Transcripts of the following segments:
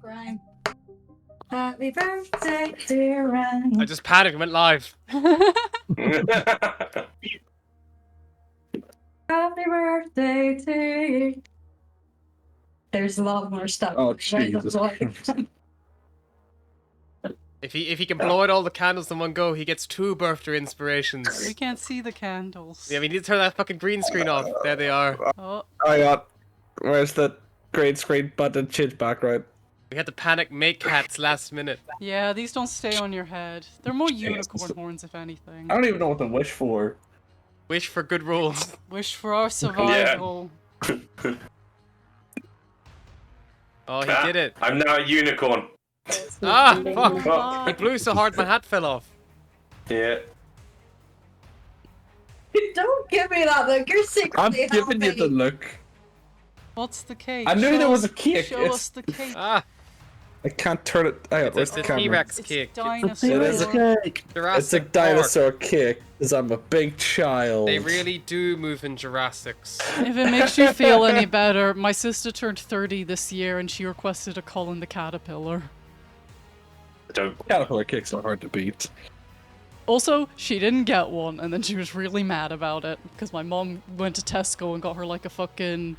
Like Ryan. Happy birthday, dear Ryan. I just panicked and went live. Happy birthday to you. There's a lot more stuff. Oh, Jesus. If he can blow out all the candles in one go, he gets 2 birthday inspirations. We can't see the candles. Yeah, we need to turn that fucking green screen off. There they are. Oh, I got. Where's the green screen button? Change background. We had to panic make cats last minute. yeah, these don't stay on your head. They're more unicorn horns, if anything. I don't even know what to wish for. Wish for good rolls. Wish for our survival. Oh, he did it. I'm now a unicorn. Ah, fuck. Oh, He blew so hard my hat fell off. Yeah. Don't give me that look. You're I'm secretly giving you the happy. look. What's the cake? I knew Show there was us- a cake. Show It's- us the cake. Ah, I can't turn it. Where's it's the a camera? T-Rex It's cake. dinosaur. It is a cake. It's a Jurassic dinosaur cake, because I'm a big child. Park. They really do move in Jurassics. If it makes you feel any better, my sister turned 30 this year and she requested a Colin the Caterpillar. Don't. Caterpillar cakes are hard to beat. Also, she didn't get one, and then she was really mad about it because my mom went to Tesco and got her like a fucking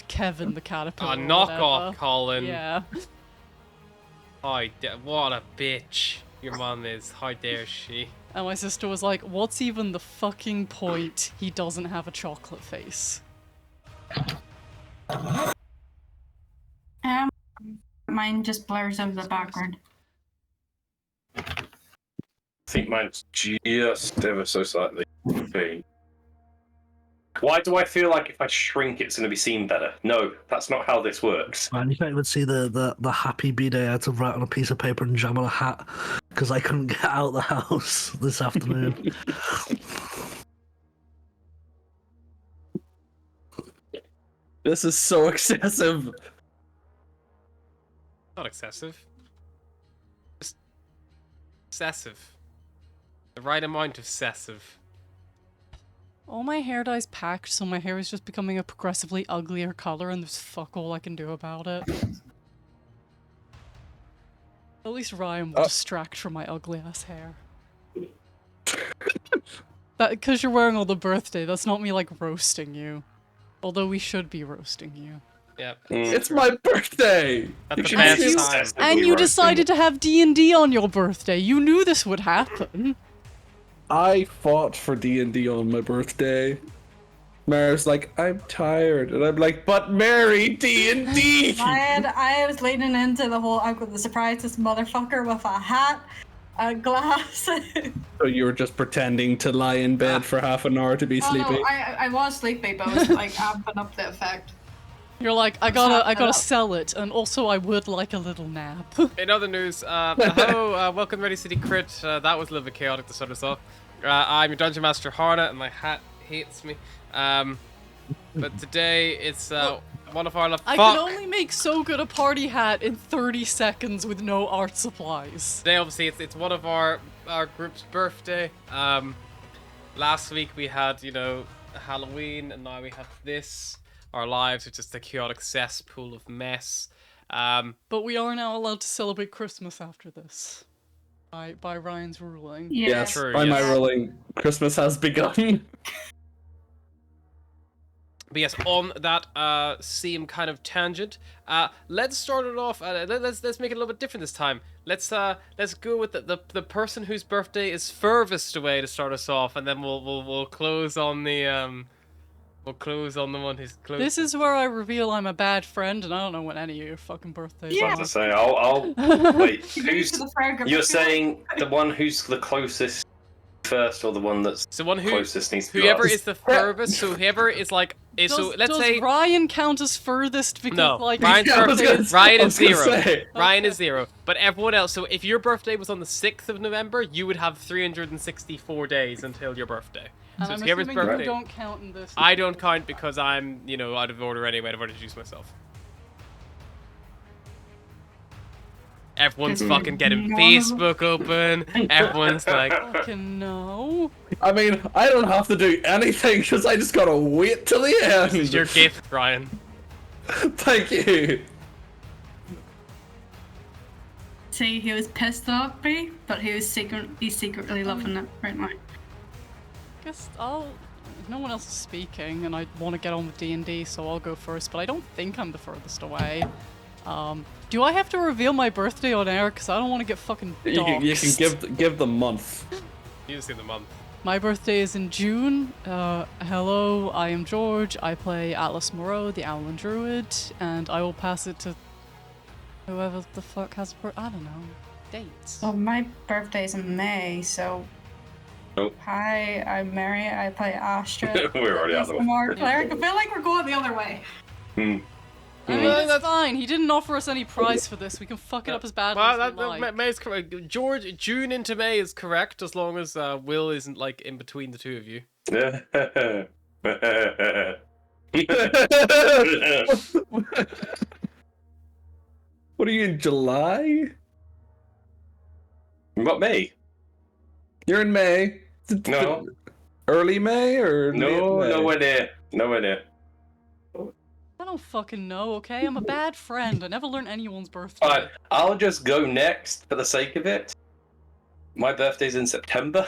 Kevin the Caterpillar. Ah, or knockoff, whatever. Colin. Yeah. What a bitch your mom is. How dare she? And my sister was like, what's even the fucking point? He doesn't have a chocolate face. Mine just blurs out the background. I think mine's just ever so slightly. Okay. Why do I feel like if I shrink it's going to be seen better? No, that's not how this works. Man, you can't even see the happy B-Day I had to write on a piece of paper and jam on a hat because I couldn't get out of the house this afternoon. This is so excessive. Not excessive. Just excessive. The right amount of excessive. All my hair dye's packed, so my hair is just becoming a progressively uglier color, and there's fuck all I can do about it. At least Ryan will distract from my ugly ass hair. That because you're wearing all the birthday, that's not me like roasting you. Although we should be roasting you. Yep. It's my birthday. That's the should best see- time. And you decided to have D&D on your birthday. You knew this would happen. I fought for D&D on my birthday. Mary's like, I'm tired, and I'm like, but Mary, D&D. I was leaning into the whole, I've got the surprise this motherfucker with a hat, a glass. So you were just pretending to lie in bed for half an hour to be sleepy. No, I was sleepy, but I was like amping up the effect. You're like, I gotta sell it, and also I would like a little nap. In other news, hello, welcome to Ready City Crit. That was a little bit chaotic to start us off. I'm your Dungeon Master Harna, and my hat hates me. But today it's one of our I can only make so good a party hat in 30 seconds with no art supplies. Today, obviously, it's one of our group's birthday. Last week we had, you know, Halloween, and now we have this. Our lives are just a chaotic cesspool of mess. But we are now allowed to celebrate Christmas after this. By Ryan's ruling. Yeah. Yes, True, by my yes. ruling, Christmas has begun. But yes, on that same kind of tangent, let's start it off. Let's make it a little bit different this time. Let's go with the person whose birthday is furthest away to start us off, and then we'll close on the We'll close on the one who's close. This is where I reveal I'm a bad friend, and I don't know when any of your fucking birthdays Yeah. I are. was to say, I'll wait. Who's To the frag- you're saying the one who's the closest first, or the one that's So one who, closest needs to be whoever last? is the furthest, so whoever is like, is, so let's does say Ryan count as furthest because no, like Ryan's Yeah, I was birthday gonna is say- Ryan I is was gonna zero. say. Ryan is zero, but everyone else. So if your birthday was on the 6th of November, you would have 364 days until your birthday. and So I'm it's whoever's assuming birthday. you don't count in this. I don't count because I'm, you know, out of order anyway. I've already introduced myself. Everyone's fucking getting Facebook open. Everyone's like, Fucking no. I mean, I don't have to do anything because I just gotta wait till the end. "It's your gift, Ryan." Thank you. say he was pissed at me, but he's secretly loving it right now. Guess I'll. No one else is speaking, and I want to get on with D&D, so I'll go first. But I don't think I'm the furthest away. Do I have to reveal my birthday on air? Because I don't want to get fucking doxxed. You can give the month. You just give the month. My birthday is in June. Hello, I am George. I play Atlas Moreau, the Owlin Druid, and I will pass it to whoever the fuck has I don't know. Dates. Well, my birthday's in May, so. Nope. Hi, I'm Mary. I play Astra. We're already out of the way. More cleric. I feel like we're going the other way. Hmm. I mean, that's fine. He didn't offer us any prize for this. We can fuck it up as badly as we like. May's correct. June into May is correct, as long as Will isn't like in between the two of you. What are you in July? What, May? You're in May. No. Early May or No, late May? nowhere near. Nowhere near. I don't fucking know, okay? I'm a bad friend. I never learn anyone's birthday. Alright, I'll just go next for the sake of it. My birthday's in September.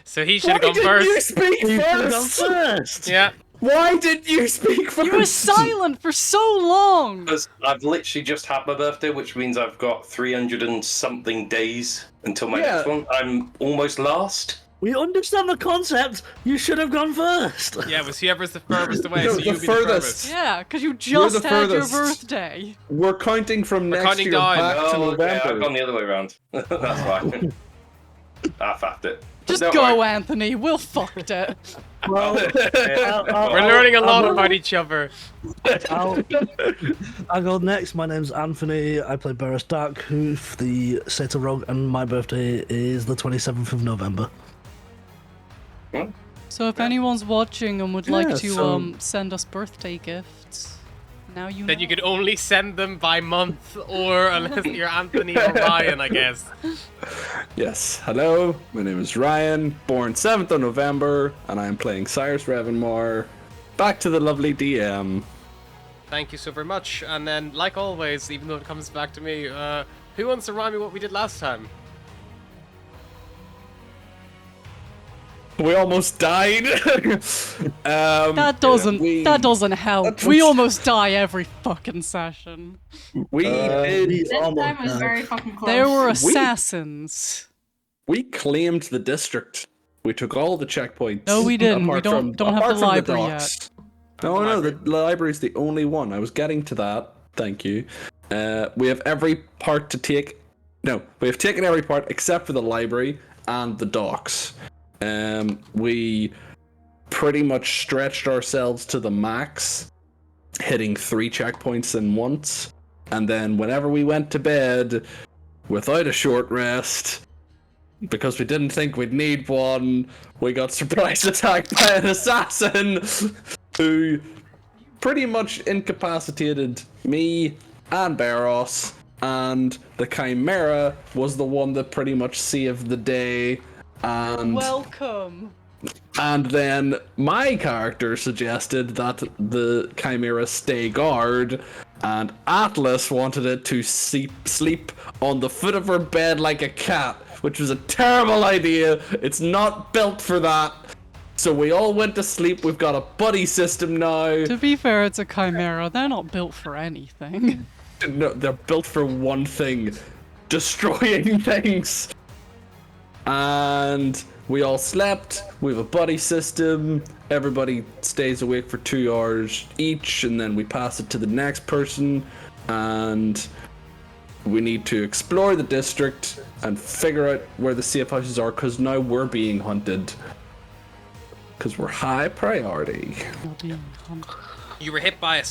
So he should have gone first. You speak You should've gone first. first. Yeah. Why did you speak first? You were silent for so long! Because I've literally just had my birthday, which means I've got 300 and something days until my next one. I'm almost last. We understand the concept. You should have gone first. Yeah, it was whoever's the furthest away, No, so the you'd be the furthest. furthest. Yeah, because you You're just the had your furthest. birthday. We're counting from We're next counting year down. back to Oh, okay, November. I've gone the other way around. That's fine. I faffed it. Just Don't go, worry. Anthony. We'll fucked it. Well, We're learning a lot about each other. I'll go next. My name's Anthony. I play Beres Darkhoof, the Satyr Rogue, and my birthday is the 27th of November. So if anyone's watching and would like Yeah, to so- send us birthday gifts, now you know. Then you could only send them by month, or unless you're Anthony or Ryan, I guess. Yes. Hello, my name is Ryan, born 7th of November, and I am playing Cyrus Revanmore. Back to the lovely DM. Thank you so very much. And then, like always, even though it comes back to me, who wants to remind me what we did last time? We almost died. that doesn't help. That's We what- almost die every fucking session. We did. we This almost time was died. very fucking close. There were assassins. We claimed the district. We took all the checkpoints. No, we didn't. We apart don't from- have apart the from library docks. No, the library's the only one. I was getting to that. Thank you. We have every part to take. No, we have taken every part except for the library and the docks. We pretty much stretched ourselves to the max, hitting 3 checkpoints in once. And then whenever we went to bed, without a short rest, because we didn't think we'd need one, we got surprise attacked by an assassin who pretty much incapacitated me and Barros, and the Chimera was the one that pretty much saved the day. Welcome. And then my character suggested that the Chimera stay guard, and Atlas wanted it to sleep on the foot of her bed like a cat, which was a terrible idea. It's not built for that. So we all went to sleep. We've got a buddy system now. To be fair, it's a chimera. They're not built for anything. No, they're built for one thing: destroying things. And we all slept. We have a buddy system. Everybody stays awake for 2 hours each, and then we pass it to the next person. And we need to explore the district and figure out where the safe houses are, because now we're being hunted. Because we're high priority. You were hit by a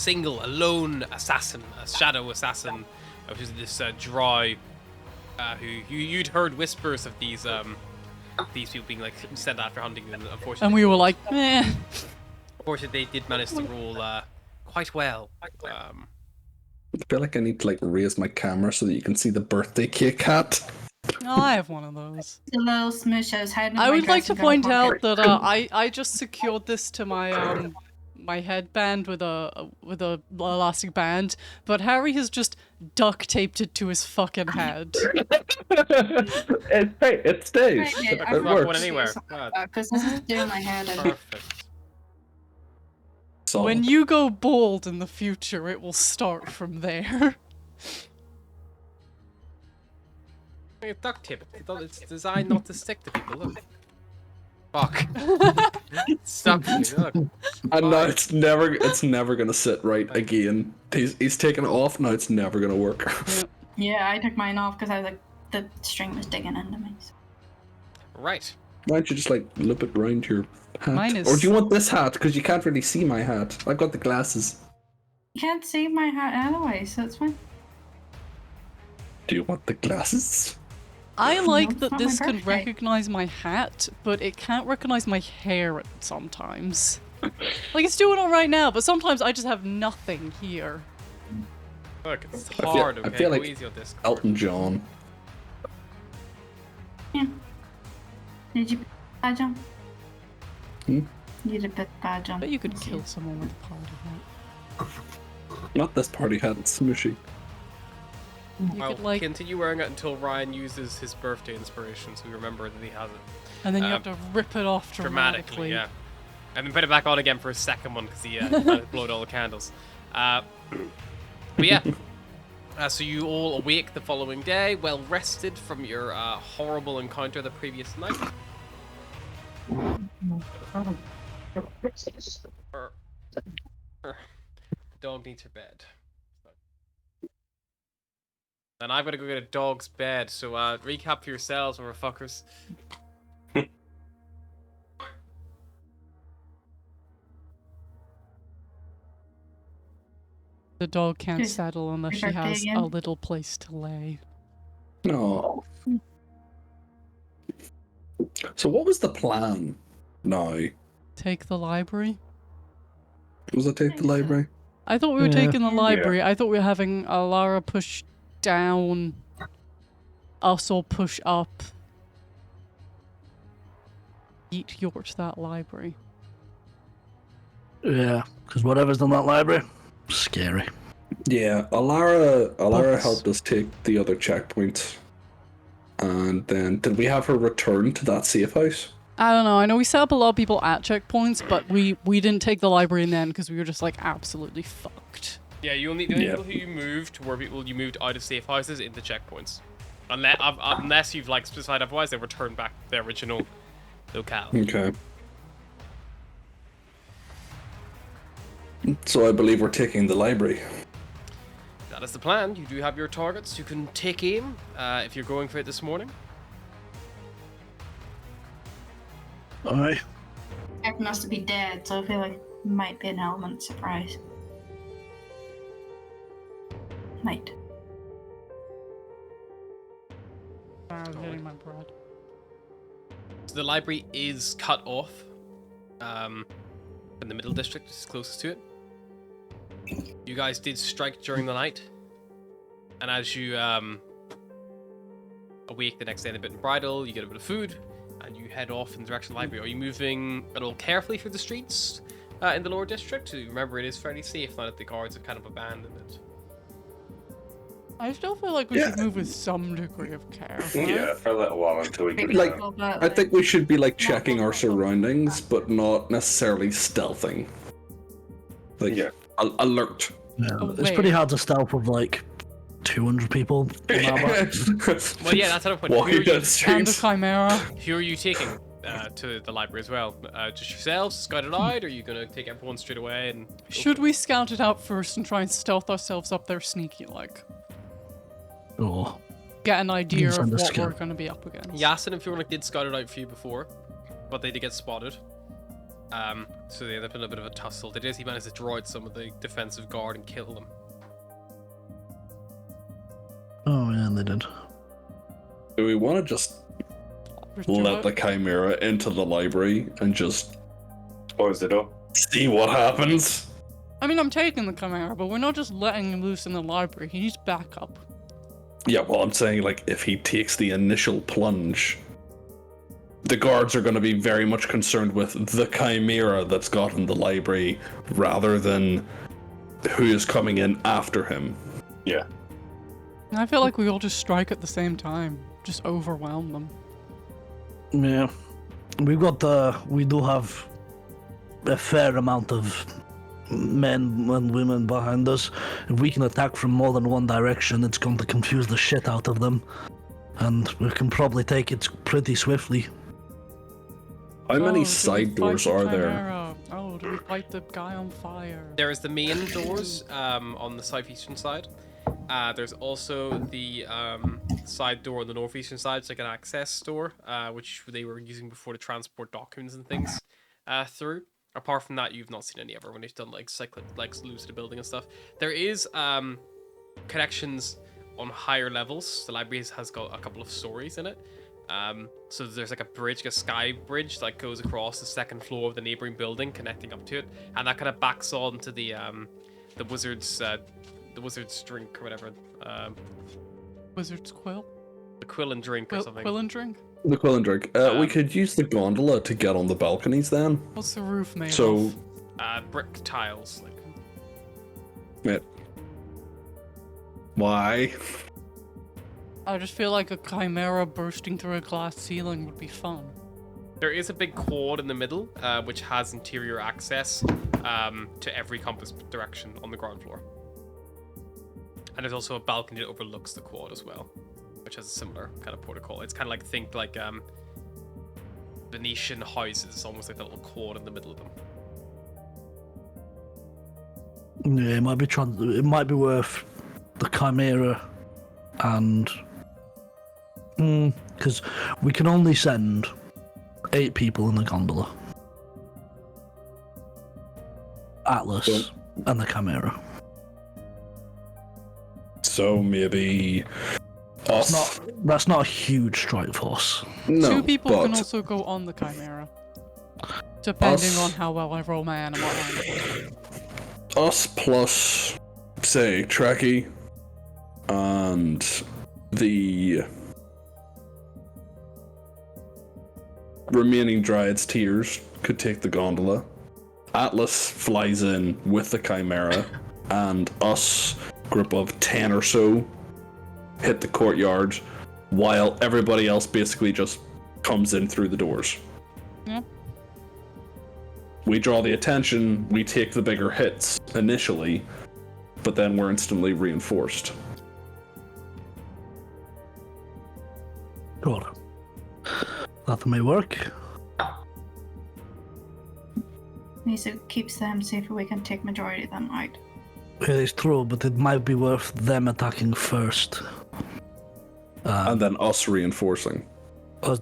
lone assassin, a shadow assassin, which is this drow, who you'd heard whispers of these people being like sent after hunting them. Unfortunately, And we were like, meh. unfortunately, they did manage to roll quite well. I feel like I need to raise my camera so that you can see the birthday cake hat. Oh, I have one of those. The little smooshes hiding in I my would like to dressing gown point out pocket. that I just secured this to my my headband with a elastic band, but Harry has just duct taped it to his fucking head. It stays. Right, yeah, I It can rock one works. anywhere. Because this is doing my head in. Perfect. Solid. When you go bald in the future, it will start from there. It's duct tape. It's designed not to stick to people. Look. Fuck. Stop. Look. And now it's never gonna sit right again. He's taken it off, now it's never gonna work. Yeah, I took mine off because I was like, the string was digging into me. Right. Why don't you just like loop it round your hat? Mine is- Or do you want this hat? Because you can't really see my hat. I've got the glasses. You can't see my hat anyway, so it's fine. Do you want the glasses? I like it's that not this my can birthday. recognize my hat, but it can't recognize my hair sometimes. Like, it's doing all right now, but sometimes I just have nothing here. Look, it's I feel- hard, I okay? feel Go like easy on this. Elton John. Yeah. Did you put badge on? Hmm? You did put badge on. But you could kill someone with a party hat. Not this party hat, it's smushy. You I'll could, like, continue wearing it until Ryan uses his birthday inspiration so we remember that he has it. and then you have to rip it off Dramatically, dramatically. yeah. And then put it back on again for a second one because he blowed all the candles. But yeah. So you all awake the following day, well rested from your horrible encounter the previous night. Dog needs her bed. And I've got to go get a dog's bed, so recap for yourselves, motherfuckers. The dog can't Yes. settle unless she Birthday has again? a little place to lay. No. So what was the plan now? Take the library? Was it take the library? I thought we were Yeah. taking the library. I thought we were having Alara push down, us all push up. Eat York to that library. Yeah, because whatever's in that library, scary. Yeah, Alara Books. helped us take the other checkpoint. And then did we have her return to that safe house? I don't know. I know we set up a lot of people at checkpoints, but we didn't take the library in then because we were just like absolutely fucked. Yeah, you only the only Yeah. people who you moved were people you moved out of safe houses into checkpoints. Unless you've like specified otherwise, they return back to their original locale. Okay. So I believe we're taking the library. That is the plan. You do have your targets. You can take aim if you're going for it this morning. Alright. Everyone has to be dead, so I feel like it might be an element surprise. Might. I was getting my bread. So the library is cut off in the middle district, is closest to it. You guys did strike during the night, and as you awake the next day in a bit of bridle, you get a bit of food, and you head off in the direction of the library. Are you moving at all carefully through the streets in the lower district? Remember, it is fairly safe now that the guards have kind of abandoned it. I still feel like we should move with some degree of care. right? Yeah, for a little while until we get Like, down. I think we should be like checking our surroundings, but not necessarily stealthing. Like, Yeah. Alert. Yeah, Oh, it's wait. pretty hard to stealth with like 200 people. in our back. Well, yeah, that's another point. Walking down the And the streets. Chimera. Who are you taking to the library as well? Just yourselves, scout it out, or are you gonna take everyone straight away and? Should we scout it out first and try and stealth ourselves up there sneaky like? Oh, Get an idea of send a what scout. we're going to be up against. Yasin and Fiona did scout it out for you before, but they did get spotted. So they ended up in a bit of a tussle. They did manage to draw out some of the defensive guard and kill them. oh yeah, they did. Do we want to just let the Chimera into the library and just Close the door. see what happens? I mean, I'm taking the Chimera, but we're not just letting him loose in the library. He needs backup. Yeah, well, I'm saying, like, if he takes the initial plunge, the guards are going to be very much concerned with the chimera that's got in the library rather than who is coming in after him. Yeah. I feel like we all just strike at the same time. Just overwhelm them. Yeah. We do have a fair amount of men and women behind us. If we can attack from more than one direction, it's going to confuse the shit out of them. And we can probably take it pretty swiftly. How many do we side fight doors the are there? chimera? Oh, do we fight the guy on fire? There is the main doors on the southeastern side. There's also the side door on the northeastern side. It's like an access door, which they were using before to transport documents and things through. Apart from that, you've not seen any ever when they've done like lose the building and stuff. There is connections on higher levels. The library has got a couple of stories in it. So there's like a bridge, like a sky bridge that goes across the second floor of the neighboring building, connecting up to it, and that kind of backs on to the wizard's drink or whatever. Wizard's quill? The quill and drink or something. Quill and drink? The quill and drink. We could use the gondola to get on the balconies then. What's the roof made So, of? Brick tiles. Like. wait. Why? I just feel like a chimera bursting through a glass ceiling would be fun. There is a big quad in the middle, which has interior access to every compass direction on the ground floor. And there's also a balcony that overlooks the quad as well, which has a similar kind of protocol. It's kind of like, think like Venetian houses, almost like a little quad in the middle of them. Yeah, it might be worth the chimera and because we can only send 8 people in the gondola. Atlas and the chimera. So maybe us. That's not a huge strike force. No, 2 people but can also go on the chimera. Depending on how well I roll my animal handling. us plus, say, Trekkie and the remaining Dryad's Tears could take the gondola. Atlas flies in with the chimera, and us, group of 10 or so, hit the courtyard, while everybody else basically just comes in through the doors. Yeah. We draw the attention, we take the bigger hits initially, but then we're instantly reinforced. Good. That may work. Means it keeps them safer. We can take majority of them out. It is true, but it might be worth them attacking first. And then us reinforcing. Us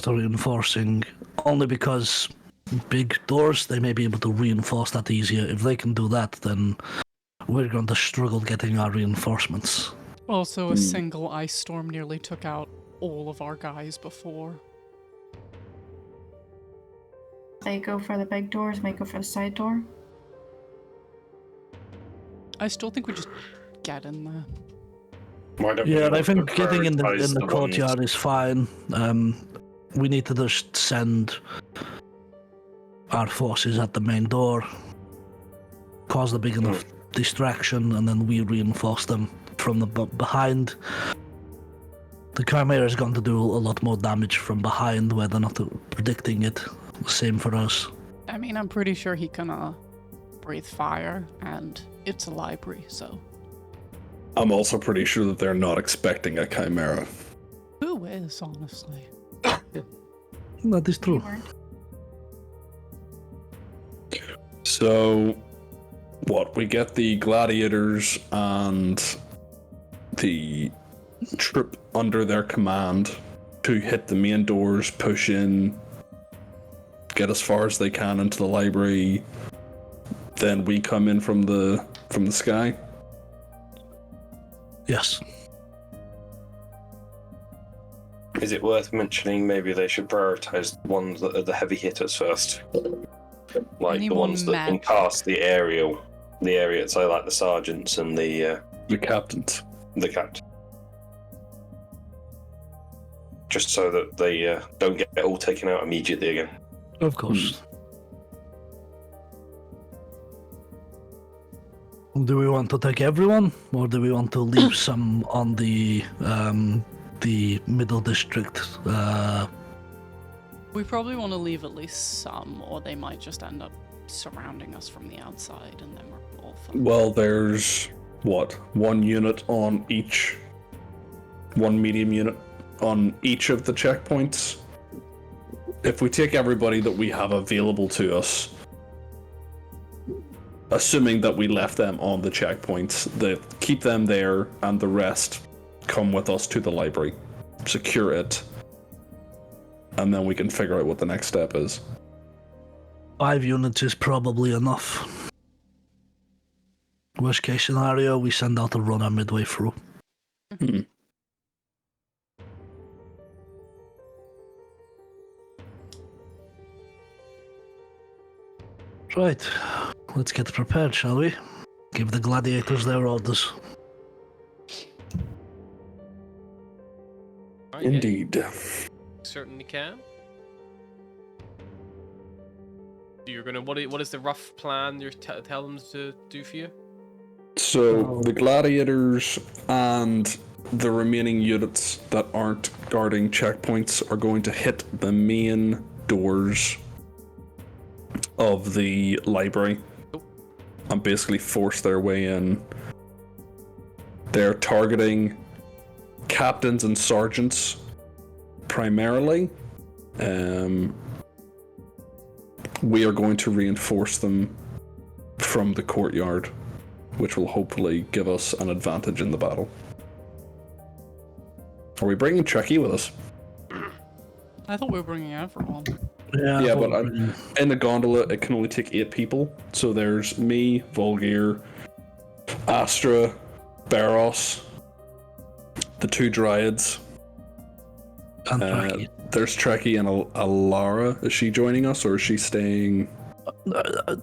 reinforcing, only because big doors, they may be able to reinforce that easier. If they can do that, then we're going to struggle getting our reinforcements. Also, a single ice storm nearly took out all of our guys before. They go for the big doors, may go for the side door. I still think we just get in there. Why don't we Yeah, I also think getting in the prioritise courtyard ones- is fine. We need to just send our forces at the main door, cause a big enough distraction, and then we reinforce them from the behind. The Chimera is going to do a lot more damage from behind where they're not predicting it. Same for us. I mean, I'm pretty sure he can breathe fire, and it's a library, so. I'm also pretty sure that they're not expecting a chimera. Who is, honestly? That is true. So, what? We get the gladiators and the troop under their command to hit the main doors, push in, get as far as they can into the library. Then we come in from the sky. Yes. Is it worth mentioning maybe they should prioritize the ones that are the heavy hitters first? Like the Anyone ones that can mad? cast the area, so like the sergeants and the The captains. captain. just so that they don't get all taken out immediately again. Of course. Do we want to take everyone, or do we want to leave some on the middle district? We probably want to leave at least some, or they might just end up surrounding us from the outside, and then we're all fucked. Well, there's what? One unit on each. One medium unit on each of the checkpoints. If we take everybody that we have available to us, assuming that we left them on the checkpoints, they keep them there, and the rest come with us to the library, secure it, and then we can figure out what the next step is. 5 units is probably enough. Worst case scenario, we send out a runner midway through. Right, let's get prepared, shall we? Give the gladiators their orders. Alright, yeah, Indeed. certainly can. You're gonna. What is the rough plan you're tell them to do for you? So the gladiators and the remaining units that aren't guarding checkpoints are going to hit the main doors of the library and basically force their way in. They're targeting captains and sergeants primarily. We are going to reinforce them from the courtyard, which will hopefully give us an advantage in the battle. Are we bringing Trekkie with us? I thought we were bringing everyone. Yeah, but in the gondola, it can only take 8 people. So there's me, Volgir, Astra, Baros, the 2 Dryads. And Trekkie. There's Trekkie and Alara. Is she joining us, or is she staying?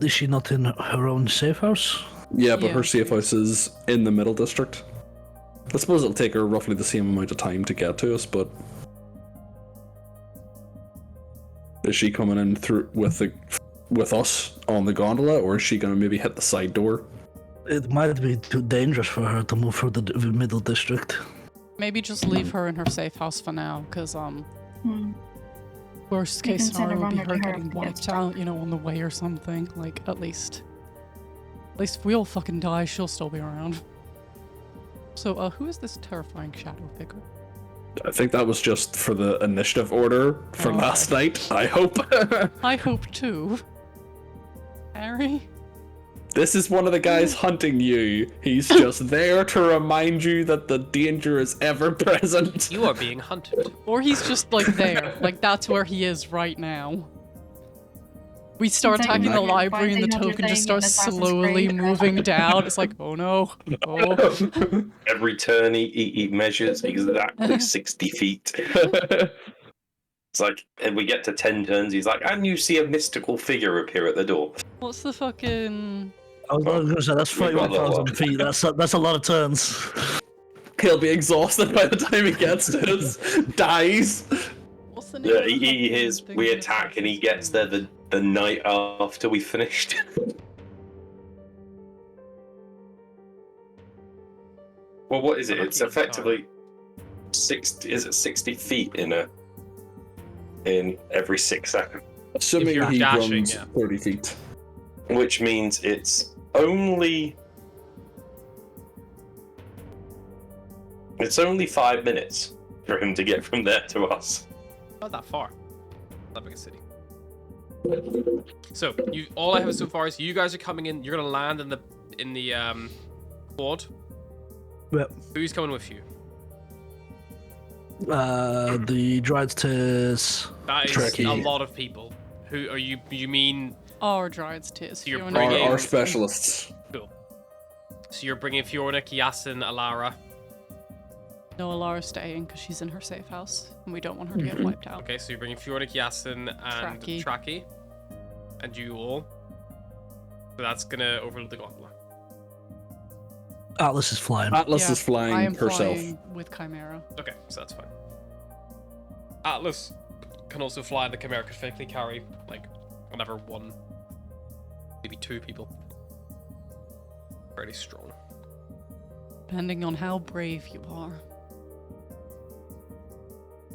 Is she not in her own safe house? Yeah, but Yeah. her safe house is in the middle district. I suppose it'll take her roughly the same amount of time to get to us, but is she coming in through with us on the gondola, or is she going to maybe hit the side door? It might be too dangerous for her to move through the middle district. Maybe just leave her in her safe house for now, because worst You case can send a scenario would be runner her to her getting if she gets wiped out, on the way or something. Like, at least if we all fucking die, she'll still be around. So, who is this terrifying shadow figure? I think that was just for the initiative order for Oh, last night, I hope. I hope too. Harry? This is one of the guys hunting you. He's just there to remind you that the danger is ever present. You are being hunted. Or he's just, like, there. Like, that's where he is right now. We start It's like attacking the you're library and the fighting token just everything in starts Assassin's slowly Creed. moving down. It's like, oh no. Oh. Every turn he measures exactly 60 feet. It's like, and we get to 10 turns, he's like, and you see a mystical figure appear at the door. What's the fucking... I was going to say, that's We've got a lot. 41,000 feet. That's a lot of turns. He'll be exhausted by the time he gets to us. Dies. What's the name Yeah, of the he fucking hears thing we in attack and he Assassin's gets there the night after we finished. Well, what is it? It's effectively 60. Is it 60 feet in every 6 seconds? Assuming you're he dashing, runs yeah. 30 feet. Which means it's only 5 minutes for him to get from there to us. Not that far. Not big a city. So all I have so far is you guys are coming in. You're gonna land in the quad. Yep. Who's coming with you? The Dryad Tears. That is Trekkie. a lot of people. Who are you? You mean Our Dryad's Tears. You're Fiona bringing- Our Yates. specialists. cool? So you're bringing Fiona, Yasin, Alara. No, Alara's staying because she's in her safe house, and we don't want her to get wiped out. Okay, so you're bringing Fiona, Yasin, and Trekkie. Trekkie, and you all. So that's gonna overload the gondola. Atlas is flying. Atlas Yeah, is flying I am herself. flying with Chimera. Okay, so that's fine. Atlas can also fly, and the Chimera could physically carry, like, whatever, 1, maybe 2 people. Fairly strong. Depending on how brave you are.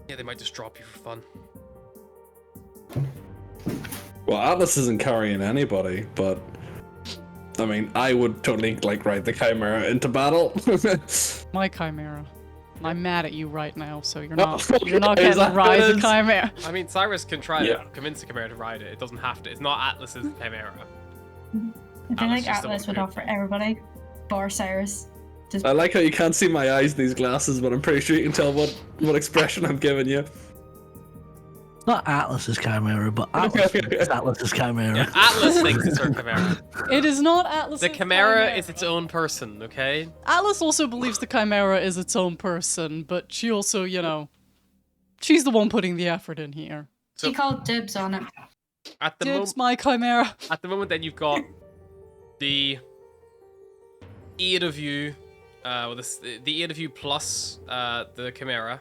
Yeah, they might just drop you for fun. Well, Atlas isn't carrying anybody, but I mean, I would totally like ride the Chimera into battle. My Chimera. I'm mad at you right now, so you're Oh, not is getting that to ride what it the is? Chimera. I mean, Cyrus can try Yeah. to convince the Chimera to ride it. It doesn't have to. It's not Atlas's Chimera. I feel Atlas like just the Atlas one would who- offer everybody bar Cyrus. Just I like how you can't see my eyes in these glasses, but I'm pretty sure you can tell what expression I'm giving you. Not Atlas's Chimera, but Atlas thinks Atlas's Chimera. Yeah, Atlas thinks it's her Chimera. It is not Atlas. The Chimera is its own person, okay? Atlas also believes the Chimera is its own person, but she also, you know, she's the one putting the effort in here. So- she called dibs on it. At the Dibs my Chimera. At the moment, then you've got the 8 of you, the 8 of you plus the Chimera.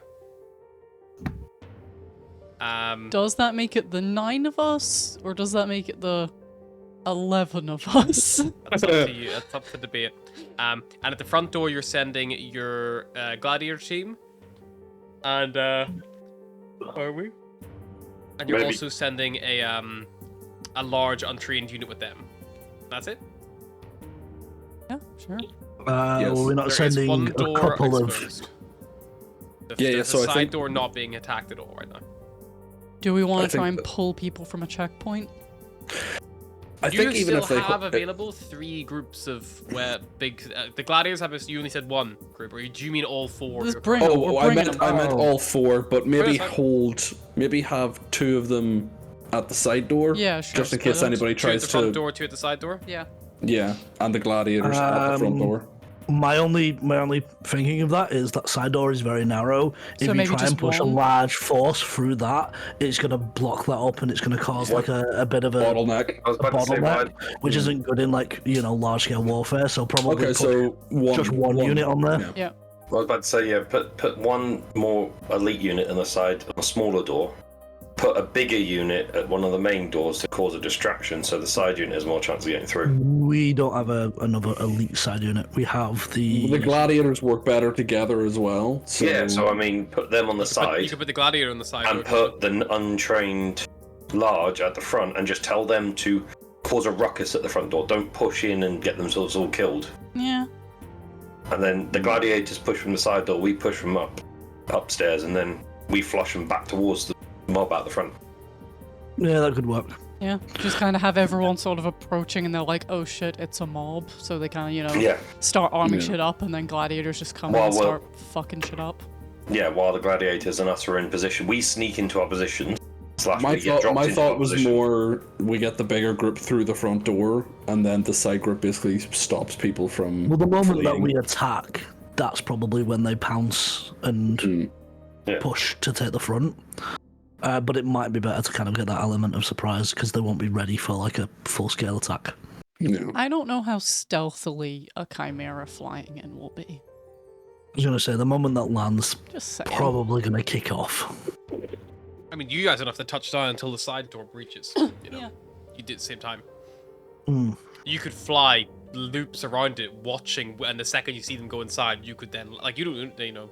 Does that make it the 9 of us, or does that make it the 11 of us? That's up to you. That's up for debate. And at the front door, you're sending your gladiator team, and are we? And you're Maybe. also sending a large untrained unit with them. That's it. Yeah, sure. Yes. We're not There is sending one a door couple of. exposed. Yeah, There's so a I side think- door not being attacked at all right now. Do we want I to try think and pull people from a checkpoint? I You think even still if they have available 3 groups of where big. The gladiators have. You only said 1 group, or do you mean all 4? Let's You're bring correct. them. Oh, We're I bringing meant them. all 4, but maybe that's fine. maybe have 2 of them at the side door. Yeah, sure, Just in split case up. anybody 2 at tries the front to. door, 2 at the side door. Yeah. Yeah, and the gladiators at the front door. My only thinking of that is that side door is very narrow. If you maybe try just and push one? a large force through that, it's going to block that up and it's going to cause like a bit of a Bottleneck. I was about to say, bottleneck, which isn't good in like large scale warfare. So probably Okay, put so just one unit on there. Yeah. Yeah. I was about to say, yeah, put one more elite unit on the side, on a smaller door. Put a bigger unit at one of the main doors to cause a distraction, so the side unit has more chance of getting through. We don't have another elite side unit. We have The gladiators work better together as well. So Yeah, so I mean, put them on the You side could put the gladiator on the side. and put the untrained large at the front, and just tell them to cause a ruckus at the front door. Don't push in and get themselves all killed. Yeah. And then the gladiators push from the side door, we push them upstairs, and then we flush them back towards the mob at the front. Yeah, that could work. Yeah. Just kind of have everyone sort of approaching, and they're like, "Oh shit, it's a mob," so they kind of Yeah, start arming Yeah. shit up, and then gladiators just come in Well, and well- start fucking shit up. yeah. While the gladiators and us are in position, we sneak into our positions. my We get dropped my into thought our was position. more we get the bigger group through the front door, and then the side group basically stops people from. Well, the moment that fleeing. we attack, that's probably when they pounce and Yeah. push to take the front. But it might be better to kind of get that element of surprise because they won't be ready for like a full-scale attack. Yeah. I don't know how stealthily a chimera flying in will be. I was going to say, the moment that lands, Just saying. probably going to kick off. I mean, you guys don't have to touch down until the side door breaches. You know, Yeah. you did at the same time. Mm. You could fly loops around it, watching, and the second you see them go inside, you could then you don't,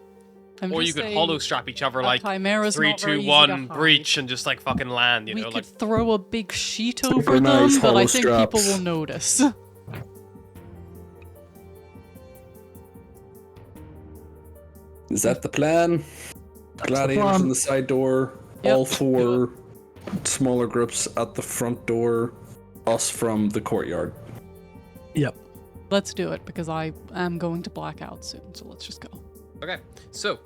I'm or you just could saying, hollow strap each other a like chimera's 3, not very 2, easy 1, to hide. breach, and just fucking land. You We know, could like throw a big sheet Super over nice them, but I hollow think people straps. will notice. Is that the plan? Gladiators plan. in the side door, Yep. all 4 smaller groups at the front door, us from the courtyard. Yep. Let's do it, because I am going to black out soon, so let's just go. okay. So,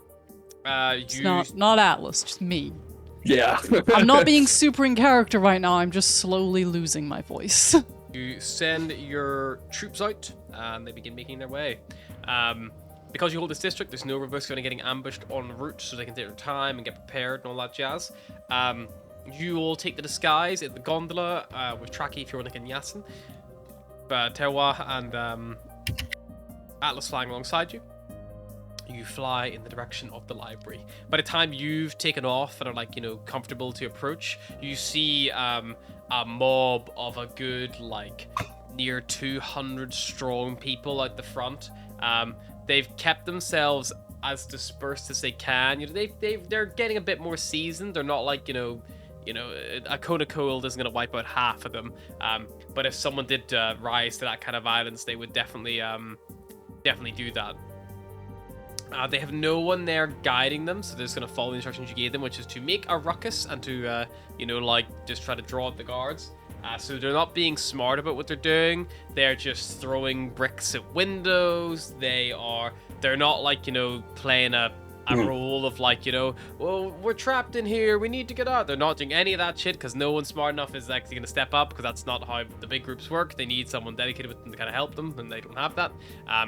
It's you not Atlas, just me. Yeah. I'm not being super in character right now, I'm just slowly losing my voice. You send your troops out, and they begin making their way. Because you hold this district, there's no risk of getting ambushed en route, so they can take their time and get prepared and all that jazz. You all take the disguise in the gondola with Traki, Fiornik, and Yasin. Tewa and Atlas flying alongside you. you fly in the direction of the library. By the time you've taken off and are like, comfortable to approach, you see a mob of a good like near 200 strong people out the front. They've kept themselves as dispersed as they can. They're getting a bit more seasoned. They're not like a cone of cold isn't going to wipe out half of them. But if someone did rise to that kind of violence, they would definitely do that. They have no one there guiding them, so they're just going to follow the instructions you gave them, which is to make a ruckus and to, just try to draw out the guards. So they're not being smart about what they're doing. They're just throwing bricks at windows. They're not like, playing a role of like, well, we're trapped in here, we need to get out. They're not doing any of that shit because no one smart enough is actually going to step up, because that's not how the big groups work. They need someone dedicated with them to kind of help them, and they don't have that.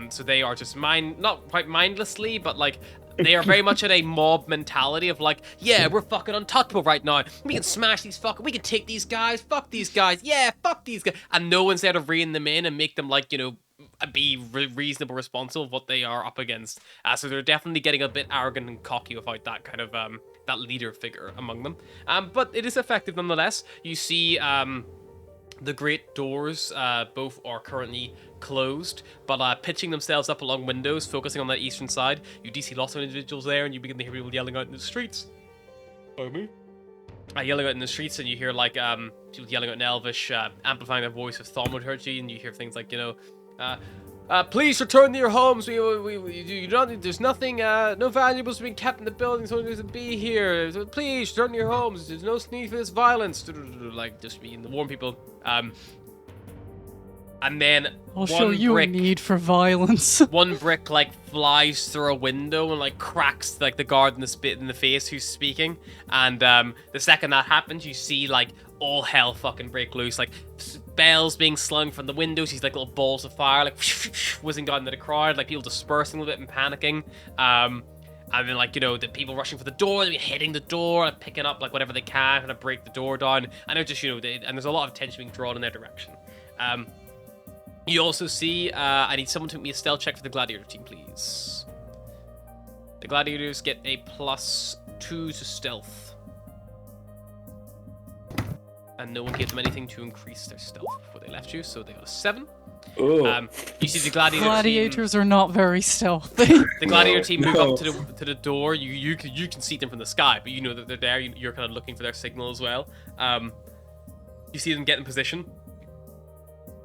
So they are just not quite mindlessly, but like they are very much in a mob mentality of like, yeah, we're fucking untouchable right now. We can smash these we can take these guys, fuck these guys, yeah, fuck these guys. And no one's there to rein them in and make them like, be reasonable, responsible of what they are up against. So they're definitely getting a bit arrogant and cocky without that kind of that leader figure among them. But it is effective nonetheless. You see the great doors both are currently closed, but pitching themselves up along windows, focusing on that eastern side. You do see lots of individuals there, and you begin to hear people yelling out in the streets. Yelling out in the streets, and you hear like people yelling out in Elvish, amplifying their voice with thaumaturgy, and you hear things like, please return to your homes. There's nothing, no valuables being kept in the building, so there's a bee here. So please return to your homes. There's no need for this violence. Like, just being the warm people. And then I'll show you a need for violence. One brick like flies through a window and like cracks like the guard in the face who's speaking. And the second that happens, you see like all hell fucking break loose. Like bells being slung from the windows. These like little balls of fire like whizzing down into the crowd. Like people dispersing a little bit and panicking. And then, like, the people rushing for the door, they're hitting the door, and picking up, like, whatever they can, kind of break the door down. And they're just, and there's a lot of attention being drawn in their direction. You also see, I need someone to make me a stealth check for the Gladiator team, please. The Gladiators get a +2 to stealth. And no one gave them anything to increase their stealth before they left you, so they got a 7. You see the Gladiators are not very stealthy. The Gladiator team move up to the door. You can see them from the sky, but you know that they're there. You're kind of looking for their signal as well. You see them get in position,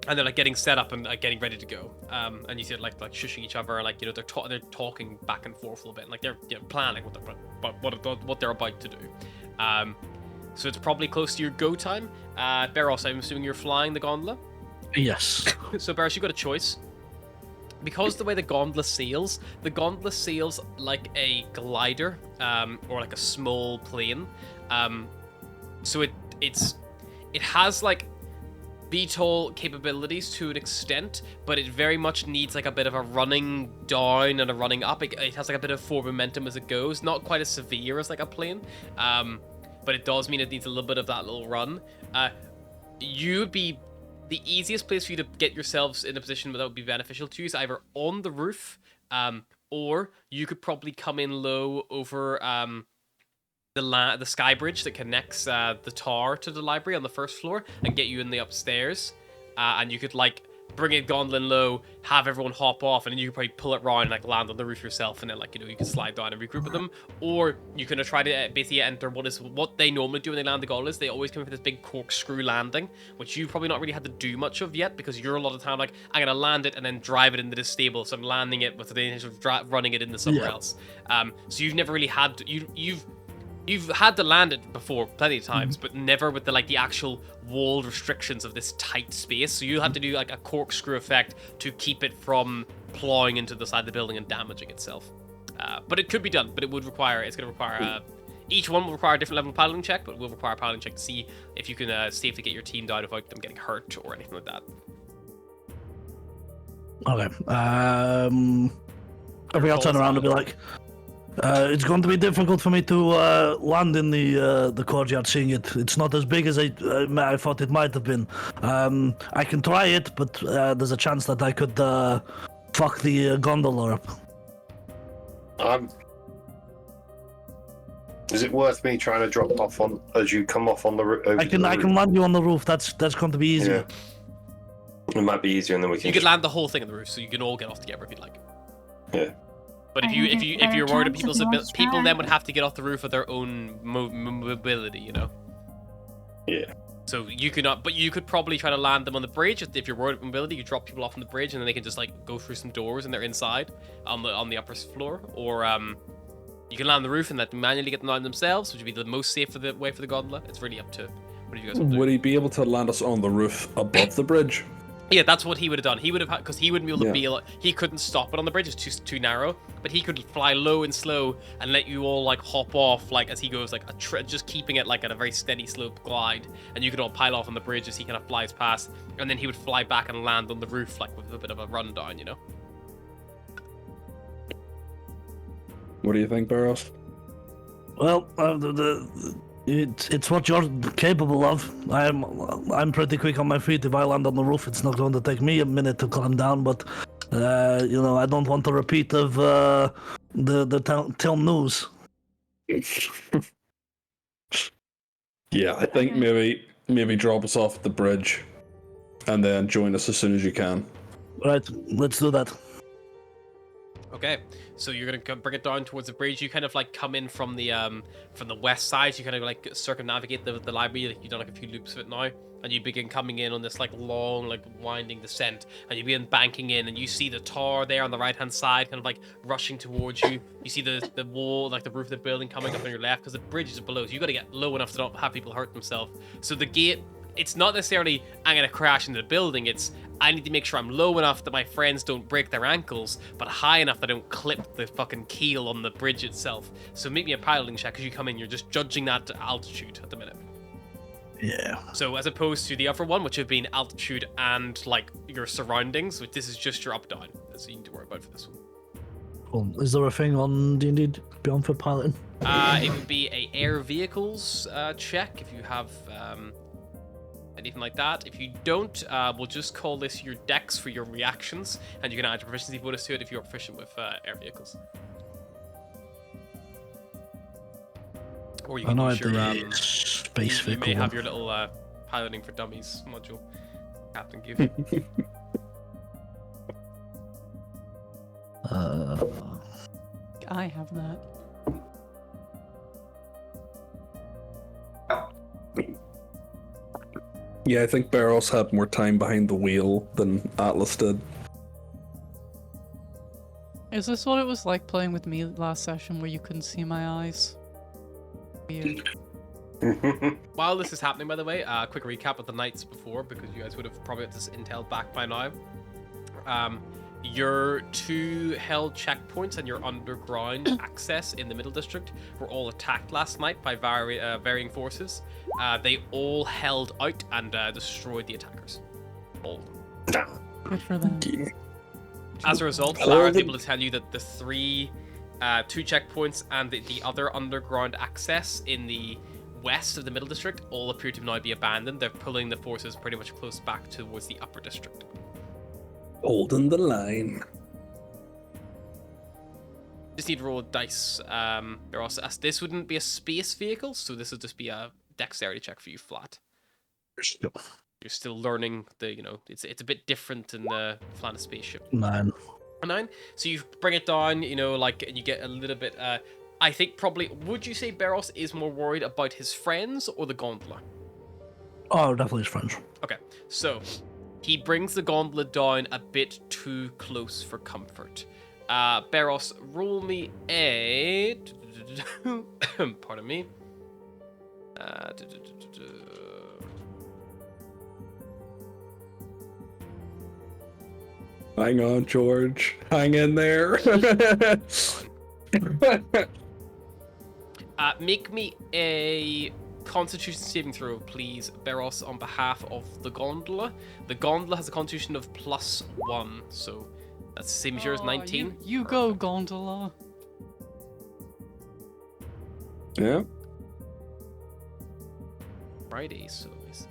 and they're like getting set up and getting ready to go. And you see it like shushing each other, like they're talking back and forth a little bit, and like they're planning what they're about to do. So it's probably close to your go time. Barros, I'm assuming you're flying the gondola. Yes. So, Barris, you've got a choice. Because the way the gondola sails like a glider, or like a small plane. So it has like VTOL capabilities to an extent, but it very much needs like a bit of a running down and a running up. It has like a bit of forward momentum as it goes. Not quite as severe as like a plane, but it does mean it needs a little bit of that little run. The easiest place for you to get yourselves in a position that would be beneficial to you is either on the roof, or you could probably come in low over the sky bridge that connects the tower to the library on the first floor and get you in the upstairs. And you could like bring it gondola low, have everyone hop off, and then you could probably pull it round and like land on the roof yourself, and then like you can slide down and regroup with them. Or you can try to basically enter what they normally do when they land the gondolas. They always come in for this big corkscrew landing, which you've probably not really had to do much of yet, because you're a lot of the time like, I'm gonna land it and then drive it into this stable, so I'm landing it with the intention of running it into somewhere else. So you've never really had You've had to land it before plenty of times, but never with the actual walled restrictions of this tight space. So you have to do like a corkscrew effect to keep it from plowing into the side of the building and damaging itself. But it could be done, but it's going to require, each one will require a different level of piloting check, but will require a piloting check to see if you can safely get your team down without them getting hurt or anything like that. Okay. I think I'll turn around and be like, it's going to be difficult for me to land in the courtyard, seeing it's not as big as I thought it might have been. I can try it, but there's a chance that I could fuck the gondola up. Is it worth me trying to drop off on as you come off on the roof? I can land you on the roof. That's going to be easier. Yeah. It might be easier, and then we can. You could land the whole thing on the roof, so you can all get off together if you'd like. Yeah. But if you're worried about people's ability, people then would have to get off the roof of their own mobility, you know. Yeah. So you could not, but you could probably try to land them on the bridge. If you're worried about mobility, you drop people off on the bridge, and then they can just like go through some doors, and they're inside on the upper floor. Or you can land on the roof and let them manually get them down themselves, which would be the most safe way for the gondola. It's really up to what you guys want to do. Would he be able to land us on the roof above the bridge? Yeah, that's what he would have done. He would have had, because he wouldn't be able to he couldn't stop it on the bridge. It's too narrow. But he could fly low and slow and let you all like hop off like as he goes, like just keeping it like at a very steady slope glide, and you could all pile off on the bridge as he kind of flies past, and then he would fly back and land on the roof like with a bit of a rundown, you know. What do you think, Barros? Well, it's what you're capable of. I'm pretty quick on my feet. If I land on the roof, it's not going to take me a minute to climb down. But I don't want a repeat of the town news. Yeah, I think maybe drop us off at the bridge, and then join us as soon as you can. Right, let's do that. Okay, so you're gonna bring it down towards the bridge. You kind of like come in from the west side. So you kind of like circumnavigate the library. Like you've done like a few loops of it now, and you begin coming in on this like long, like winding descent. And you begin banking in, and you see the tower there on the right hand side, kind of like rushing towards you. You see the wall, like the roof of the building, coming up on your left because the bridge is below. So you got to get low enough to not have people hurt themselves. So the gate, it's not necessarily I'm gonna crash into the building. It's I need to make sure I'm low enough that my friends don't break their ankles, but high enough that I don't clip the fucking keel on the bridge itself. So make me a piloting check as you come in. You're just judging that altitude at the minute. Yeah. So as opposed to the other one, which would be altitude and like your surroundings, which this is just your up down. That's what you need to worry about for this one. Well, is there a thing on D&D beyond for piloting? It would be a air vehicles check if you have anything like that. If you don't, we'll just call this your dex for your reactions, and you can add your proficiency bonus to it if you're proficient with air vehicles. Or you can use your space you vehicle. may have your little piloting for dummies module Captain give you. I have that. Yeah, I think Barros had more time behind the wheel than Atlas did. Is this what it was like playing with me last session where you couldn't see my eyes? Weird. While this is happening, by the way, quick recap of the nights before, because you guys would have probably got this intel back by now. Your 2 held checkpoints and your underground access in the Middle District were all attacked last night by varying forces. They all held out and destroyed the attackers. All of them. Good for them. As a result, Lara is able to tell you that the 2 checkpoints and the other underground access in the west of the Middle District all appear to now be abandoned. They're pulling the forces pretty much close back towards the Upper District. Holding the line. Just need to roll a dice. This wouldn't be a space vehicle, so this would just be a dexterity check for you flat. You're still learning it's a bit different in the flying a spaceship. 9. 9. So you bring it down, and you get a little bit. I think probably. Would you say Barros is more worried about his friends or the gondola? Oh, definitely his friends. Okay, so he brings the gondola down a bit too close for comfort. Barros, roll me a. Pardon me. Hang on, George. Hang in there. Make me a Constitution saving throw, please, Barros, on behalf of the gondola. The gondola has a Constitution of +1, so that's the same as yours, 19. You go, gondola. Yeah. Friday, so it's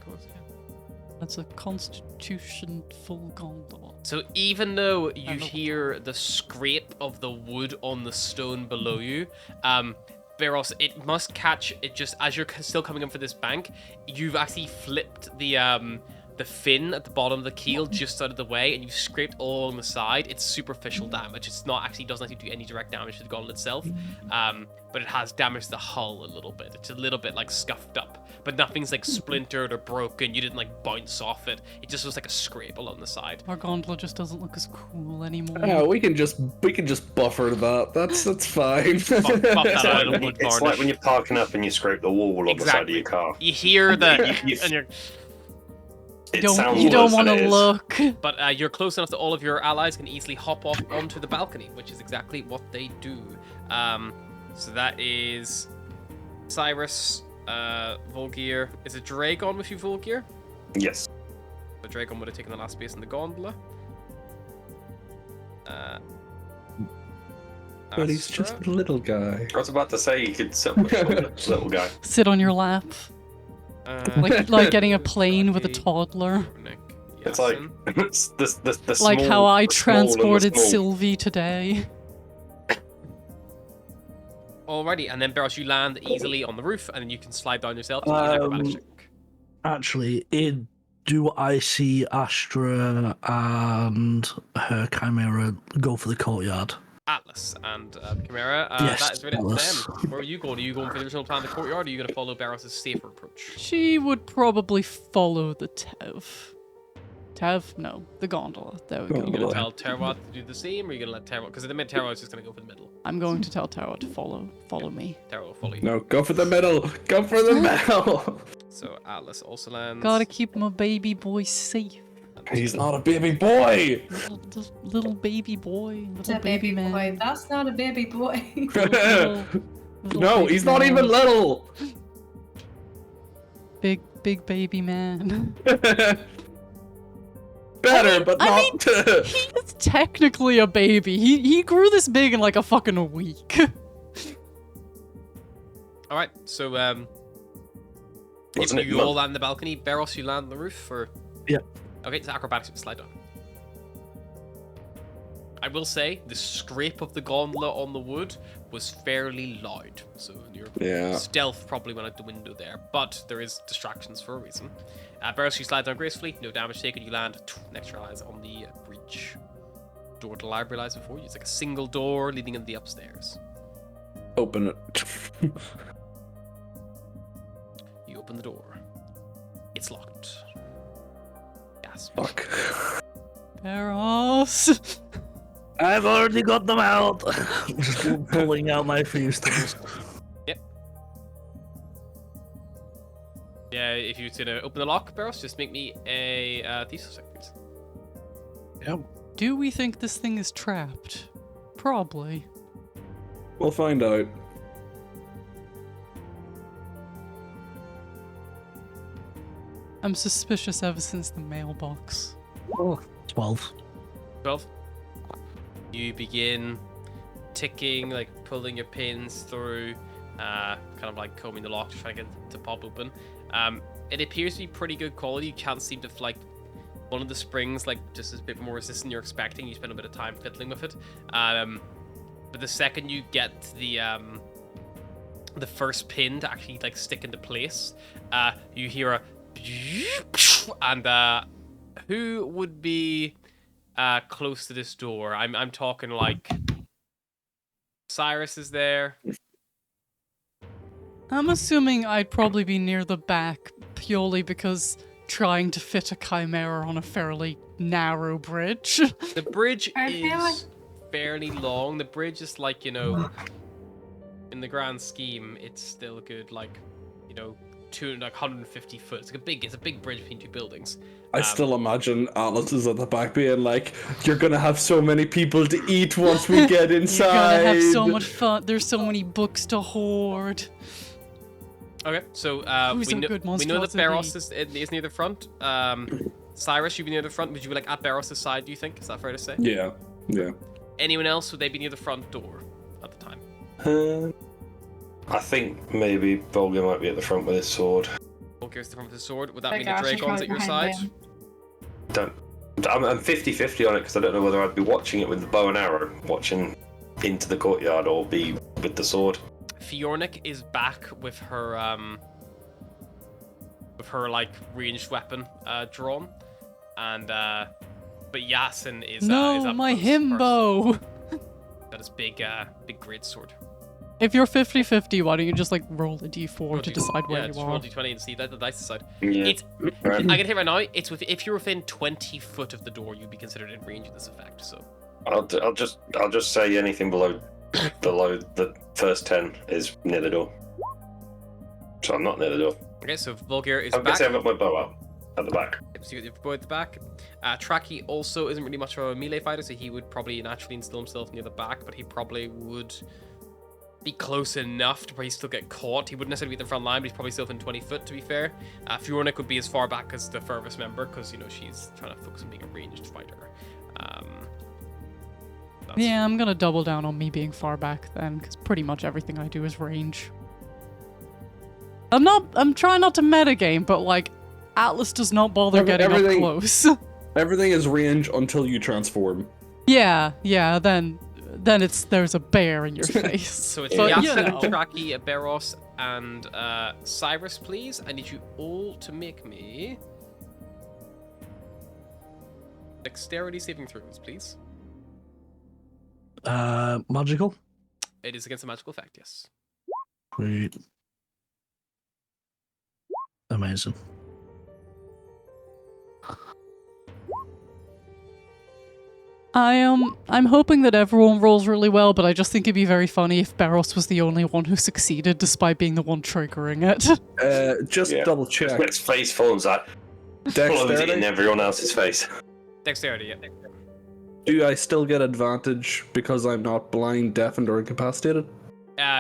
That's a constitution full gondola. So even though you hear the scrape of the wood on the stone below you, Beros, it must catch it just as you're still coming in for this bank. You've actually flipped the fin at the bottom of the keel just out of the way, and you've scraped all on the side. It's superficial damage. It's not actually doesn't actually do any direct damage to the gondola itself, but it has damaged the hull a little bit. It's a little bit like scuffed up, but nothing's like splintered or broken. You didn't like bounce off it. It just was like a scrape along the side. Our gondola just doesn't look as cool anymore. Yeah, we can just buffer that. That's fine. Buff that out of wood It's varnish. like when you're parking up and you scrape the wall on the side of Exactly. your car. You hear the and you're. You don't want to look. But you're close enough that all of your allies can easily hop off onto the balcony, which is exactly what they do. So that is Cyrus, Volgear. Is it Dragon with you, Volgear? Yes. The Dragon would have taken the last space in the gondola. But he's just a little guy. I was about to say you could sit with the little guy. Sit on your lap. Like getting a plane with a toddler. It's like the Like small, how I the small and the transported small. Sylvie today. Alrighty, and then Barros, you land easily on the roof, and then you can slide down yourself. To an acrobatics check. Actually, do I see Astra and her Chimera go for the courtyard? Atlas and Chimera. Yes, that is really up to Atlas. them. Where are you going? Are you going for the original plan of the courtyard, or are you going to follow Barros' safer approach? She would probably follow the Tev. Tev? No, the gondola. There we go. Are you going to tell Terwa to do the same, or are you going to let Terwa... Because at the minute, Terwa is just going to go for the middle. I'm going to tell Tara to follow me. Terwa will follow you. No, go for the middle. Go for the middle. So Atlas also lands. Gotta keep my baby boy safe. He's not a baby boy. Little baby boy. It's Little a baby man. boy. That's not a baby boy. Little No, baby he's not man. even little. Big baby man. Better, but I not. He is technically a baby. He grew this big in like a fucking week. Alright, so, Wasn't if it you mud? all land on the balcony, Barros, you land on the roof, or... Yeah. Okay, it's acrobatics, slide down. I will say, the scrape of the gondola on the wood was fairly loud, so your Yeah. stealth probably went out the window there, but there is distractions for a reason. Barros, you slide down gracefully, no damage taken, you land next to your allies on the breach. Door to the library lies before you. It's like a single door leading into the upstairs. Open it. You open the door. It's locked. Gasp. Fuck. Eros. I've already got them out. Just pulling out my pistols. Yeah, if you're gonna open the lock, Barros, just make me a thesis check, please. Yep. Do we think this thing is trapped? Probably. We'll find out. I'm suspicious ever since the mailbox. Oh, 12. 12. You begin ticking, like pulling your pins through, kind of like combing the lock to try to get it to pop open. It appears to be pretty good quality. You can't seem to like one of the springs, like just is a bit more resistant than you're expecting. You spend a bit of time fiddling with it. But the second you get the first pin to actually like stick into place, you hear a and who would be close to this door? I'm talking like Cyrus is there. I'm assuming I'd probably be near the back purely because trying to fit a chimera on a fairly narrow bridge. The bridge I feel like- is fairly long. The bridge is like, in the grand scheme, it's still a good, like, 150 foot. It's a big bridge between two buildings. I still imagine Atlas is at the back being like, "You're gonna have so many people to eat once we get inside." You're gonna have so much fun. There's so many books to hoard. Okay, so Who's we a know good that monstrosity? Barros is near the front. Cyrus, you'd be near the front. Would you be like at Barros' side? Do you think? Is that fair to say? Yeah. Anyone else? Would they be near the front door at the time? I think maybe Volga might be at the front with his sword. Volkir's the front with the sword. Would that Oh mean gosh, the he's Dragon's probably at your behind side? Liam. I'm 50-50 on it because I don't know whether I'd be watching it with the bow and arrow, watching into the courtyard, or be with the sword. Fiornik is back with her like ranged weapon drawn, and but Yasin is No, up my close first. himbo! That is big great sword. If you're 50-50, why don't you just like roll a d4 to decide where yeah, you just are? roll d20 and see that the dice decide. Yeah. It's I can tell right now. It's if you're within 20 foot of the door, you'd be considered in range of this effect. So I'll just say anything below the first 10 is near the door. So I'm not near the door. okay, so Volkir is I'm back. guessing I've got my bow out at the back. So you have bow at the back. Tracky also isn't really much of a melee fighter, so he would probably naturally instill himself near the back, but he probably would be close enough to probably still get caught. He wouldn't necessarily be at the front line, but he's probably still within 20 foot, to be fair. Fiornik would be as far back as the furthest member, because, you know, she's trying to focus on being a ranged fighter. Yeah, I'm gonna double down on me being far back then, because pretty much everything I do is range. I'm trying not to metagame, but like, Atlas does not bother getting up close. Everything is range until you transform. yeah, then there's a bear in your face. So it's But, Yasin, you know. Tracky, Beros, and Cyrus, please. I need you all to make me dexterity saving throws, please. Magical? It is against a magical effect, yes. Great. Amazing. I'm hoping that everyone rolls really well, but I just think it'd be very funny if Beros was the only one who succeeded, despite being the one triggering it. Just double check. Its face falls out, blows it in everyone else's face. Dexterity, yeah. Do I still get advantage because I'm not blind, deafened, or incapacitated?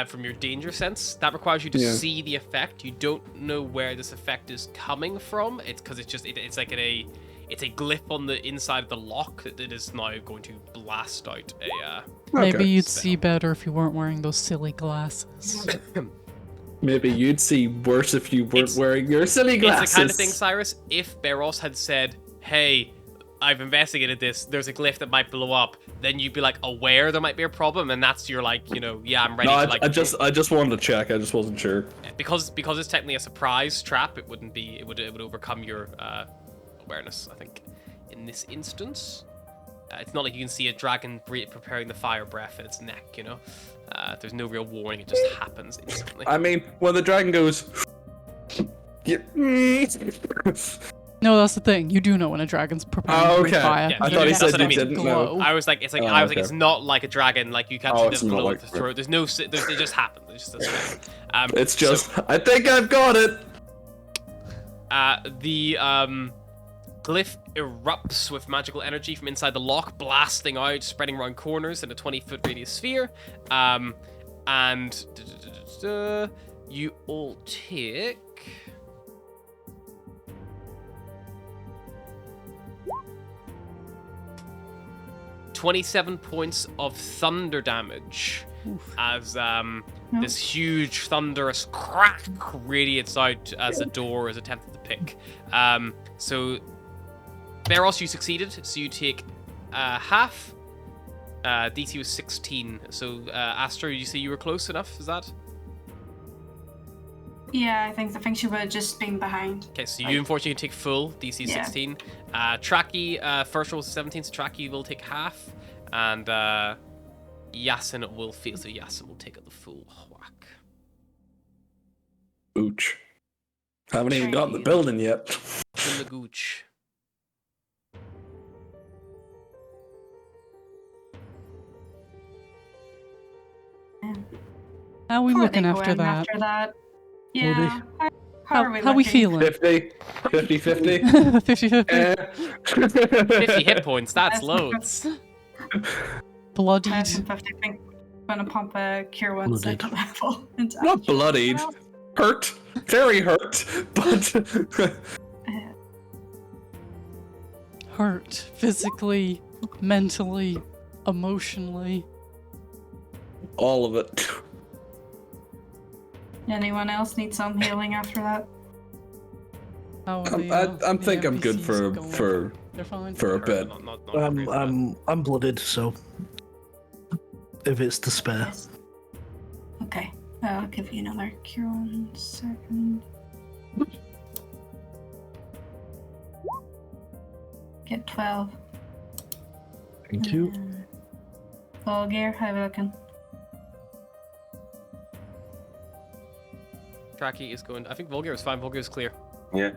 From your danger sense, that requires you to Yeah. see the effect. You don't know where this effect is coming from. It's because it's like it's a glyph on the inside of the lock that it is now going to blast out a. Maybe Okay. you'd see better if you weren't wearing those silly glasses. Maybe you'd see worse if you weren't wearing your silly glasses. It's the kind of thing, Cyrus. If Beros had said, "Hey, I've investigated this. There's a glyph that might blow up," then you'd be like aware there might be a problem, and that's your like, you know, yeah, I'm ready No, to like. I just wanted to check. I just wasn't sure. because it's technically a surprise trap. It wouldn't be. It would overcome your awareness. I think in this instance, it's not like you can see a dragon preparing the fire breath in its neck. You know, there's no real warning. It just happens instantly. I mean, when the dragon goes, yeah. No, that's the thing. You do know when a dragon's preparing Oh, to okay. fire. Yeah, I you thought do. he That's said what I you mean. didn't know. Glow. I was like, it's okay. it's not like a dragon. Like you can't Oh, see it's the not blow like- at the throat. There's no. It just happens. It's just this way. It's just, I think I've got it. The glyph erupts with magical energy from inside the lock, blasting out, spreading around corners in a 20-foot radius sphere. And you all take 27 points of thunder damage as this huge thunderous crack radiates out as the door is attempted to pick. So Beros, you succeeded, so you take half. DC was 16. So Astra, you say you were close enough? Is that? Yeah, I think she would have just been behind. Okay, so you unfortunately take full DC 16. Tracky, first roll is 17, so Tracky will take half, and Yasin will fail, so Yasin will take the full whack. Ooch. Haven't even got in the building yet. In the gooch. How are we Before looking they go after in that? After that. Yeah. How are we how we looking? feeling? 50? 50-50? 50-50. 50 hit points, that's loads. Bloodied. 50. I think I'm gonna pump a cure one Blooded. second level into Not bloodied. Hurt. Very hurt. But Hurt. Physically, mentally, emotionally. all of it. Anyone else need some healing after that? How are I'm the think I'm good NPCs going? for They're fine. a bit. Not great, but- I'm blooded, so if it's to spare. Yes. Okay. I'll give you another cure 1 second. Get 12. Thank you. Full gear, how are we looking? Tracky is going. I think Volgear is fine. Volgear is clear. Yeah.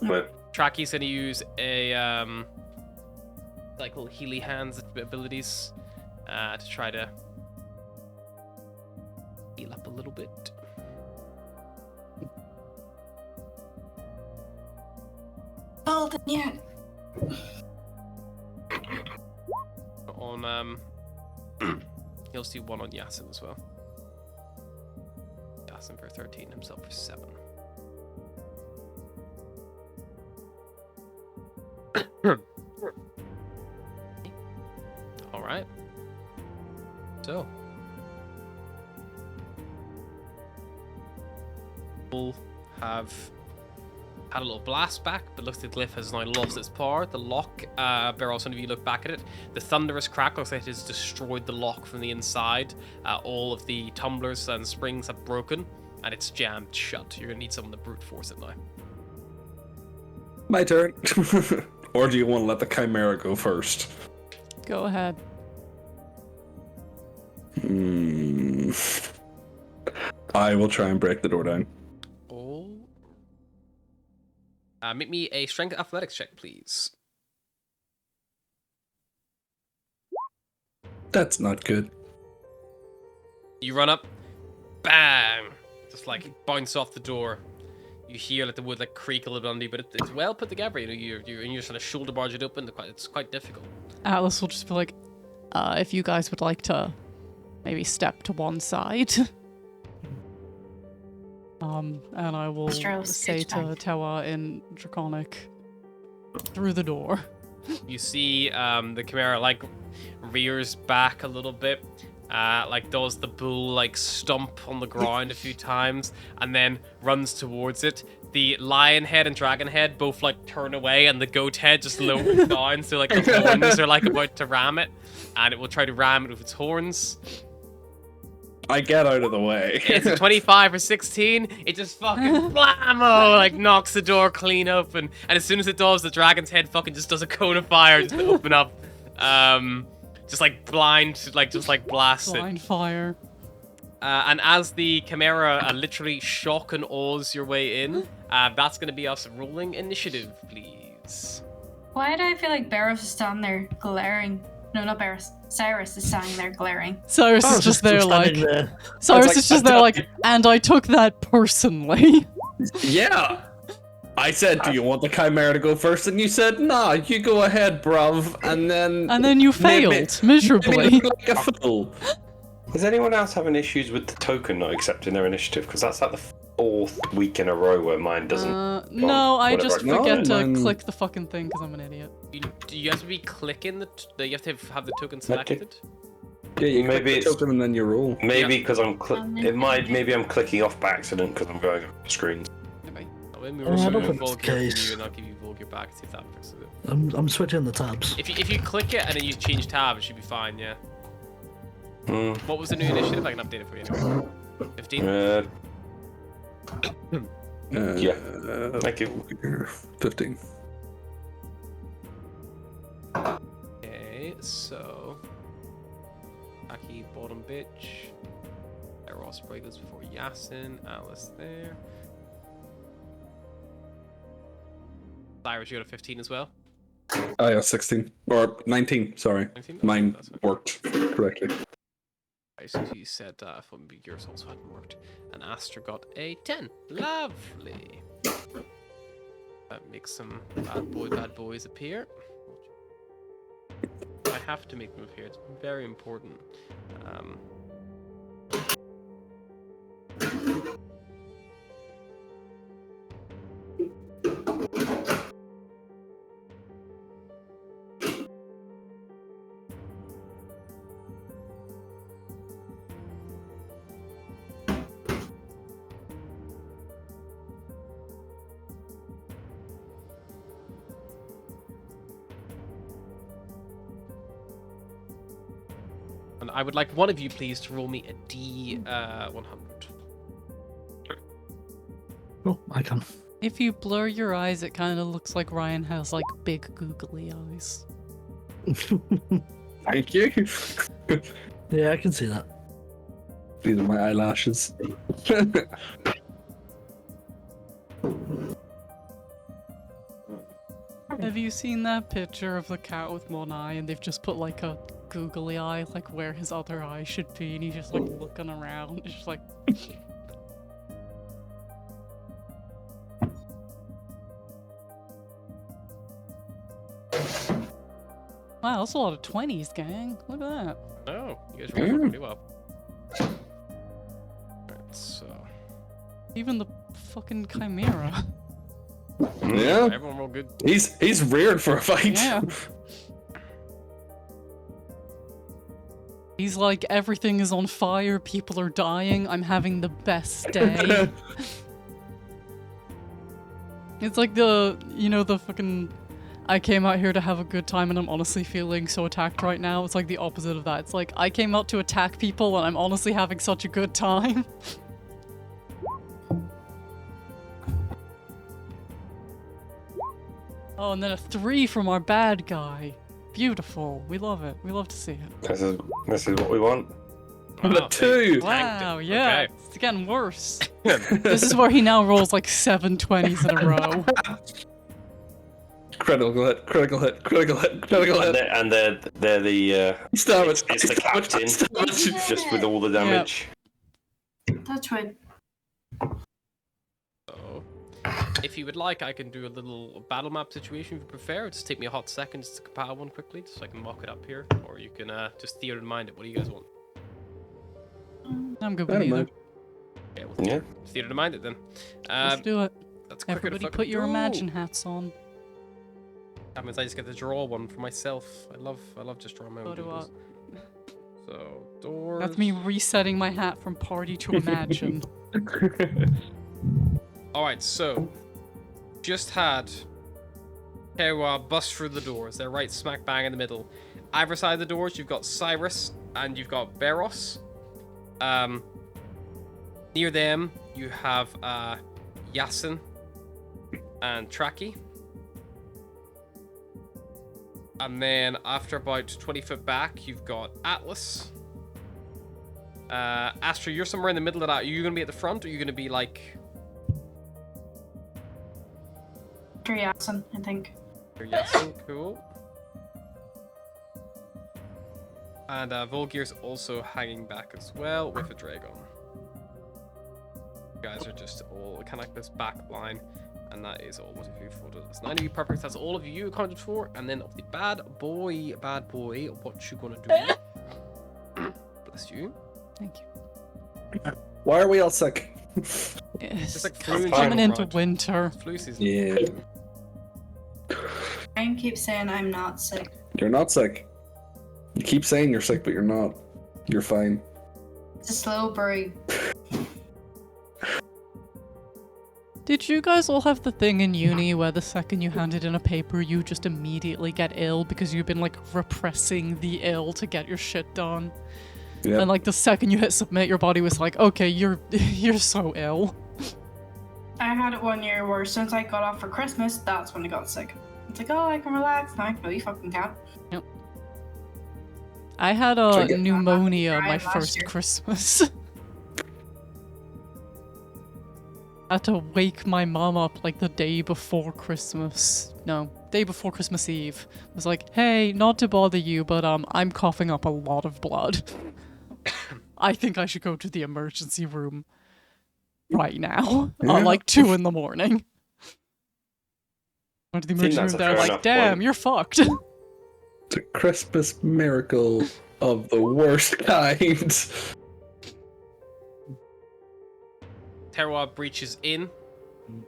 But Tracky's going to use a like little Healy hands abilities to try to heal up a little bit. Bolden, yeah. On he'll see 1 on Yasin as well. Yasin for 13, himself for 7. All right. So we'll have had a little blast back, but looks like the glyph has now lost its power. The lock, Barrow, some of you look back at it. The thunderous crack looks like it has destroyed the lock from the inside. All of the tumblers and springs have broken, and it's jammed shut. You're gonna need someone to brute force it now. My turn. Or do you want to let the Chimera go first? Go ahead. I will try and break the door down. Oh. Make me a strength athletics check, please. That's not good. You run up, bang, just like bounce off the door. You hear like the wood like creak a little bit under you, but it's well put together. You know, you're just trying to shoulder barge it open. It's quite difficult. Atlas will just be like, if you guys would like to maybe step to one side. And I will say to Tewa in Draconic, through the door. You see the Chimera like rears back a little bit, like does the bull like stomp on the ground a few times, and then runs towards it. The lion head and dragon head both like turn away, and the goat head just lowers down, so like the horns are like about to ram it, and it will try to ram it with its horns. I get out of the way. It's a 25 or 16. It just fucking blammo, like knocks the door clean open. And as soon as it does, the dragon's head fucking just does a cone of fire just to open up. Just like blind, like just like blast it. Blind fire. And as the Chimera literally shock and awes your way in, that's going to be us rolling initiative, please. Why do I feel like Barrows is standing there glaring? No, not Barrows. Cyrus is standing there glaring. Cyrus is just there like... there. Cyrus like, is just there like, and I took that personally. Yeah. I said, do you want the Chimera to go first? And you said, nah, you go ahead, bruv. And then you made me- failed miserably. made me look like a fool. is anyone else having issues with the token not accepting their initiative? Because that's like the 4th week in a row where mine doesn't. No, I whatever. just No, forget to mine- click the fucking thing because I'm an idiot. You have to be clicking you have to have the token selected. Yeah, you Maybe maybe it's- token and then you roll. Maybe because maybe I'm clicking off by accident because I'm going over the screens. Maybe. I'll maybe I remove don't think that's the Volgear from case. you, and I'll give you Volgear back, see if that fixes it. I'm switching the tabs. If you click it and then you change tab, it should be fine, yeah. Hmm. What was the new initiative? I can update it for you anyway. 15? Yeah. Thank you. 15. Okay, so... Aki, bottom bitch. Ross Braggles before Yasin. Alice there. Cyrus, you got a 15 as well? Oh yeah, 16. Or 19, sorry. 19? Mine That's fine. worked correctly. Right, so you said maybe yours also hadn't worked. And Astra got a 10. Lovely. That makes some bad boys appear. I have to make them appear. It's very important. And I would like one of you, please, to roll me a D100. Oh, I can. If you blur your eyes, it kind of looks like Ryan has like big googly eyes. Thank you. Yeah, I can see that. These are my eyelashes. Have you seen that picture of the cat with one eye and they've just put like a googly eye like where his other eye should be and he's just like looking around. It's just like wow, that's a lot of 20s, gang. Look at that. Oh, you guys rolled pretty well. Alright, so... Even the fucking chimera. Yeah. Everyone rolled good. He's reared for a fight. Yeah. He's like, everything is on fire, people are dying, I'm having the best day. It's like the, you know, the fucking, I came out here to have a good time and I'm honestly feeling so attacked right now. It's like the opposite of that. It's like, I came out to attack people and I'm honestly having such a good time. Oh, and then a 3 from our bad guy. Beautiful. We love it. We love to see it. This is what we want. The 2. Wow, yeah. Okay. It's getting worse. This is where he now rolls like 7 20s in a row. Critical hit, critical hit, critical hit, critical hit. And they're the Stab it. it's the captain, Stab it. just with all the damage. That's right. So, if you would like, I can do a little battle map situation if you prefer. Just take me a hot second just to compile one quickly, just so I can mock it up here. Or you can just theater in mind it. What do you guys want? I'm good I with don't either. mind. Okay, well, Yeah. theater in mind it then. Let's do it. That's quicker to Everybody fucking put your go. imagine hats on. That means I just get to draw one for myself. I love just drawing my So own do I. doodles. So, doors. That's me resetting my hat from party to imagine. Alright, so just had Kewa bust through the doors. They're right smack bang in the middle. Either side of the doors, you've got Cyrus and you've got Beros. Near them, you have Yasin and Traki. And then after about 20 foot back, you've got Atlas. Astra, you're somewhere in the middle of that. Are you going to be at the front, or are you going to be like... Yasin, I think. You're Yasin, cool. And Volgir's also hanging back as well with a Dragon. You guys are just all kind of like this back line. And that is all. 1, 2, 3, 4. That's 9 of you. Perfect. That's all of you accounted for. And then of the bad boy, what you gonna do? Bless you. Thank you. Why are we all sick? It's like flu in coming general, into right? winter. Flu season. Yeah. I keep saying I'm not sick. You're not sick. You keep saying you're sick, but you're not. You're fine. It's a slow burn. Did you guys all have the thing in uni where the second you handed in a paper, you just immediately get ill because you've been like repressing the ill to get your shit done? Yeah. And like the second you hit submit, your body was like, okay, you're so ill. I had it 1 year where since I got off for Christmas, that's when I got sick. It's like, oh, I can relax. Now, no, you fucking can't. Yep. I had pneumonia my last first year. Christmas. I had to wake my mom up like the day before Christmas. No, day before Christmas Eve. I was like, hey, not to bother you, but I'm coughing up a lot of blood. I think I should go to the emergency room right now. Yeah. At like 2 in the morning. Went to the think emergency room, that's a they're fair like, enough damn, point. you're fucked. It's a Christmas miracle of the worst kind. Terroir breaches in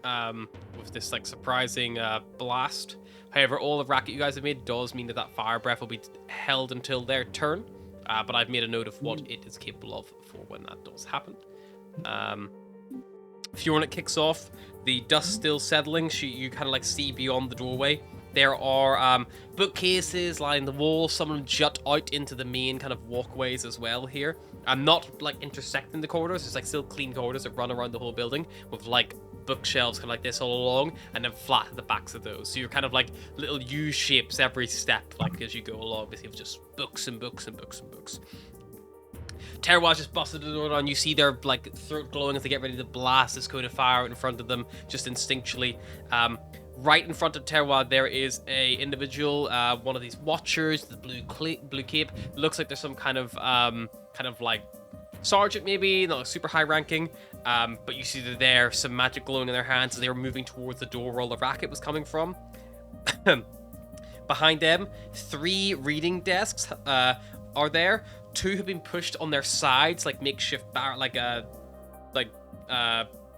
with this like surprising blast. However, all the racket you guys have made does mean that that fire breath will be held until their turn. But I've made a note of what it is capable of for when that does happen. Fjornet kicks off. The dust still settling. You kind of like see beyond the doorway. There are bookcases lining the wall. Some of them jut out into the main kind of walkways as well here. Not like intersecting the corridors. It's like still clean corridors that run around the whole building with like bookshelves kind of like this all along, and then flat at the backs of those. So you're kind of like little U shapes every step, like as you go along, basically of just books and books and books and books. Terroir just busted the door down. You see their like throat glowing as they get ready to blast this cone of fire in front of them, just instinctually. Right in front of Terroir, there is a individual, one of these watchers, the blue cape. Looks like there's some kind of like sergeant, maybe not super high ranking. But you see they're there, some magic glowing in their hands as they were moving towards the door where all the racket was coming from. Behind them, 3 reading desks are there. 2 have been pushed on their sides, like makeshift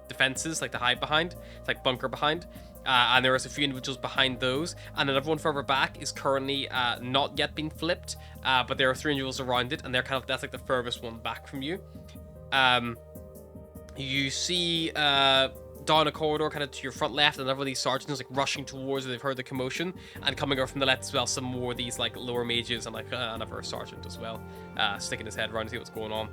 defenses, like to hide behind. It's like bunker behind. And there is a few individuals behind those, and another one further back is currently not yet been flipped, but there are 3 individuals around it, and that's like the furthest one back from you. You see down a corridor kind of to your front left, another one of these sergeants like rushing towards where they've heard the commotion, and coming over from the left as well, some more of these like lower mages and like another sergeant as well, sticking his head around to see what's going on.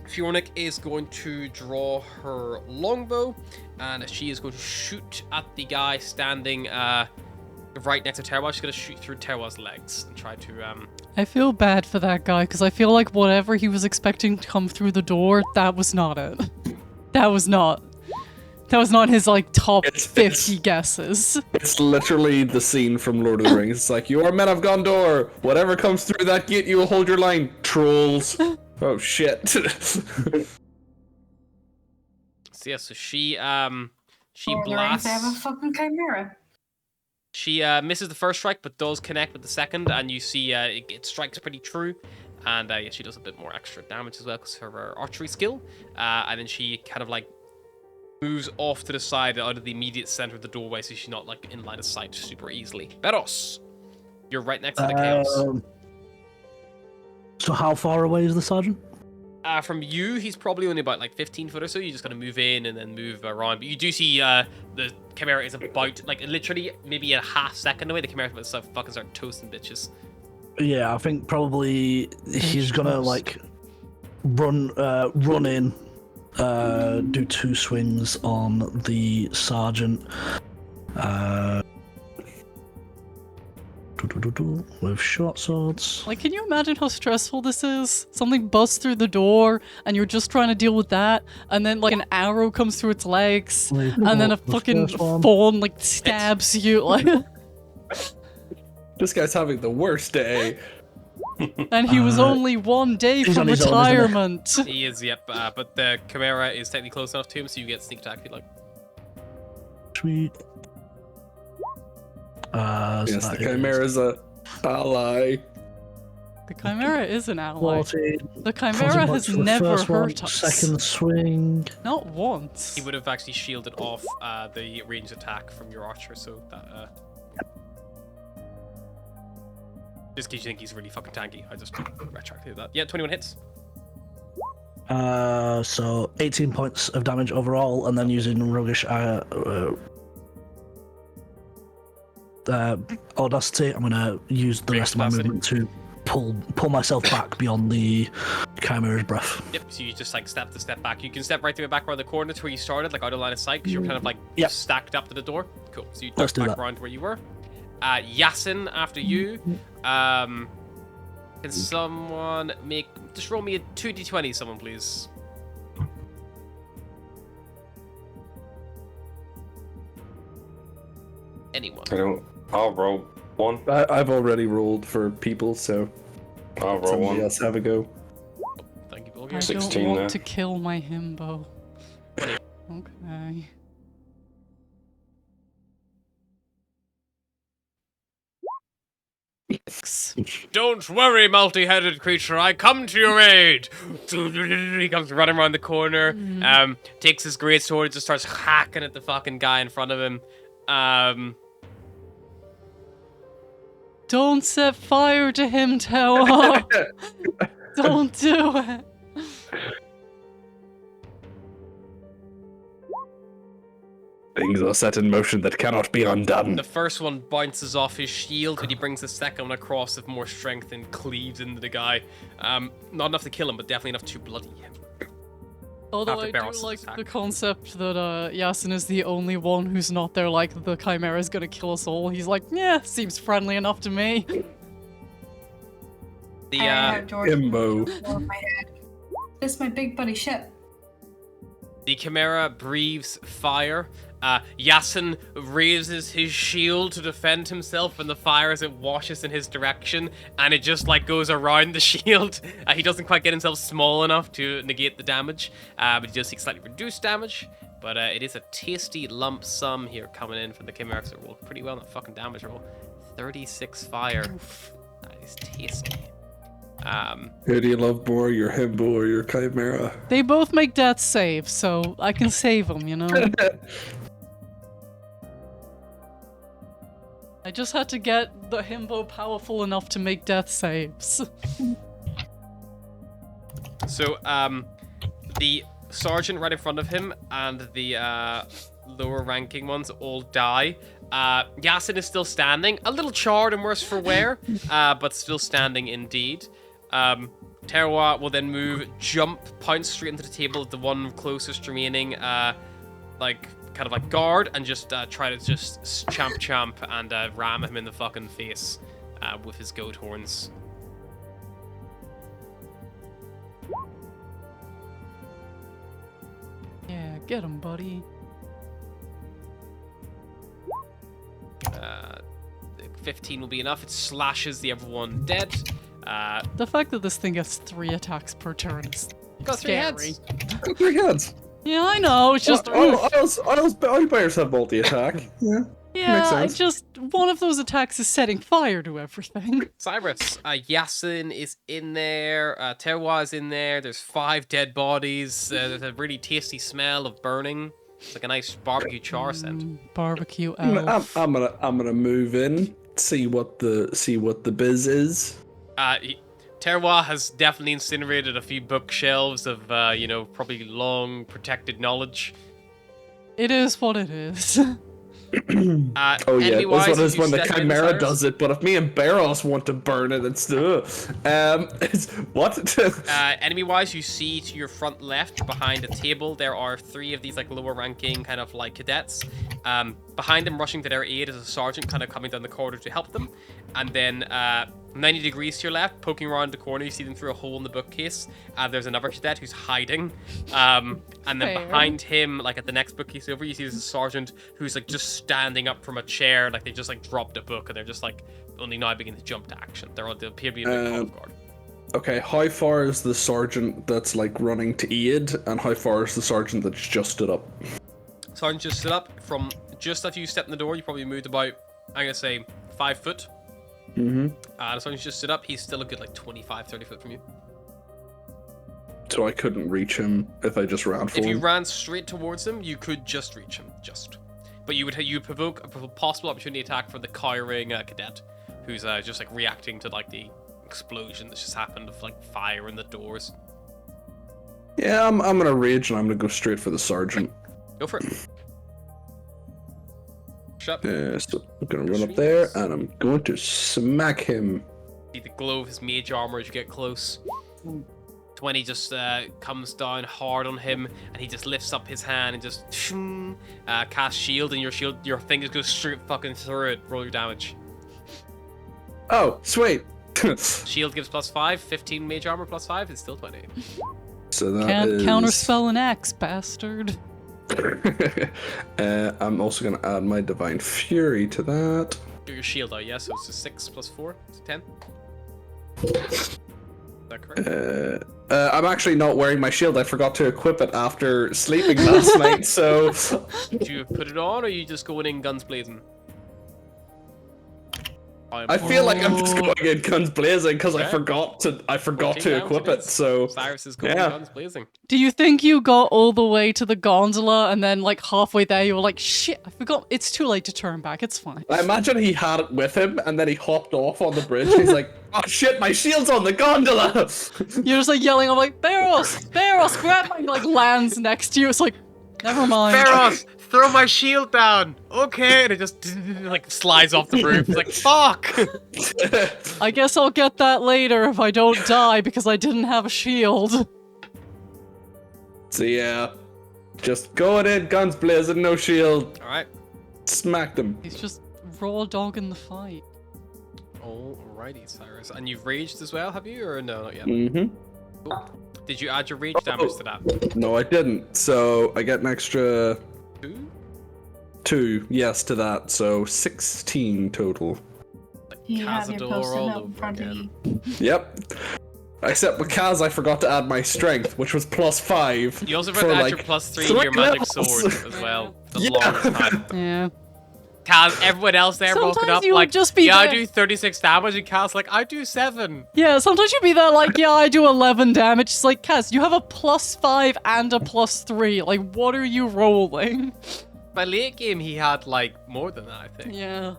Fiornick is going to draw her longbow, and she is going to shoot at the guy standing right next to Terroir. She's going to shoot through Terroir's legs and try to... I feel bad for that guy, because I feel like whatever he was expecting to come through the door, that was not it. That was not his, like, top 50 guesses. It's literally the scene from Lord of the Rings. It's like, you are men of Gondor. Whatever comes through that gate, you will hold your line. Trolls. Oh, shit. So yeah, so she blasts... They have a fucking chimera. She misses the first strike, but does connect with the second, and you see it strikes pretty true. And yeah, she does a bit more extra damage as well because of her archery skill. And then she kind of like moves off to the side out of the immediate center of the doorway, so she's not like in line of sight super easily. Beros, you're right next to the chaos. So how far away is the sergeant? From you, he's probably only about like 15 foot or so. You just gotta move in and then move around. But you do see the Chimera is about like literally maybe a half second away. The Chimera is about to fucking start toasting bitches. Yeah, I think probably he's gonna like run in, do 2 swings on the sergeant. With short swords. Like, can you imagine how stressful this is? Something busts through the door, and you're just trying to deal with that, and then like an arrow comes through its legs, and then a fucking fawn like stabs you. Like, This guy's having the worst day. and he was only 1 day from retirement. He is, yep. But the Chimera is technically close enough to him, so you get sneak attack if you like. Sweet. Yes, the Chimera's a ally. The Chimera is an ally. 14. The Chimera has never hurt us. Second swing. Not once. He would have actually shielded off the ranged attack from your archer, so that just in case you think he's really fucking tanky, I just retracted that. Yeah, 21 hits. So 18 points of damage overall, and then using roguish audacity, I'm gonna use the rest of my movement to pull myself back beyond the Chimera's breath. Yep, so you just like step back. You can step right through the back around the corner to where you started, like out of line of sight, because you're kind of like stacked up to the door. Cool, so you duck back around where you were. Yasin, after you. Can someone just roll me a 2d20, someone please? Anyone. I'll roll 1. I've already rolled for people, so I'll roll 1. Else have a go. Thank you, I Bulgar. 16 don't want there. to kill my himbo. Okay. Don't worry, multi-headed creature, I come to your aid! He comes running around the corner, takes his great sword and just starts hacking at the fucking guy in front of him. Don't set fire to him, Terroir. Don't do it. Things are set in motion that cannot be undone. The first one bounces off his shield, but he brings the second one across with more strength and cleaves into the guy. Not enough to kill him, but definitely enough to bloody him. Although After I do Barros' like attack. the concept that Yasin is the only one who's not there like the Chimera is gonna kill us all. He's like, yeah, seems friendly enough to me. The Himbo. This is my big buddy ship. The Chimera breathes fire. Yasin raises his shield to defend himself from the fire as it washes in his direction, and it just like goes around the shield. He doesn't quite get himself small enough to negate the damage, but he does take slightly reduced damage. But it is a tasty lump sum here coming in from the Chimera. So it rolled pretty well on that fucking damage roll. 36 fire. That is tasty. Who do you love more, your Himbo or your Chimera? They both make death saves, so I can save them, you know? I just had to get the Himbo powerful enough to make death saves. So, the sergeant right in front of him and the lower ranking ones all die. Yasin is still standing, a little charred and worse for wear, but still standing indeed. Terroir will then move, jump, pounce straight into the table of the one closest remaining, kind of like guard, and just try to just champ and ram him in the fucking face with his goat horns. Yeah, get him, buddy. 15 will be enough. It slashes the other one dead. The fact that this thing gets 3 attacks per turn is Got 3 scary. heads. 3 heads. Yeah, I know, it's just... Icebears have multi-attack. Yeah. yeah, makes I sense. just... One of those attacks is setting fire to everything. Cyrus, Yasin is in there. Terroir is in there. There's 5 dead bodies. There's a really tasty smell of burning. It's like a nice barbecue char scent. Barbecue I'm elf. gonna move in, see what the biz is. Terroir has definitely incinerated a few bookshelves of, probably long protected knowledge. It is what it is. Oh yeah, enemy-wise, this one is you when the step in, Chimera Cyrus? does it, but if me and Barros want to burn it, it's what? Enemy-wise, you see to your front left, behind a table, there are 3 of these like lower-ranking kind of like cadets. Behind them, rushing to their aid, is a sergeant kind of coming down the corridor to help them. And then 90 degrees to your left, poking around the corner, you see them through a hole in the bookcase. There's another cadet who's hiding. And then Fair. behind him, like at the next bookcase over, you see there's a sergeant who's like just standing up from a chair, like they just like dropped a book and they're just like only now beginning to jump to action. They appear to be in a big column guard. Okay, how far is the sergeant that's like running to aid, and how far is the sergeant that's just stood up? Sergeant just stood up. From just after you stepped in the door, you probably moved about, I'm gonna say, 5 foot. Mm-hmm. The sergeant just stood up. He's still a good like 25, 30 foot from you. So I couldn't reach him if I just ran for If you him. ran straight towards him, you could just reach him, But you would provoke a possible opportunity attack for the cowering cadet, who's just like reacting to like the explosion that's just happened of like fire in the doors. Yeah, I'm gonna rage and I'm gonna go straight for the sergeant. Go for it. Shut. So I'm gonna run up there and I'm going to smack him. See the glow of his mage armor as you get close. 20 just comes down hard on him, and he just lifts up his hand and just casts shield, and your thing just goes straight fucking through it. Roll your damage. Oh, sweet. Shield gives +5, 15 mage armor +5, it's still 20. So that Can't is... counterspell an axe, bastard. I'm also gonna add my divine fury to that. Do your shield out, yeah, so it's a 6 +4, it's a 10. Is that correct? I'm actually not wearing my shield. I forgot to equip it after sleeping last night, so... Did you put it on, or are you just going in guns blazing? I feel like I'm just going in guns blazing because I Okay. forgot to 14 equip damage it, so... Cyrus is going Yeah. guns blazing. Do you think you got all the way to the gondola and then like halfway there you were like, shit, I forgot, it's too late to turn back, it's fine. I imagine he had it with him, and then he hopped off on the bridge, and he's like, oh shit, my shield's on the gondola! You're just like yelling, I'm like, Barros, grab my, like lands next to you, it's like, never mind. Barros, throw my shield down. Okay, and it just like slides off the roof. It's like fuck. I guess I'll get that later if I don't die because I didn't have a shield. So yeah, just going in, guns blazing, no shield. All right. Smack them. He's just raw dogging the fight. Alrighty, Cyrus. And you've raged as well, have you, or no, not yet? Mm-hmm. Cool. Did you add your rage damage to that? No, I didn't. So I get an extra 2? 2, yes, to that. So 16 total. You have your Cazador post-it all note in over front of again. you. Yep. Except with Kaz, I forgot to add my strength, which was +5. You also forgot to add your +3 to your magic sword as well. For the longest time. Yeah. Kaz, everyone else there Sometimes walking up you would like, just be yeah, I there. do 36 damage, and Kaz like, I do 7. Yeah, sometimes you'd be there like, yeah, I do 11 damage. It's like, Kaz, you have a +5 and a +3. Like, what are you rolling? By late game, he had like more than that, I think. Yeah.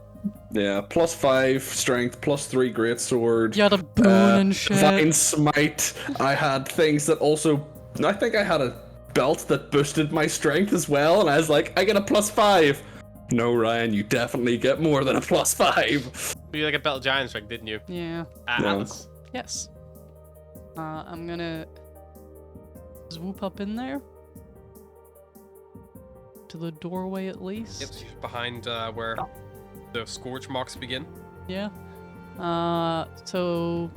Yeah, +5 strength, +3 greatsword. You had a boon and shit. Vine smite. I had things that also. I think I had a belt that boosted my strength as well, and I was like, I get a +5. No, Ryan, you definitely get more than a +5. You like a belt of giant strength, didn't you? Yeah. No. Atlas. Yes. I'm gonna swoop up in there. To the doorway at least. Yep, so behind where the scorch marks begin. Yeah. So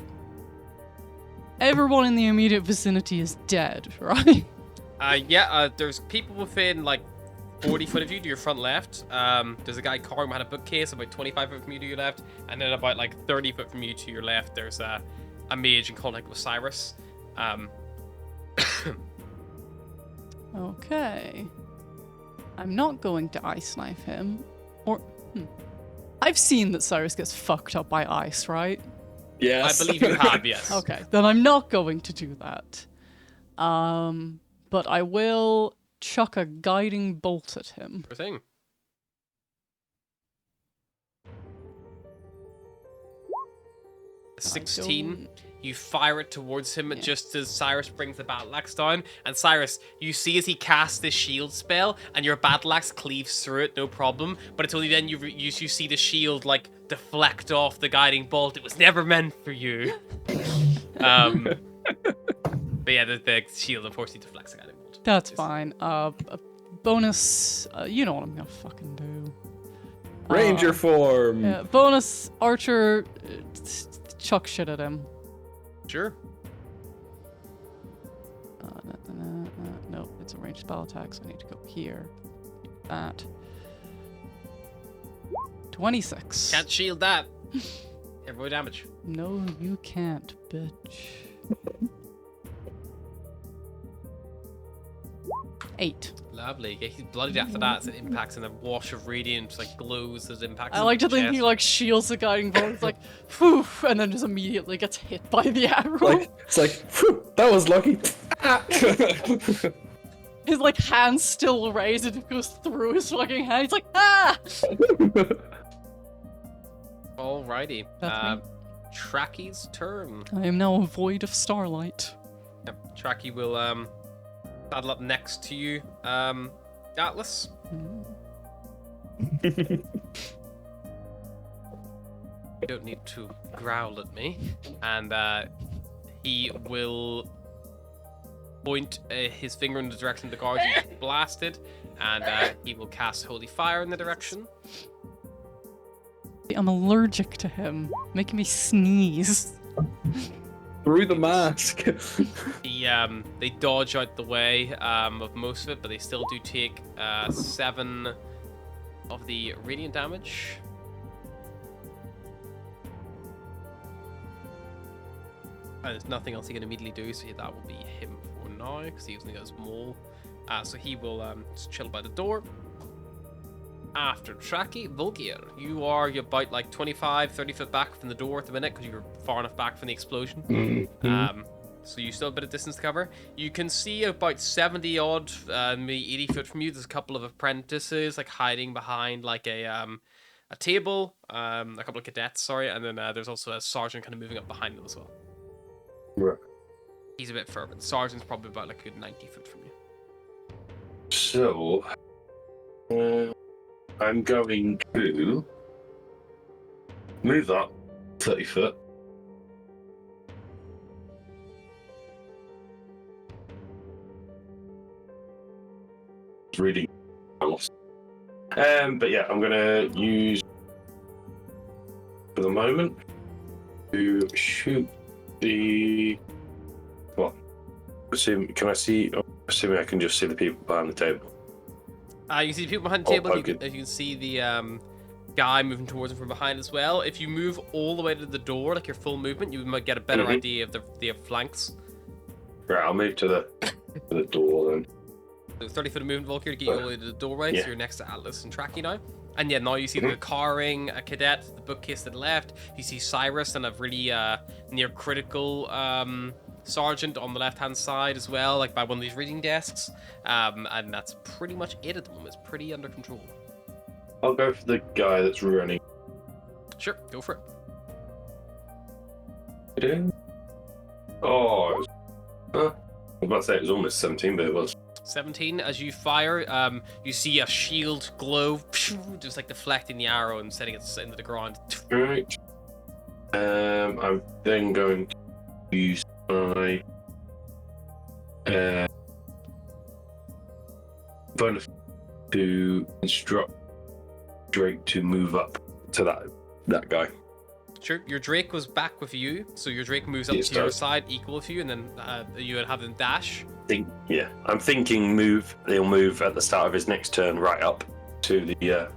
everyone in the immediate vicinity is dead, right? There's people within like 40 foot of you to your front left. There's a guy carrying behind a bookcase about 25 foot from you to your left, and then about like 30 foot from you to your left, there's a mage in contact with Cyrus. Okay. I'm not going to ice knife him. Or I've seen that Cyrus gets fucked up by ice, right? Yes. I believe you have, yes. Okay, then I'm not going to do that. But I will chuck a guiding bolt at him. Sure thing. I 16. don't- You fire it towards him just as Cyrus brings the battle axe down. And Cyrus, you see as he casts this shield spell, and your battle axe cleaves through it, no problem. But it's only then you see the shield like deflect off the guiding bolt. It was never meant for you. But yeah, the shield unfortunately deflects the guiding bolt. That's fine. A bonus. You know what I'm gonna fucking do. Ranger form. Yeah, bonus archer. Chuck shit at him. Sure. No, it's a ranged spell attack, so I need to go here. That. 26. Can't shield that. Every damage. No, you can't, bitch. 8. Lovely. Yeah, he's bloodied after that as it impacts, and a wash of radiance like glows as it impacts. I like to his think he chest. like shields the guiding bolt. It's like, whew, and then just immediately gets hit by the arrow. Like it's like, phew, that was lucky. His like hand's still raised and it goes through his fucking hand. He's like, ah! Alrighty. That's me. Tracky's turn. I am now a void of starlight. Yep. Tracky will saddle up next to you, Atlas. You don't need to growl at me, and he will point his finger in the direction the guards you blasted, and he will cast Holy Fire in the direction. I'm allergic to him, making me sneeze. Through the mask. They dodge out the way of most of it, but they still do take 7 of the radiant damage. And there's nothing else he can immediately do, so that will be him for now, because he only got his maul. So he will just chill by the door. After Tracky, Volgir, you're about like 25, 30 foot back from the door at the minute, because you're far enough back from the explosion. So you still have a bit of distance to cover. You can see about 70 odd, maybe 80 foot from you, there's a couple of apprentices like hiding behind like a table, a couple of cadets, sorry, and then there's also a sergeant kind of moving up behind them as well. Right. He's a bit further. The sergeant's probably about like a good 90 foot from you. So, I'm going to move that 30 foot. Reading. But yeah, I'm gonna use for the moment to shoot the. What? Can I see? Assuming I can just see the people behind the table. You see the people behind the table. Oh, you can see the guy moving towards him from behind as well. If you move all the way to the door, like your full movement, you might get a better idea of the flanks. Right, I'll move to the door then. So 30 foot of movement, Volker, to get you all the way to the doorway, so you're next to Atlas and Tracky now. And yeah, now you see the carring, a cadet, the bookcase to the left. You see Cyrus and a really near critical sergeant on the left-hand side as well, like by one of these reading desks. And that's pretty much it at the moment. It's pretty under control. I'll go for the guy that's running. Sure, go for it. Oh, it was, I was about to say it was almost 17, but it was. 17. As you fire, you see a shield glow, just like deflecting the arrow and setting it into the ground. Right. I'm then going to use my bonus to instruct Drake to move up to that guy. Sure. Your Drake was back with you, so your Drake moves up to your side, equal with you, and then you would have them dash. I'm thinking he'll move at the start of his next turn right up to the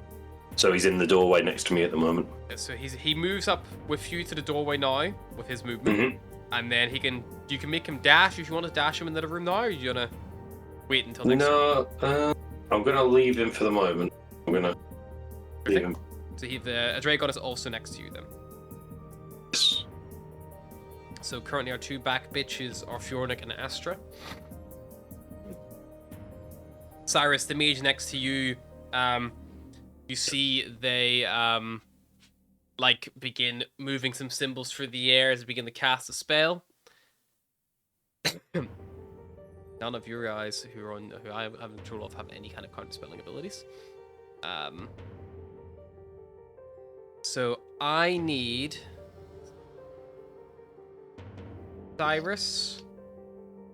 so he's in the doorway next to me at the moment. So he moves up with you to the doorway now with his movement, and then you can make him dash if you want to dash him into the room now, or you gonna wait until next turn? I'm gonna leave him for the moment. I'm gonna leave him. So a Dragon is also next to you then. Yes. So currently our two back bitches are Fjornik and Astra. Cyrus, the mage next to you, you see they like begin moving some symbols through the air as they begin to cast a spell. None of your guys who I have control of have any kind of counterspelling abilities. So I need Cyrus,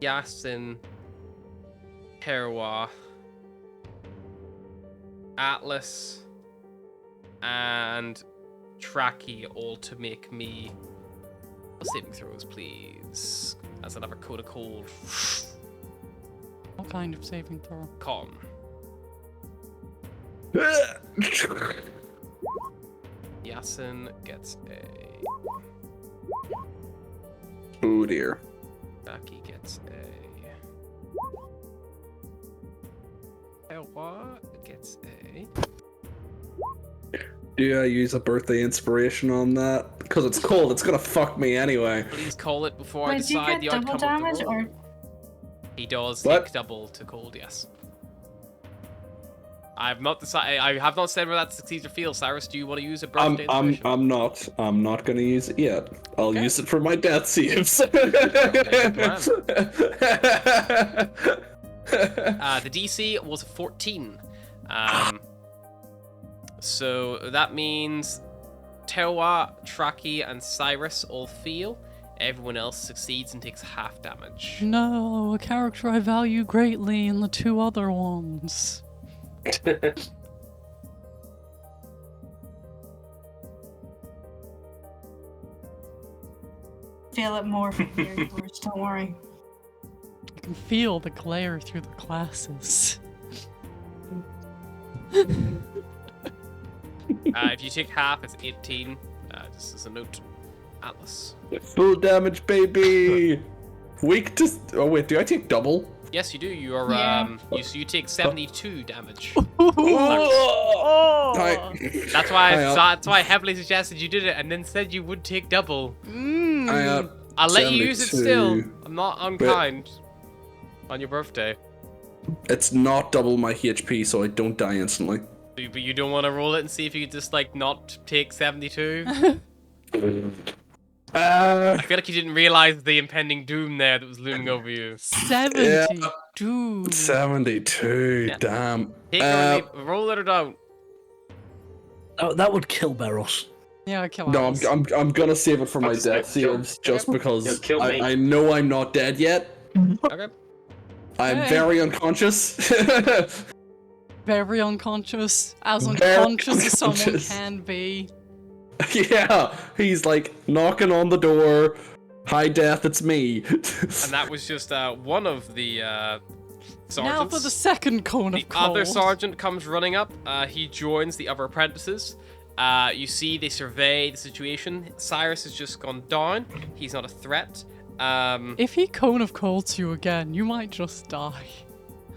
Yasin, Terwa, Atlas, and Tracky all to make me saving throws, please. That's another code of cold. What kind of saving throw? Con. Yasin gets a. Oh dear. Tracky gets a. Terwa gets a. Do I use a birthday inspiration on that? Because it's cold, it's gonna fuck me anyway. Please call it before I Wait, do you decide get the double outcome damage, of the roll. or He does What? take double to cold, yes. I have not decided. I have not said whether that succeeds or fails. Cyrus, do you want to use a birthday inspiration? I'm not gonna use it yet. I'll use it for my death saves. The DC was 14. So that means Tewa, Tracky, and Cyrus all fail. Everyone else succeeds and takes half damage. No, a character I value greatly in the two other ones. feel it more from here, George, don't worry. I can feel the glare through the glasses. If you take half, it's 18. Just as a note. Atlas. Full damage, baby. Weak to. Oh wait, do I take double? Yes, you do. You are Yeah. you take 72 damage. Oh! That's why I heavily suggested you did it, and then said you would take double. I'll let you use it still. I'm not unkind on your birthday. It's not double my HP, so I don't die instantly. But you don't want to roll it and see if you could just like not take 72. I feel like you didn't realize the impending doom there that was looming over you. 72. 72. Yeah. Damn. Take it or leave, roll it or don't. That would kill Barros. Yeah, kill No, Alice. I'm gonna save it for my I'd say death kill- saves just because Yeah, kill me. I know I'm not dead yet. Okay. I'm Hey. very unconscious. Very unconscious. As Very unconscious as someone unconscious. can be. Yeah, he's like knocking on the door. Hi, Death, it's me. And that was just one of the sergeants. Now for the second cone The of cold. other sergeant comes running up. He joins the other apprentices. You see, they survey the situation. Cyrus has just gone down. He's not a threat. If he cone of colds you again, you might just die.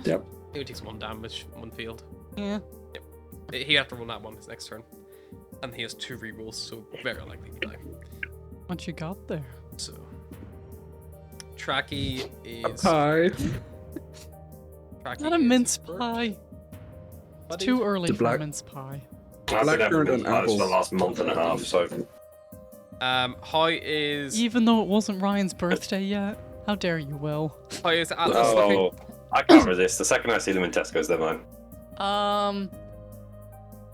Yep. He takes 1 damage, 1 field. Yeah. He have to roll that one his next turn. And he has 2 rerolls, so very unlikely to die. What you got there? So, Tracky is... Hi. Tracky Not a is mince first. pie. What It's is too it? early The for black- mince pie. I've been having Blackcurrant and pies for the apples. last month and a half, so How is... Even though it wasn't Ryan's birthday yet. How dare you, Will? How is Atlas looking? oh, I can't resist. The second I see them in Tesco's, they're mine.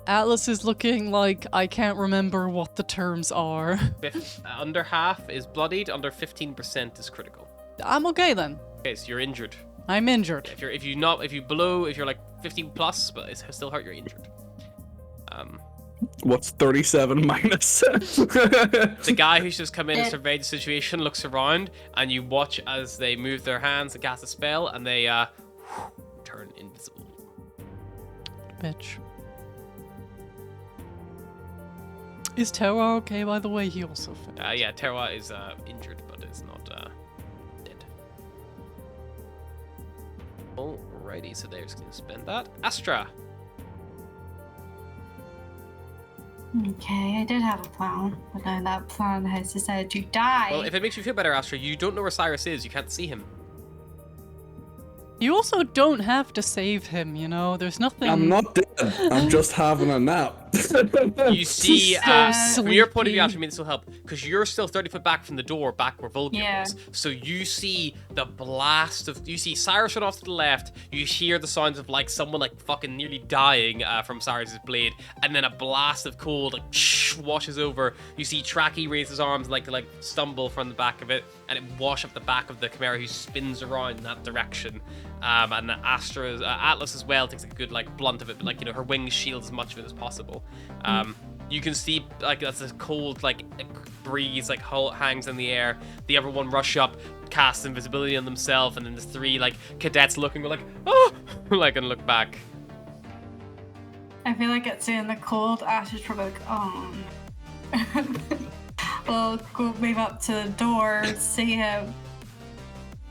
Atlas is looking like I can't remember what the terms are. Under half is bloodied, under 15% is critical. I'm okay then. Okay, so you're injured. I'm injured. If you're like 15 plus, but it's still hurt, you're injured. What's 37 minus? The guy who's just come in and surveyed the situation looks around, and you watch as they move their hands and cast a spell, and they turn invisible. Bitch. Is Terra okay, by the way? He also finished. Yeah, Terwa is injured, but is not dead. Alrighty, so they're just going to spend that. Astra! Okay, I did have a plan, but now that plan has decided to die. Well, if it makes you feel better, Astra, you don't know where Cyrus is. You can't see him. You also don't have to save him, you know? There's nothing... I'm not dead. I'm just having a nap. You see, So from your point of view, sleepy. Astra, maybe this will help, because you're still 30 foot back from the door, back where Volga Yeah. was. So you see the blast of... You see Cyrus run off to the left, you hear the sounds of, like, someone, like, fucking nearly dying from Cyrus's blade, and then a blast of cold, like, washes over. You see Tracky raise his arms, like, to, like, stumble from the back of it, and it wash up the back of the Chimera, who spins around in that direction. And Astra's Atlas as well takes like a good like blunt of it, but like you know her wings shield as much of it as possible. You can see like that's a cold like breeze like hangs in the air. The other one rush up, cast invisibility on themselves, and then the 3 like cadets looking like oh like and look back. I feel like it's in the cold. Ash is probably like, oh. We'll go move up to the door, see him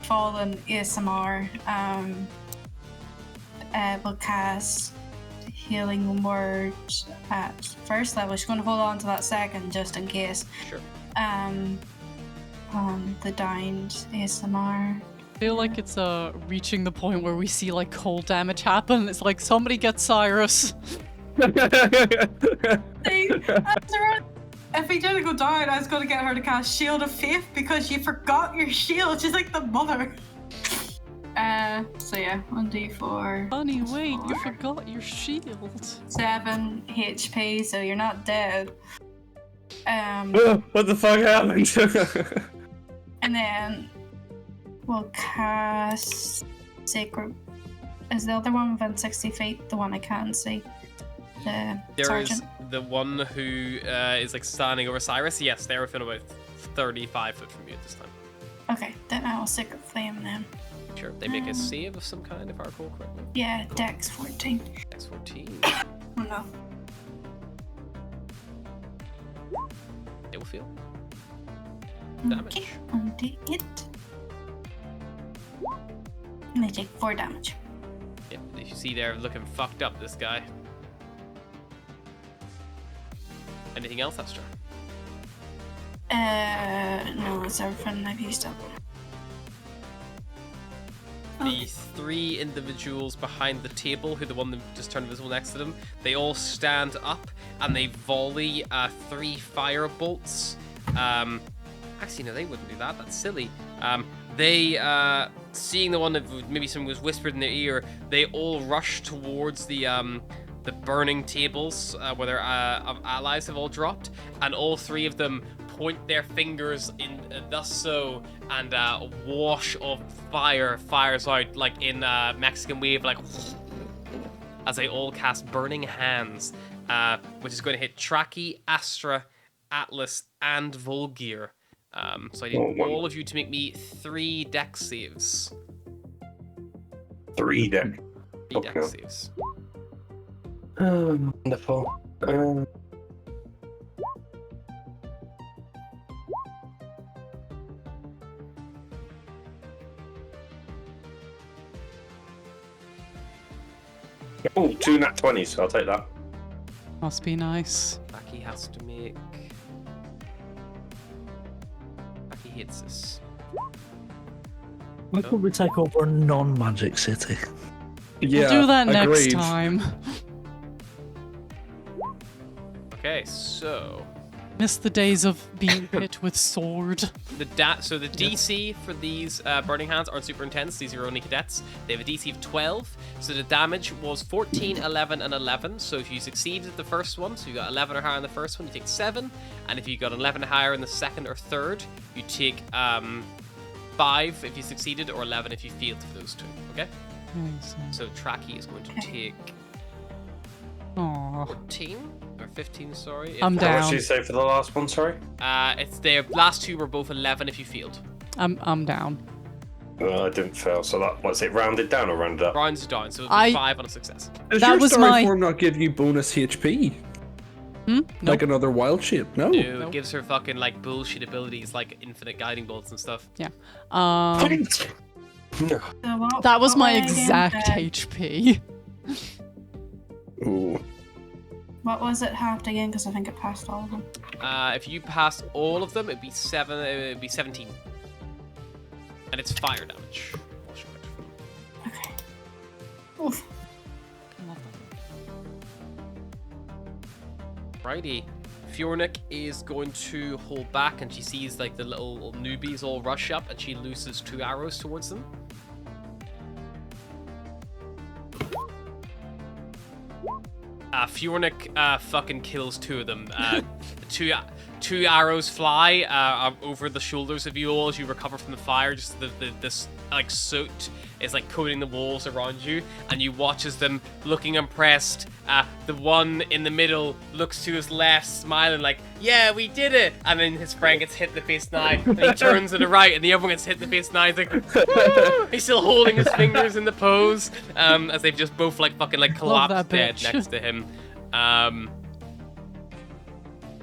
fallen ASMR. We'll cast Healing Word at first level. She's going to hold on to that second just in case. Sure. On the downed ASMR. I feel like it's reaching the point where we see like cold damage happen. It's like somebody get Cyrus. See, if he didn't go down, I was going to get her to cast Shield of Faith because you forgot your shield. She's like the mother. So yeah, 1d4. Honey, wait, you forgot your shield. 7 HP, so you're not dead. What the fuck happened? And then we'll cast Sacred. Is the other one within 60 feet? The one I can't see. The There sergeant. is the one who is like standing over Cyrus. Yes, they're within about 35 foot from you at this time. Okay, then I will Sacred Flame them. Sure. They make a save of some kind, if I recall correctly. Yeah, Dex 14. X 14. Oh no. It will feel damage. Okay, undo it. And they take 4 damage. Yeah, as you see there, looking fucked up, this guy. Anything else, Astra? No, it's everything I've used up. The 3 individuals behind the table, who the one that just turned invisible next to them, they all stand up and they volley 3 fire bolts Actually, no, they wouldn't do that. That's silly. They, seeing the one that maybe someone was whispered in their ear, they all rush towards the burning tables where their allies have all dropped, and all three of them point their fingers in thus so, and a wash of fire fires out like in Mexican wave, like as they all cast Burning Hands, which is going to hit Traki, Astra, Atlas, and Volgear. So I need all of you to make me 3 dex saves. 3 deck. 3 dex saves. Wonderful. Oh, 2 nat 20s, so I'll take that. Must be nice. Traki has to make. Traki hits this. Why can't we take over a non-magic city? Yeah, We'll do that next agreed. time. Okay, so Miss the days of being hit with sword. the DC for these Burning Hands aren't super intense. These are only cadets. They have a DC of 12. So the damage was 14, 11, and 11. So if you succeeded the first one, so you got 11 or higher in the first one, you take 7. And if you got 11 or higher in the second or third, you take 5 if you succeeded, or 11 if you failed for those two. Okay? Nice. So Traki is going to take Aww. 14 or 15. Sorry. I'm How much down. did you say for the last one, sorry? It's their last two were both 11 if you failed. I'm down. I didn't fail, so that, what's it, rounded down or rounded up? Rounds down, so it'll be 5 on a success. Does That your was story my- form not give you bonus HP? Like another wild shape? No. Dude, it gives her fucking like bullshit abilities like infinite guiding bolts and stuff. Yeah. So That was what my were I again? exact HP. Ooh. What was it halved again? Because I think it passed all of them. If you pass all of them, it'd be 7. It'd be 17, and it's fire damage. I'll show it. Okay. Oof. Righty. Fjornik is going to hold back, and she sees like the little newbies all rush up, and she looses 2 arrows towards them. Fjornik fucking kills 2 of them. Two arrows fly over the shoulders of you all as you recover from the fire. Just this like soot is like coating the walls around you, and you watch as them looking impressed. The one in the middle looks to his left, smiling like, "Yeah, we did it!" And then his friend gets hit in the face now, and he turns to the right, and the other one gets hit in the face now. He's like, "Woo!" He's still holding his fingers in the pose, as they've just both like fucking like Love collapsed that dead bitch. next to him.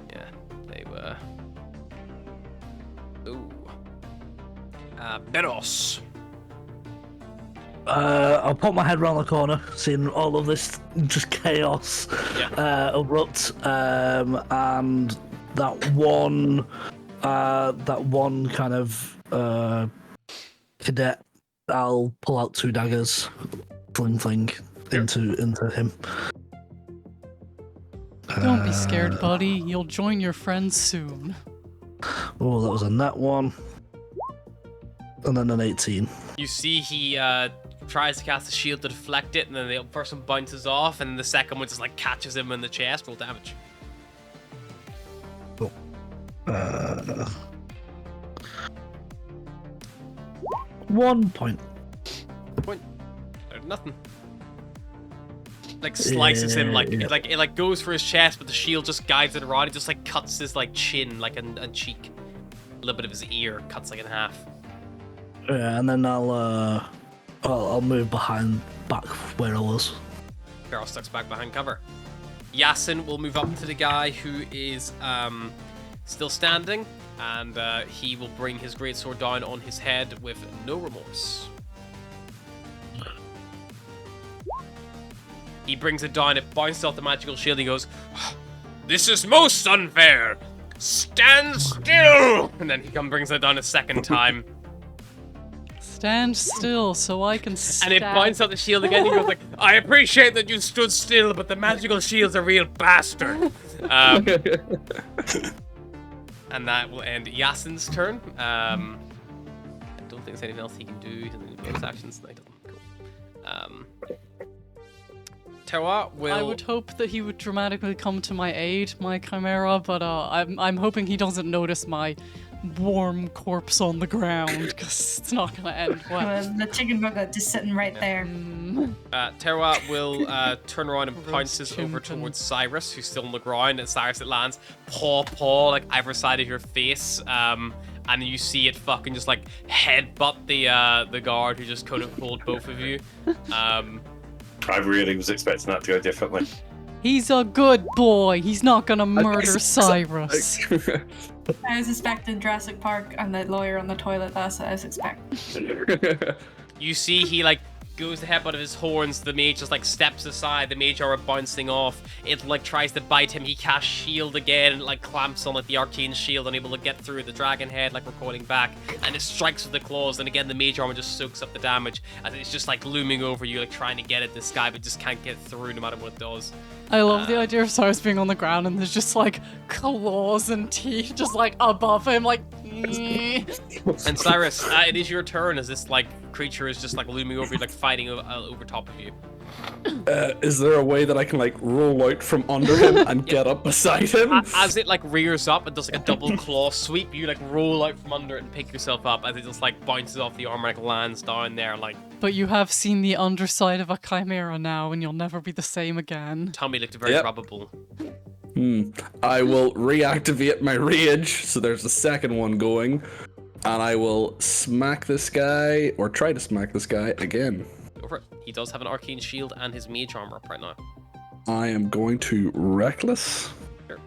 Yeah, they were. Ooh. Beros. I'll put my head round the corner, seeing all of this just chaos erupt, and that one kind of cadet. I'll pull out 2 daggers, fling into him. Don't be scared, buddy. You'll join your friends soon. Oh, that was a nat 1, and then an 18. You see he tries to cast a shield to deflect it, and then the first one bounces off, and the second one just like catches him in the chest. Roll damage. 1 point. Point. Nothing. Like slices him, like it like goes for his chest, but the shield just guides it around. It just like cuts his like chin, like and cheek, a little bit of his ear cuts like in half. Yeah, and then I'll move back where I was. Carol sticks back behind cover. Yasin will move up to the guy who is still standing, and he will bring his greatsword down on his head with no remorse. He brings it down, it bounces off the magical shield, and he goes, "This is most unfair! Stand still!" And then he brings it down a second time. Stand still so I can stab. And it bounces off the shield again, he goes like, "I appreciate that you stood still, but the magical shield's a real bastard." And that will end Yasin's turn. I don't think there's anything else he can do. He doesn't need bonus actions. No, he doesn't. Cool. Terwa will... I would hope that he would dramatically come to my aid, my Chimera, but I'm hoping he doesn't notice my warm corpse on the ground, because it's not going to end well. The chicken nugget just sitting right there. Terwa will turn around and pounces over chimpin'. towards Cyrus, who's still on the ground. And Cyrus, it lands paw, like either side of your face. And you see it fucking just like headbutt the guard who just could have pulled both of you. I really was expecting that to go differently. He's a good boy. He's not gonna murder Cyrus. I was expecting Jurassic Park and the lawyer on the toilet. That's what I was expecting. You see he like goes the head out of his horns. The mage just like steps aside. The mage armor bouncing off. It like tries to bite him. He casts shield again and like clamps on like the arcane shield, unable to get through the dragon head, like recoiling back. And it strikes with the claws. And again, the mage armor just soaks up the damage as it's just like looming over you, like trying to get at this guy, but just can't get through no matter what it does. I love the idea of Cyrus being on the ground and there's just like claws and teeth just like above him, like. And Cyrus, it is your turn as this like creature is just like looming over you, like fighting over top of you. Is there a way that I can like roll out from under him and get up beside him? As it like rears up and does like a double claw sweep, you like roll out from under it and pick yourself up as it just like bounces off the armor, like lands down there, like. But you have seen the underside of a chimera now, and you'll never be the same again. Tommy looked very probable. I will reactivate my rage, so there's a second one going, and I will smack this guy, or try to smack this guy again. Go for it. He does have an arcane shield and his mage armor up right now. I am going to reckless, Sure.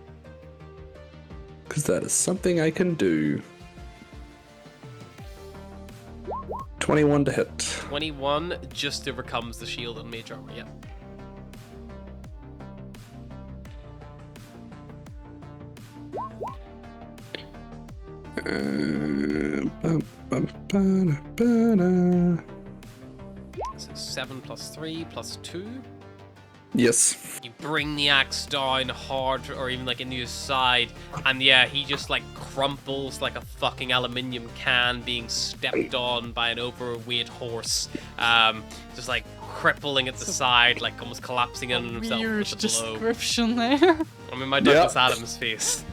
because that is something I can do. 21 to hit. 21 just overcomes the shield and mage armor, yeah. So 7 plus 3 plus 2. Yes. You bring the axe down hard, or even like into his side, and yeah, he just like crumples like a fucking aluminium can being stepped on by an overweight horse. Just like crippling at the side, like almost collapsing on himself Weird with the blow. description there. I mean, my Douglas Adams face.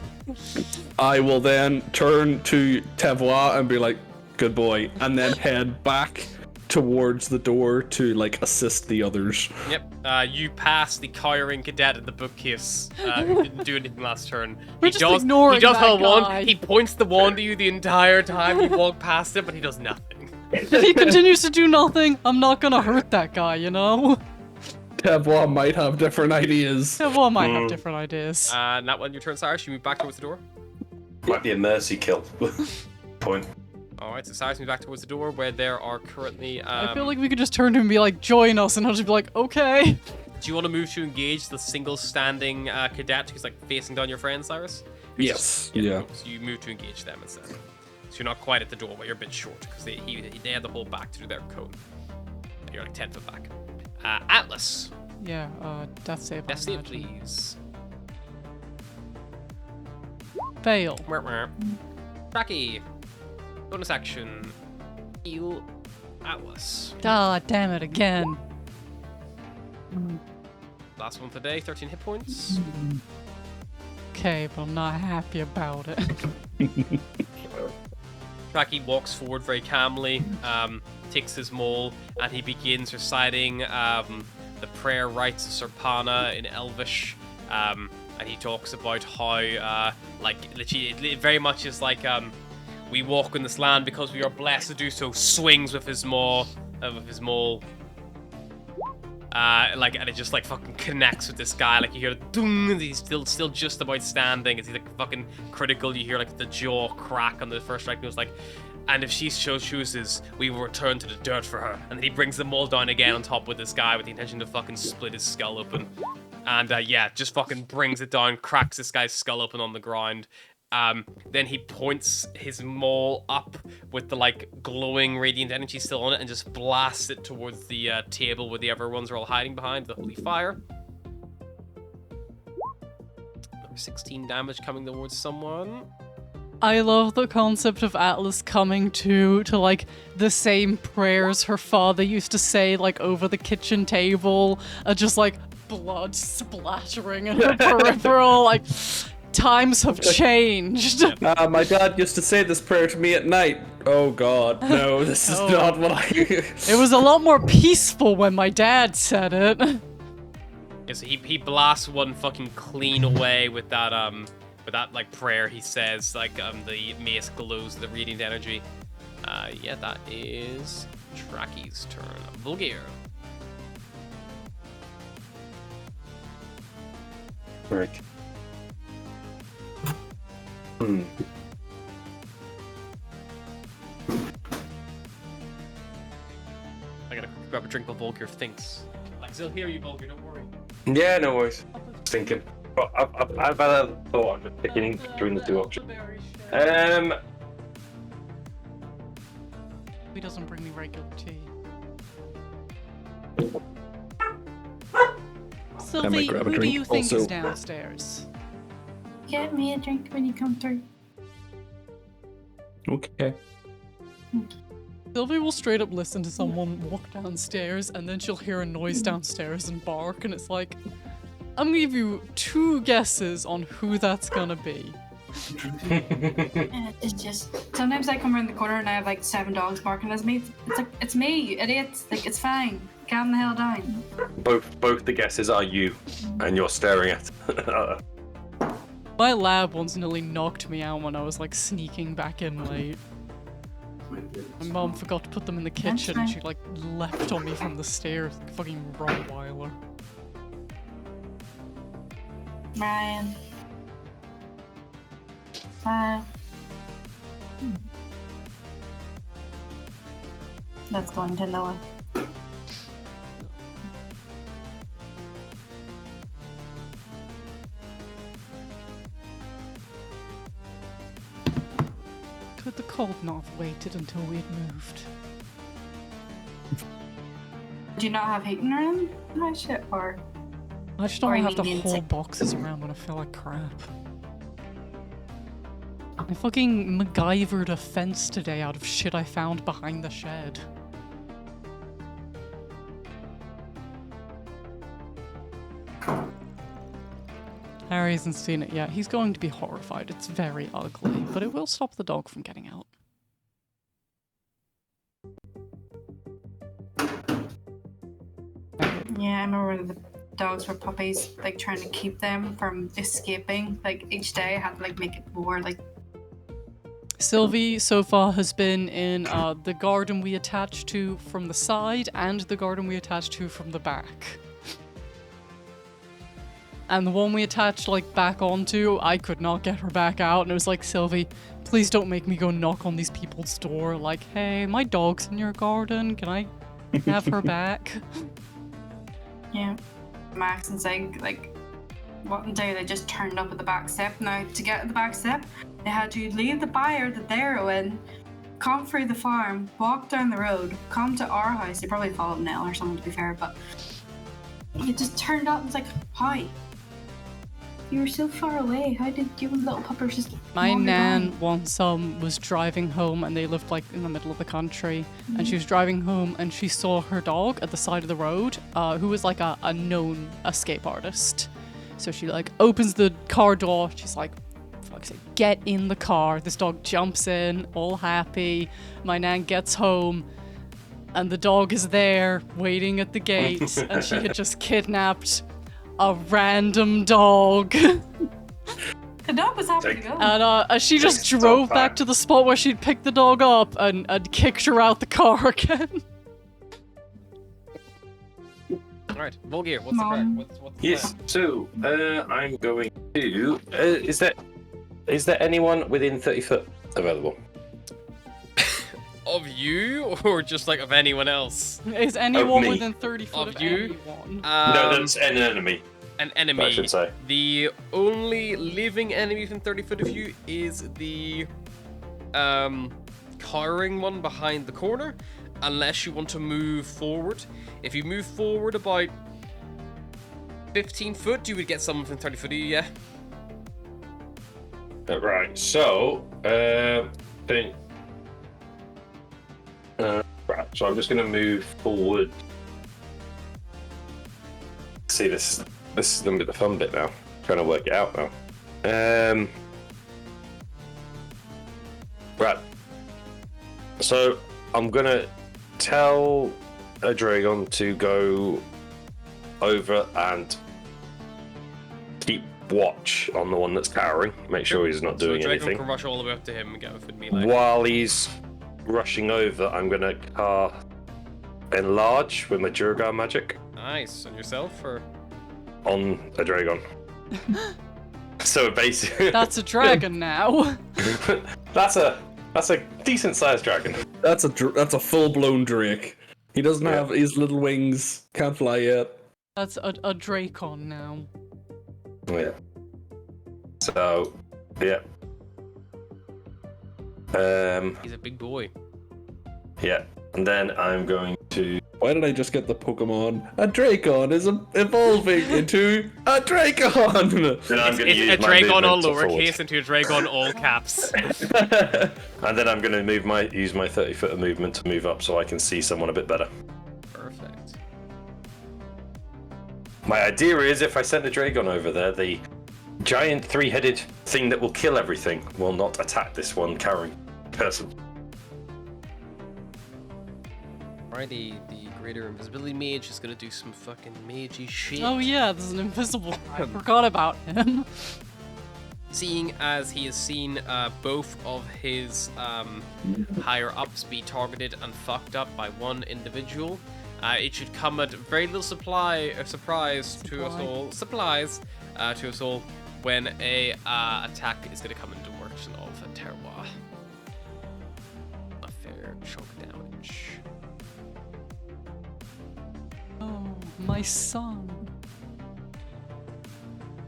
I will then turn to Tevois and be like, good boy, and then head back towards the door to like assist the others. Yep, you pass the cowering cadet at the bookcase who didn't do anything last turn. We're He just does ignoring that hold guy. wand. He points the wand to you the entire time you walk past it, but he does nothing. If he continues to do nothing, I'm not gonna hurt that guy, you know? Tevois might have different ideas. Everyone might have different ideas. Not when your turn, Cyrus. You move back towards the door. Might be a mercy kill. Point. Alright, so Cyrus moves back towards the door where there are currently. I feel like we could just turn to him and be like, join us, and I'll just be like, okay. Do you want to move to engage the single standing cadet who's like facing down your friend, Cyrus? Yes. Yeah. So you move to engage them instead. So you're not quite at the door, but you're a bit short because they had to hold back to do their cone. You're like 10 foot back. Atlas. Yeah, death save. Death save, please. Fail. Tracky. Bonus action. Heal Atlas. Ah, damn it, again. Last one for the day, 13 hit points. Okay, but I'm not happy about it. Tracky walks forward very calmly, takes his maul, and he begins reciting the prayer rites of Serpana in Elvish. And he talks about how, like, literally, it very much is like, we walk in this land because we are blessed to do so. Swings with his maul, like, and it just like fucking connects with this guy. Like you hear, doom, and he's still just about standing. As he's like fucking critical. You hear like the jaw crack on the first strike. And it was like, and if she so chooses, we will return to the dirt for her. And then he brings them all down again on top with this guy with the intention to fucking split his skull open. And yeah, just fucking brings it down, cracks this guy's skull open on the ground. Then he points his maul up with the like glowing radiant energy still on it and just blasts it towards the table where the other ones are all hiding behind the holy fire. Number 16 damage coming towards someone. I love the concept of Atlas coming to like the same prayers her father used to say like over the kitchen table, just like blood splattering in her peripheral. Like times have changed. My dad used to say this prayer to me at night. Oh God, no, this is not what I. It was a lot more peaceful when my dad said it. Yeah, so he blasts one fucking clean away with that like prayer he says, like the mace glows the radiant energy. Yeah, that is Tracky's turn. Vulgir. Right. I gotta grab a drink while Vulgir thinks. Like, they'll hear you, Vulgir, don't worry. Yeah, no worries. Just thinking. But I've had a thought. I'm just picking between the two options. He doesn't bring me regular tea. Sylvie, grab a who do drink you think is also. downstairs? Get me a drink when you come through. Okay. Sylvie will straight up listen to someone walk downstairs and then she'll hear a noise downstairs and bark, and it's like, I'm gonna give you 2 guesses on who that's gonna be. And it's just sometimes I come around the corner and I have like 7 dogs barking at me. It's like, it's me, you idiots. Like, it's fine. Calm the hell down. Both the guesses are you, and you're staring at. My lab once nearly knocked me out when I was like sneaking back in late. My mom forgot to put them in the kitchen and she like leapt on me from the stairs like a fucking Rottweiler. Ryan. That's going to Noah. Could the cold not have waited until we had moved? Do you not have heating around? Oh shit, or I just don't Or you have to mean hold insect- boxes around when I feel like crap. I fucking MacGyvered a fence today out of shit I found behind the shed. Harry hasn't seen it yet. He's going to be horrified. It's very ugly, but it will stop the dog from getting out. yeah, I remember when the dogs were puppies, like trying to keep them from escaping. Like each day I had to like make it more like Sylvie so far has been in the garden we attached to from the side and the garden we attached to from the back. And the one we attached like back onto, I could not get her back out, and it was like, Sylvie, please don't make me go knock on these people's door like, hey, my dog's in your garden, can I have her back? yeah. Max and Zig, like one day they just turned up at the back step. Now to get to the back step, they had to leave the byre that they're in, come through the farm, walk down the road, come to our house. They probably followed Nell or something, to be fair, but it just turned up and was like, hi. You were so far away. How did you and little puppers just My wander nan by? once was driving home, and they lived like in the middle of the country, and she was driving home and she saw her dog at the side of the road, who was like a known escape artist. So she like opens the car door, she's like, fuck's sake, get in the car. This dog jumps in, all happy. My nan gets home and the dog is there waiting at the gate, and she had just kidnapped a random dog. The dog was happy to go. And she just Takes the dog drove back back. to the spot where she'd picked the dog up and kicked her out the car again. Alright, Vulgir, what's the Mom. crack? What's the Yes. plan? So I'm going to. Is there anyone within 30 foot available? Of you, or just like of anyone else? Is anyone me. within 30 foot Of of you? anyone? No, that's an enemy. An I enemy. should say. The only living enemy within 30 foot of you is the cowering one behind the corner, unless you want to move forward. If you move forward about 15 foot, you would get someone within 30 foot of you, yeah? Right. So, think. Right. So I'm just going to move forward. See, this is going to be the fun bit now. Trying to work it out now. Right. So I'm going to tell a dragon to go over and keep watch on the one that's cowering. Make sure he's not doing so the dragon anything. can rush all the way up to him and get with melee. While he's rushing over, I'm going to cast Enlarge with my Durgar magic Nice. On yourself or? on a dragon. So basically, That's a dragon now. that's a decent sized dragon. That's a full-blown Drake. He doesn't have his little wings. Can't fly yet. That's a Dracon now. Yeah. So, yeah. He's a big boy. Yeah. And then I'm going to. Why did I just get the Pokemon? A Dracon is evolving into a Dracon! Then I'm going to It's use a my dragon all movement to lowercase into a dragon all caps. And then I'm going to use my 30-foot of movement to move up so I can see someone a bit better. Perfect. My idea is if I send a dragon over there, the giant three-headed thing that will kill everything will not attack this one carrying person. Alrighty, the greater invisibility mage is gonna do some fucking magey shit. Oh yeah, there's an invisible. I forgot about him. Seeing as he has seen both of his higher ups be targeted and fucked up by one individual, it should come at very little surprise to us all. Supplies to us all when a attack is gonna come into direction of a terroir. A fair chunk of damage. Oh, my son.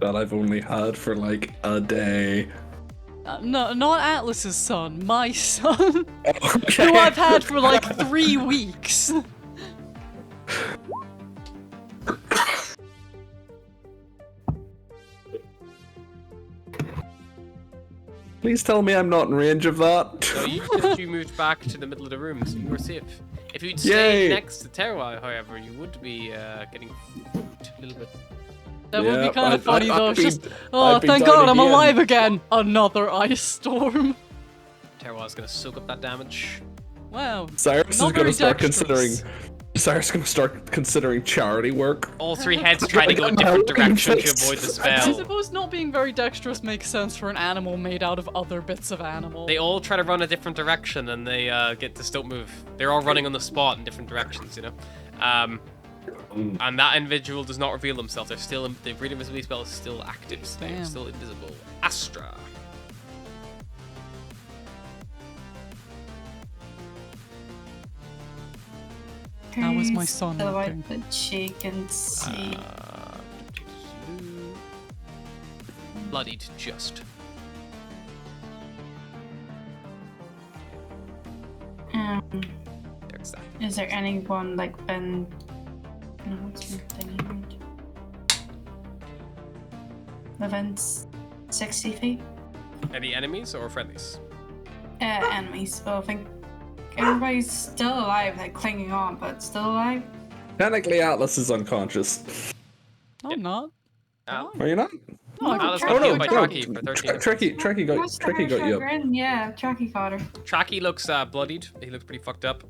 That I've only had for like a day. No, not Atlas's son. My son. Okay. Who I've had for like 3 weeks. Please tell me I'm not in range of that. So you moved back to the middle of the room, so you were safe. If you'd stayed Yay. next to Terwai, however, you would be getting a little bit. That would be Yeah, kind of funny though. I've It's been- just, oh, I've been thank down God I'm again. alive again. Another ice storm. Terwai's gonna soak up that damage. Wow. Cyrus Not is going very to start dexterous. considering charity work. All three heads trying to go in different directions to avoid the I spell. suppose not being very dexterous makes sense for an animal made out of other bits of animal. They all try to run a different direction and they just don't move. They're all running on the spot in different directions, you know? And that individual does not reveal themselves. They're still, the Great Invisibility spell is still active. They're Damn. still invisible. Astra. How is my son So I looking? put cheek and see. Bloodied just. There's that. Is there anyone like been? No, it's nothing. Within 60 feet. Any enemies or friendlies? Enemies. So I think everybody's still alive, like clinging on, but still alive. Technically, Atlas is unconscious. No, I'm not. Al? Are you not? No, I Alice got got no, healed by no. Tracky for 13 Tracky got you up. Yeah, Tracky got her. Tracky looks bloodied. He looks pretty fucked up.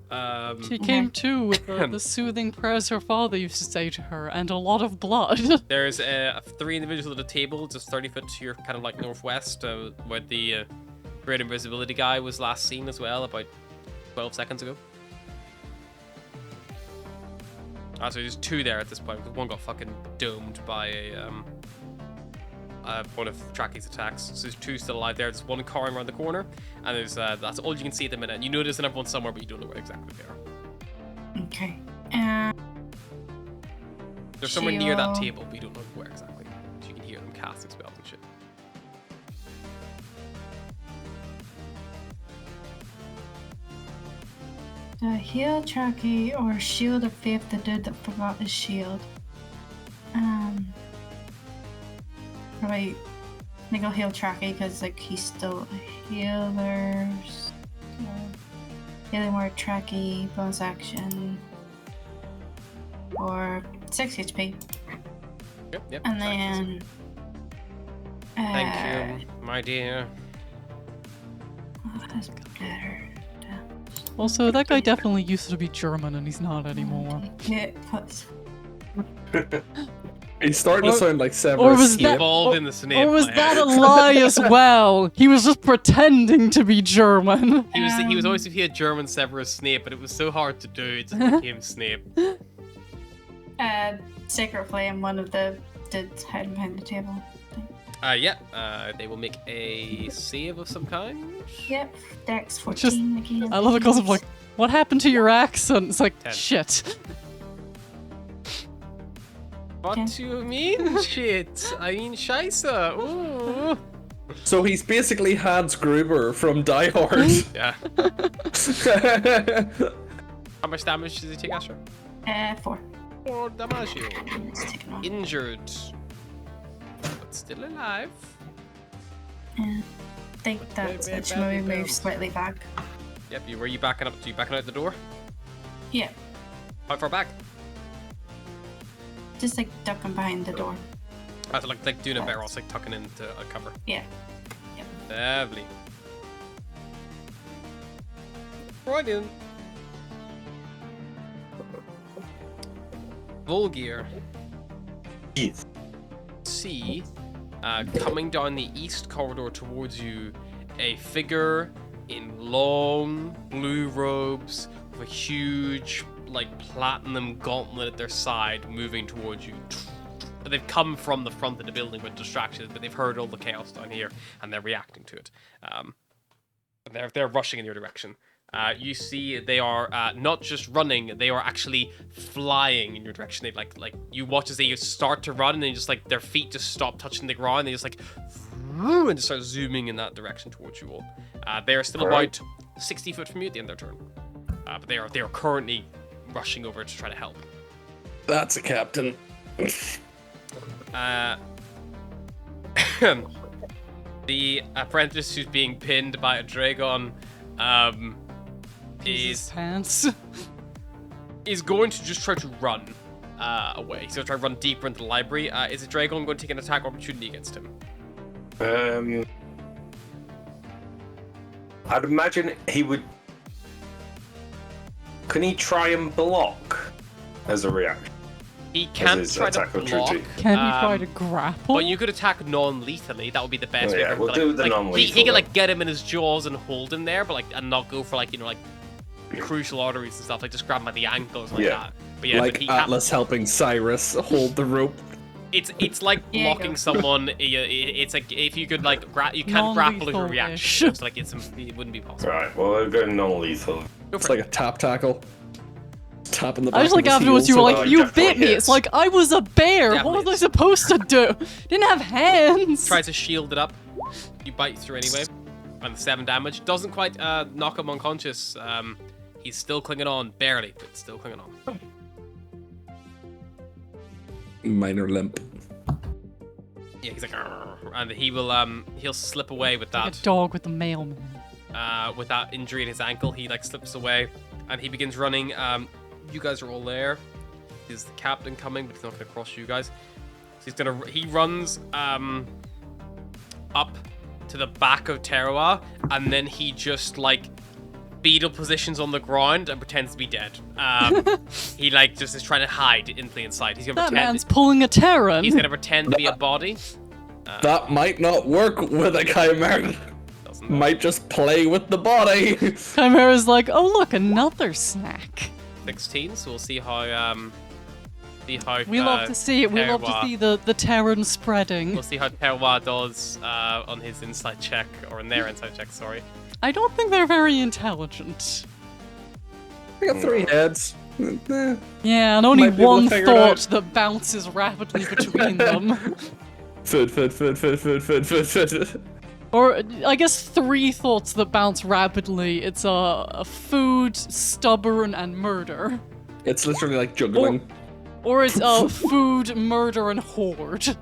She came to with the soothing prayers her father used to say to her, and a lot of blood. There's 3 individuals at a table just 30 foot to your kind of like northwest, where the Great Invisibility guy was last seen as well, about 12 seconds ago. So there's 2 there at this point, because one got fucking domed by a one of Tracky's attacks. So there's 2 still alive there. There's one cowering around the corner, and there's that's all you can see at the minute. You know there's another one somewhere, but you don't know where exactly they are. Okay. They're somewhere near that Shield. table, but you don't know where exactly. So you can hear them casting spells and shit. Heal Tracky or shield of faith the dude that forgot his shield. Right. think I'll heal Tracky because like he's still a healer. Healing word Tracky, bonus action. Or 6 HP. Yep. And then Thank you, my dear. That's better. Also, that guy definitely used to be German and he's not anymore. Yeah, plus. He's starting to sound like or Severus was Snape. that- Evolved in the Snape. Or was line. that a lie as well? He was just pretending to be German. He was always to be a German Severus Snape, but it was so hard to do. It just became Snape. Sacred Flame, one of the did hide behind the table. They will make a save of some kind. Yep, Dex Just- 14 again. I love it because of like, what happened to your accent? It's like, 10. shit. What Okay. do you mean, shit? I mean, scheisse. Ooh. So he's basically Hans Gruber from Die Hard. Yeah. How much damage does he take, Asher? 4. 4 damage. Let's take it off. Injured, but still alive. I think that's it. Should maybe move slightly back. Yep. Were you backing up? You backing out the door? Yeah, How far back? just like ducking behind the door. I was like doing a barrel, like tucking into a cover. Yeah. Lovely. Right in. Volgear. Yes. See, coming down the east corridor towards you, a figure in long blue robes with a huge, like, platinum gauntlet at their side moving towards you. They've come from the front of the building with distractions, but they've heard all the chaos down here and they're reacting to it. They're rushing in your direction. You see, they are not just running; they are actually flying in your direction. They like you watch as they start to run, and then just like their feet just stop touching the ground. They just like and just start zooming in that direction towards you all. They are still about 60 foot from you at the end of their turn, but they are currently rushing over to try to help. That's a captain. The apprentice who's being pinned by a dragon His pants. is going to just try to run away. He's going to try to run deeper into the library. Is the dragon going to take an attack opportunity against him? I'd imagine he would. Can he try and block as a reaction? He can his try to attack block. opportunity. Can he try to grapple? But you could attack non-lethally. That would be the best Oh, way. yeah, for him we'll to, do the he non-lethal can like then. get him in his jaws and hold him there, but and not go for crucial arteries and stuff. Like just grab him by the ankles like Yeah. that. But yeah, Like but he Atlas helping Cyrus hold the rope. It's like Yeah, blocking go. someone. It's like if you could you can't grapple with your Non-lethal-ish. reaction. So like it wouldn't be possible. Right, well, I'll go non-lethal. Go It's for like it. a tap tackle. Tap in the back I just of like his afterwards you heel, were so like, Oh, you definitely bit me. hits. It's like, I was a bear. Definitely What was I hits. supposed to do? Didn't have hands. Tries to shield it up. You bite through anyway. And the 7 damage doesn't quite knock him unconscious. He's still clinging on, barely, but still clinging on. minor limp. Yeah, he's like, "Arr," and he will he'll slip away with Like that. a dog with the mailman. With that injury in his ankle, he like slips away, and he begins running. You guys are all there. Is the captain coming? But he's not gonna cross you guys. So he runs up to the back of Teruah, and then he just like beetle positions on the ground and pretends to be dead. He like just is trying to hide in plain sight. He's gonna That pretend. man's pulling a Terran. He's gonna pretend to be a body. That might not work with a chimera. Doesn't Might just play with the body. Chimera's like, oh look, another snack. 16. So we'll see how We love to see it. We love to Teruah- see the Terran spreading. We'll see how Teruah does on his insight check, or in their insight check, sorry. I don't think they're very intelligent. I got 3 heads. Eh. Yeah, and only Might be able to one figure it out. thought that bounces rapidly between them. Food. Or, I guess 3 thoughts that bounce rapidly. It's a food, stubborn, and murder. It's literally like juggling. Or it's food, murder, and horde.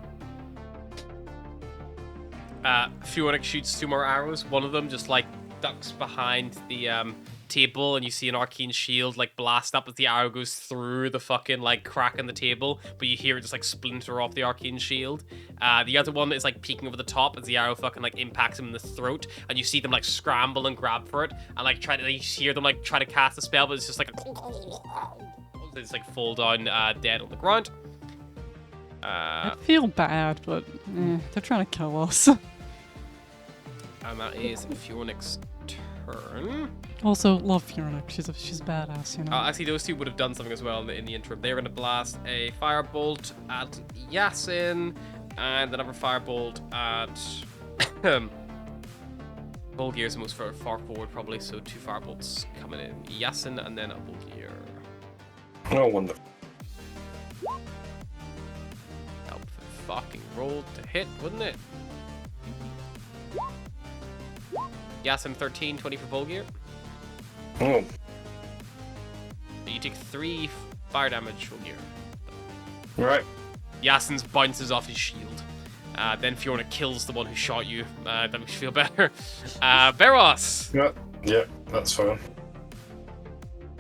Fiona shoots 2 more arrows. One of them just like ducks behind the table, and you see an arcane shield like blast up as the arrow goes through the fucking like crack in the table, but you hear it just like splinter off the arcane shield. The other one is like peeking over the top as the arrow fucking like impacts him in the throat, and you see them like scramble and grab for it, and like try to, you hear them like try to cast a spell, but it's just like they just like fall down dead on the ground. I feel bad, but they're trying to kill us. And that is Fionix's turn. Also, love Fiona. She's badass, you know. Actually, those two would have done something as well in the interim. They're going to blast a firebolt at Yasin, and another firebolt at Bulgir's the most far forward, probably. So 2 firebolts coming in Yasin, and then a Bulgir. Oh, wonderful. That would fucking roll to hit, wouldn't it? Yasin 13, 20 for Bulgir. Oh. You take 3 fire damage, Bulgir. Right. Yasin's bounces off his shield. Then Fiona kills the one who shot you. That makes you feel better. Veros! Yeah, that's fine.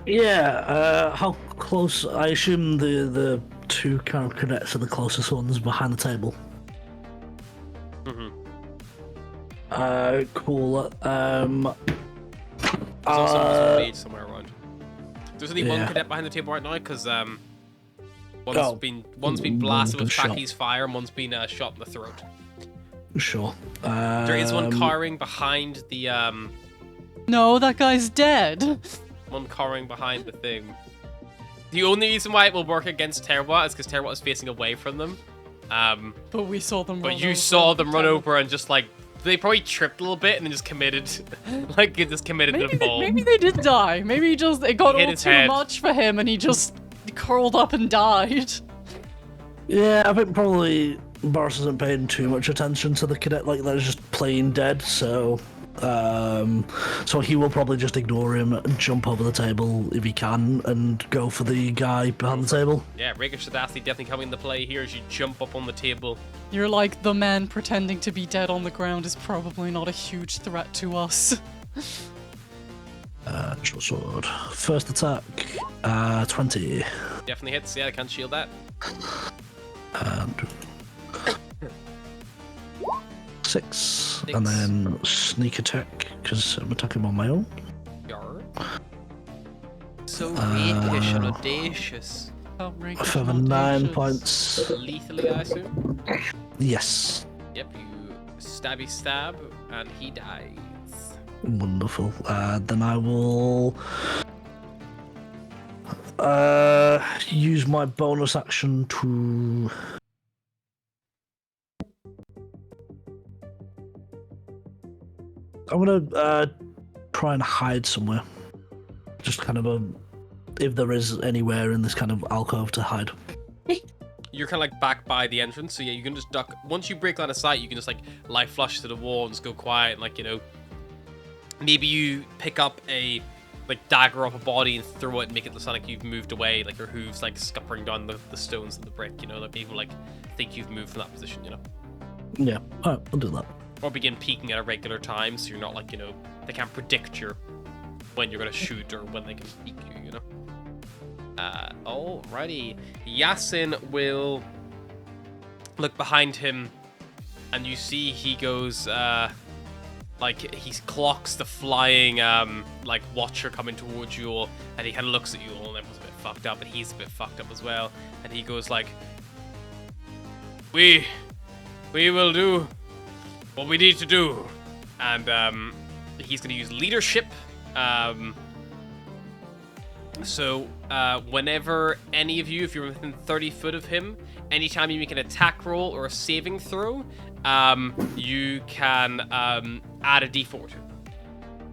Yeah, how close? I assume the 2 cadets are the closest ones behind the table. Mm-hmm. Cool. There's also a mage somewhere around. There's only one cadet behind the table right now, because one's been blasted with Tracky's fire, and one's been shot in the throat. Sure. There is one cowering behind the No, that guy's dead. one cowering behind the thing. The only reason why it will work against Terwa is because Terwa is facing away from them. But we saw them. But you saw them run over and just like they probably tripped a little bit and then just committed, like it just committed to the fall. Maybe they did die. Maybe it got hit all his too head. much for him, and he just curled up and died. Yeah, I think probably Boris isn't paying too much attention to the cadet, like they're just plain dead, so he will probably just ignore him and jump over the table if he can and go for the guy behind the table. Yeah, Rhaegar Sadasti definitely coming into play here as you jump up on the table. You're like, the man pretending to be dead on the ground is probably not a huge threat to us. Short sword. First attack, 20. Definitely hits, yeah, I can't shield that. And 6. And then sneak attack, because I'm attacking on my own. Yarr. So rapish and audacious. Outrageous For and 9 audacious. points. Lethally, I assume? Yes. Yep, you stabby stab, and he dies. Wonderful. Then I will use my bonus action to I'm gonna try and hide somewhere. Just kind of if there is anywhere in this kind of alcove to hide. You're kind of like back by the entrance, so yeah, you can just duck. Once you break line of sight, you can just like lie flush to the wall and just go quiet, and like, you know, maybe you pick up a like dagger off a body and throw it and make it look like you've moved away, like your hooves like scuppering down the stones and the brick, you know, like people like think you've moved from that position, you know. Yeah, alright, I'll do that. Or begin peeking at a regular time, so you're not like, you know, they can't predict when you're gonna shoot or when they can peek you, you know. Alrighty. Yasin will look behind him, and you see he goes, like, he clocks the flying, like, watcher coming towards you all, and he kind of looks at you all, and everyone's a bit fucked up, and he's a bit fucked up as well, and he goes like, We will do what we need to do. And, he's gonna use leadership, So, whenever any of you, if you're within 30 foot of him, anytime you make an attack roll or a saving throw, you can add a d4 to it.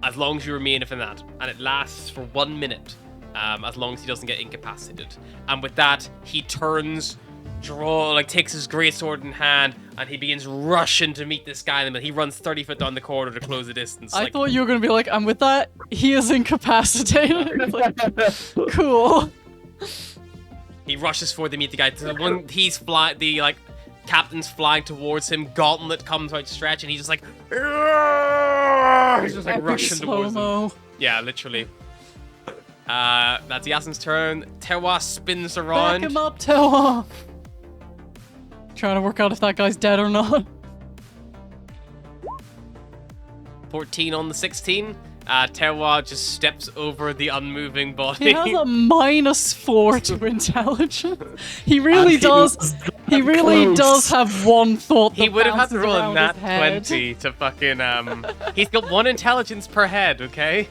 As long as you remain within that. And it lasts for 1 minute, as long as he doesn't get incapacitated. And with that, he turns, takes his greatsword in hand, and he begins rushing to meet this guy in the middle. He runs 30 foot down the corridor to close the distance. I thought you were gonna be like, and with that, he is incapacitated. Like, cool. He rushes forward to meet the guy. The Captain's flying towards him. Gauntlet comes out stretch, and he's just like, he's just like Epic rushing towards him. slow-mo. Yeah, literally. That's Yasin's turn. Terwa spins Back around. him up, Toa! Trying to work out if that guy's dead or not. 14 on the 16. Terwa just steps over the unmoving body. He has a -4 to intelligence. He really does. He really does have one thought. He that would have had to bounces roll a around nat his head. 20 to fucking He's got 1 intelligence per head, okay?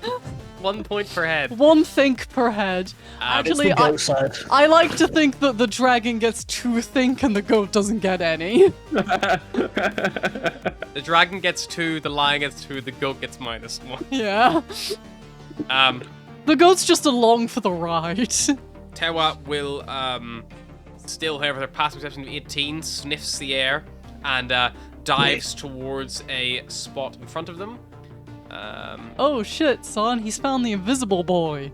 1 point per head. One think per head. Actually, It's the goat side. I like to think that the dragon gets 2 think and the goat doesn't get any. The dragon gets 2, the lion gets 2, the goat gets -1. Yeah. The goat's just along for the ride. Terwa will still, however, their passive perception of 18 sniffs the air and dives towards a spot in front of them. Oh shit, son, he's found the invisible boy.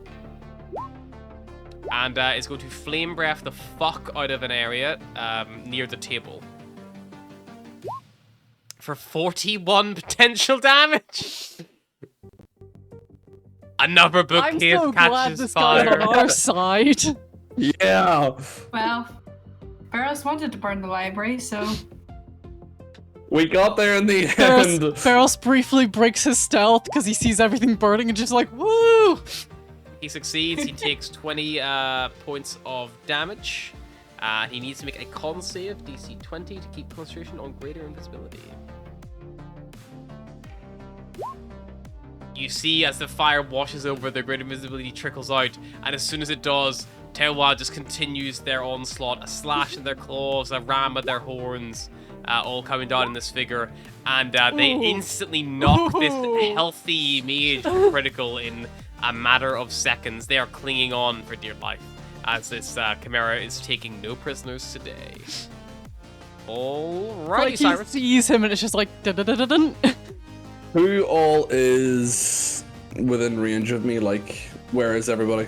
And is going to flame breath the fuck out of an area near the table. For 41 potential damage! Another I'm bookcase so glad catches this guy's fire. on our side. Yeah. Well, Barros wanted to burn the library, so We got there in the Ferros, end. Ferros briefly breaks his stealth because he sees everything burning and just like, woo! He succeeds, he takes 20 points of damage. He needs to make a con save, DC 20, to keep concentration on greater invisibility. You see as the fire washes over, the greater invisibility trickles out, and as soon as it does, Terwa just continues their onslaught, a slash in their claws, a ram at their horns, all coming down in this figure, and they instantly knock this healthy mage critical in a matter of seconds. They are clinging on for dear life, as this Chimera is taking no prisoners today. Alrighty, Like he Cyrus. sees him and it's just like, dun-dun-dun-dun-dun. Who all is within range of me? Like, where is everybody?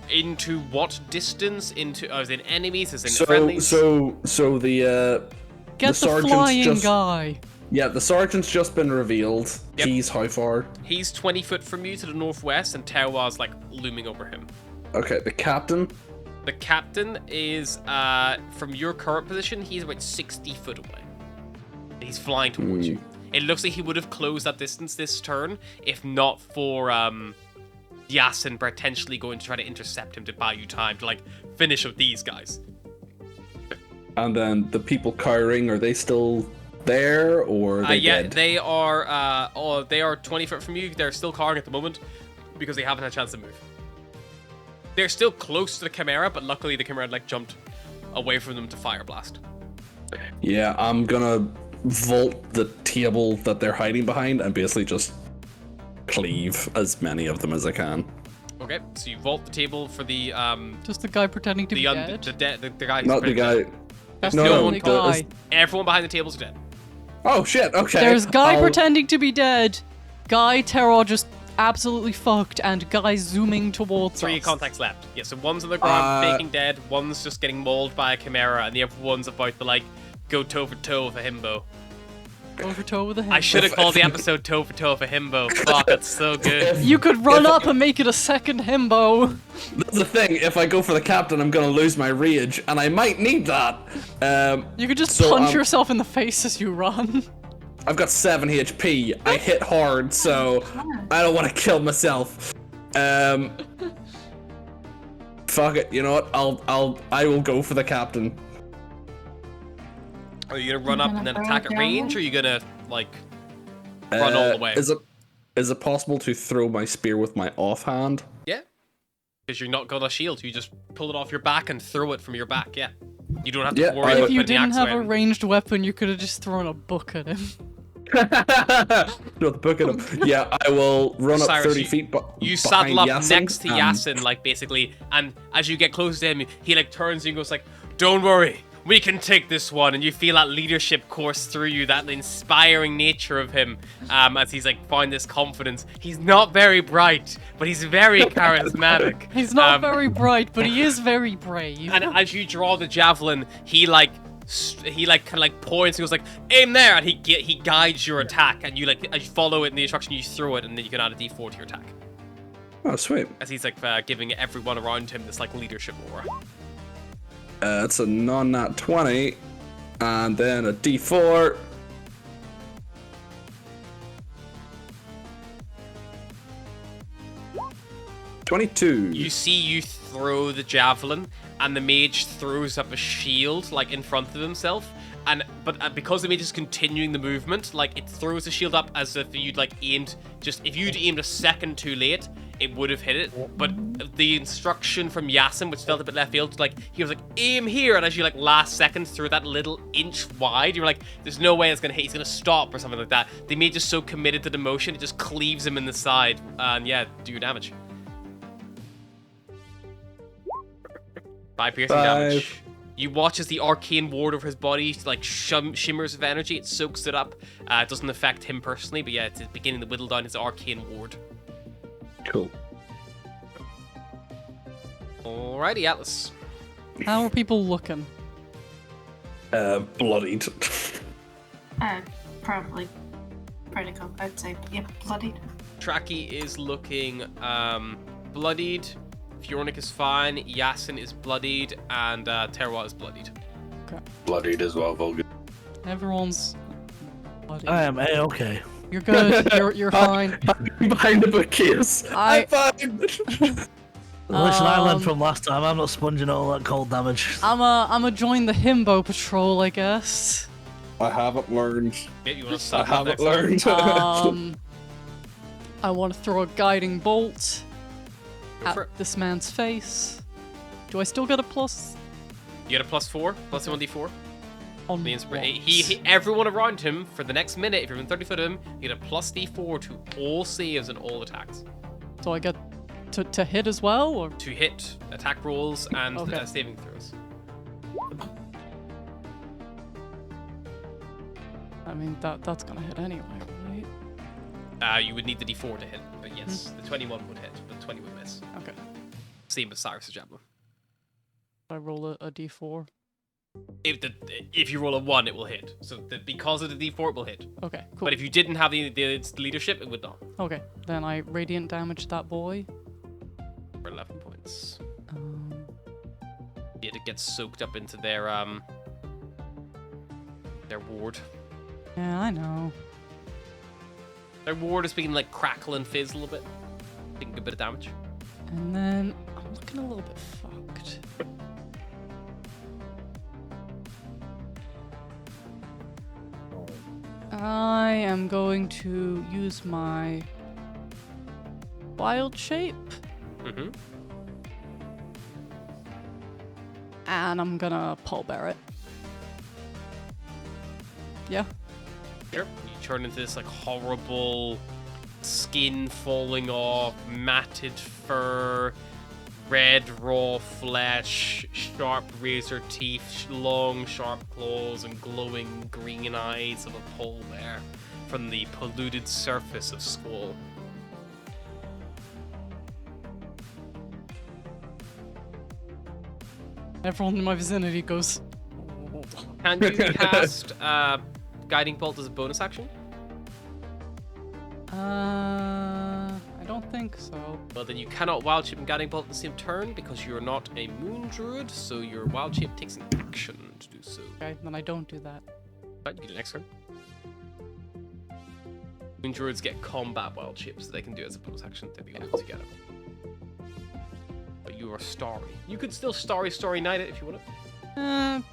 Into what distance? Into as in enemies, as in So friendlies? the Get the sergeant's flying just- guy. Yeah, the sergeant's just been revealed. Yep. He's how far? He's 20 foot from you to the northwest, and Terwa's like looming over him. Okay, the captain. The captain is from your current position. He's about 60 foot away. He's flying towards you. It looks like he would have closed that distance this turn if not for Yasin potentially going to try to intercept him to buy you time to like finish up these guys. And then the people cowering, are they still there or are they Yeah, dead? they are 20 foot from you. They're still cowering at the moment because they haven't had a chance to move. They're still close to the Chimera, but luckily the Chimera like jumped away from them to fire blast. Yeah, I'm gonna vault the table that they're hiding behind and basically just cleave as many of them as I can. Okay, so you vault the table for the Just the guy pretending to be dead. the guy who's Not the pretty dead. guy. That's no, the no, only the- guy. Everyone behind the tables are dead. Oh shit! Okay. There's guy I'll- pretending to be dead, guy terror just absolutely fucked, and guy zooming towards 3 us. contacts left. Yeah, so one's on the ground, faking dead. One's just getting mauled by a Chimera, and the other one's about to like go toe for toe with a himbo. Toe for toe with a him. I should have called the episode toe for toe with a himbo. Fuck, that's so good. You could run up and make it a second himbo. That's the thing. If I go for the captain, I'm gonna lose my rage, and I might need that. You could just So, punch yourself in the face as you run. I've got 7 HP. I hit hard, so I don't want to kill myself. Fuck it. You know what? I will go for the captain. Are you gonna run up and then burn attack it at down range, then? or are you gonna like run all the way? Is it possible to throw my spear with my offhand? Yeah, because you're not gonna shield. You just pull it off your back and throw it from your back. Yeah, you don't have to Yeah, worry I- about If you putting the didn't axe have away. a ranged weapon, you could have just thrown a book at him. No, the book at him. Yeah, I will run up Cyrus, 30 you- feet. You behind saddle up Yasin, next to and- Yasin, like basically, and as you get close to him, he like turns and goes like, "Don't worry, we can take this one. And you feel that leadership course through you, that inspiring nature of him, as he's like find this confidence. He's not very bright, but he's very charismatic. He's not very bright, but he is very brave. And as you draw the javelin, he kind of like points and goes like, aim there, and he guides your attack, and you like as you follow it in the instruction, you throw it, and then you can add a d4 to your attack. Oh, sweet. As he's like giving everyone around him this like leadership aura. It's a non-nat 20, and then a d4. $22. You see you throw the javelin, and the mage throws up a shield like in front of himself, but because the mage is continuing the movement, like it throws the shield up as if you'd like aimed if you'd aimed a second too late, it would have hit it. But the instruction from Yasin, which felt a bit left field, like he was like aim here, and as you like last second threw that little inch wide, you're like there's no way it's gonna hit, he's gonna stop or something like that. The mage is so committed to the motion, it just cleaves him in the side, and yeah, do your damage. 5 piercing damage. You watch as the arcane ward over his body like shimmers with energy. It soaks it up. It doesn't affect him personally, but yeah, it's beginning to whittle down his arcane ward. Cool. Alrighty, Atlas. How are people looking? Bloodied. Probably critical, I'd say. Yep, bloodied. Tracky is looking bloodied. Fiornic is fine. Yasin is bloodied, and Terwa is bloodied. Okay. Bloodied as well, Volga. Everyone's bloody. I am A-okay. You're good. You're fine. I'm behind the bookcase. I'm fine. Listen, I learned from last time. I'm not sponging all that cold damage. I'ma join the himbo patrol, I guess. I haven't learned. You want to I start haven't next learned. I want to throw a guiding bolt Go for at it. this man's face. Do I still get a plus? You get a +4, plus 1d4. On The what? everyone around him for the next minute, if you're in 30 foot of him, you get a +d4 to all saves and all attacks. So I get to hit as well, or To hit, attack rolls, and Okay. saving throws. I mean that's gonna hit anyway, right? You would need the d4 to hit, but yes, the 21 would hit, but 20 would miss. Okay. Same with Cyrus' javelin. I roll a d4. If you roll a 1, it will hit. So because of the d4, it will hit. Okay, cool. But if you didn't have the leadership, it would not. Okay, then I radiant damage that boy. For 11 points. Um, Yeah, it gets soaked up into their ward. yeah, I know. Their ward is beginning like crackle and fizz a little bit. Taking a bit of damage. And then I'm looking a little bit fucked. I am going to use my wild shape, Mm-hmm. and I'm gonna pallbear it. Yeah. Sure. You turn into this like horrible skin falling off, matted fur, red raw flesh, sharp razor teeth, long sharp claws, and glowing green eyes of a pole bear from the polluted surface of Squall. Everyone in my vicinity goes. Can you cast Guiding Bolt as a bonus action? I don't think so. Well, then you cannot Wild Shape and Guiding Bolt at the same turn because you're not a Moon Druid, so your Wild Shape takes an action to do so. Okay, then I don't do that. Right, you get an next turn. Moon Druids get combat Wild Shape, so they can do it as a bonus action. They're the only ones who get it. But you are Starry. You could still Starry Knight it if you want it.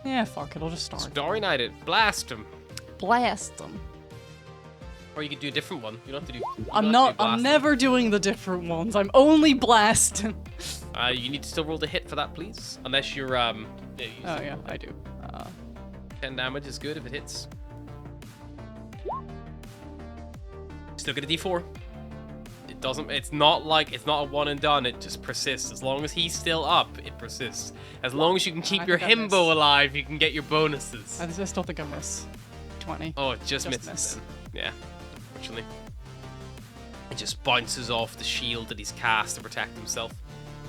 Yeah, fuck it, I'll just start. Starry Knight it. Blast him. Blast them. Or you could do a different one. You don't have to do. you I'm don't have not. to do blast I'm him. never doing the different ones. I'm only blasting. You need to still roll the hit for that, please. Unless you're Yeah, you Oh yeah, I do. 10 damage is good if it hits. Still get a d4. doesn't. It's not a one and done. It just persists. As long as he's still up, it persists. As long as you can keep your think I himbo miss. alive, you can get your bonuses. I still think I miss 20. Oh, it just Just misses. Then. Yeah, unfortunately. It just bounces off the shield that he's cast to protect himself.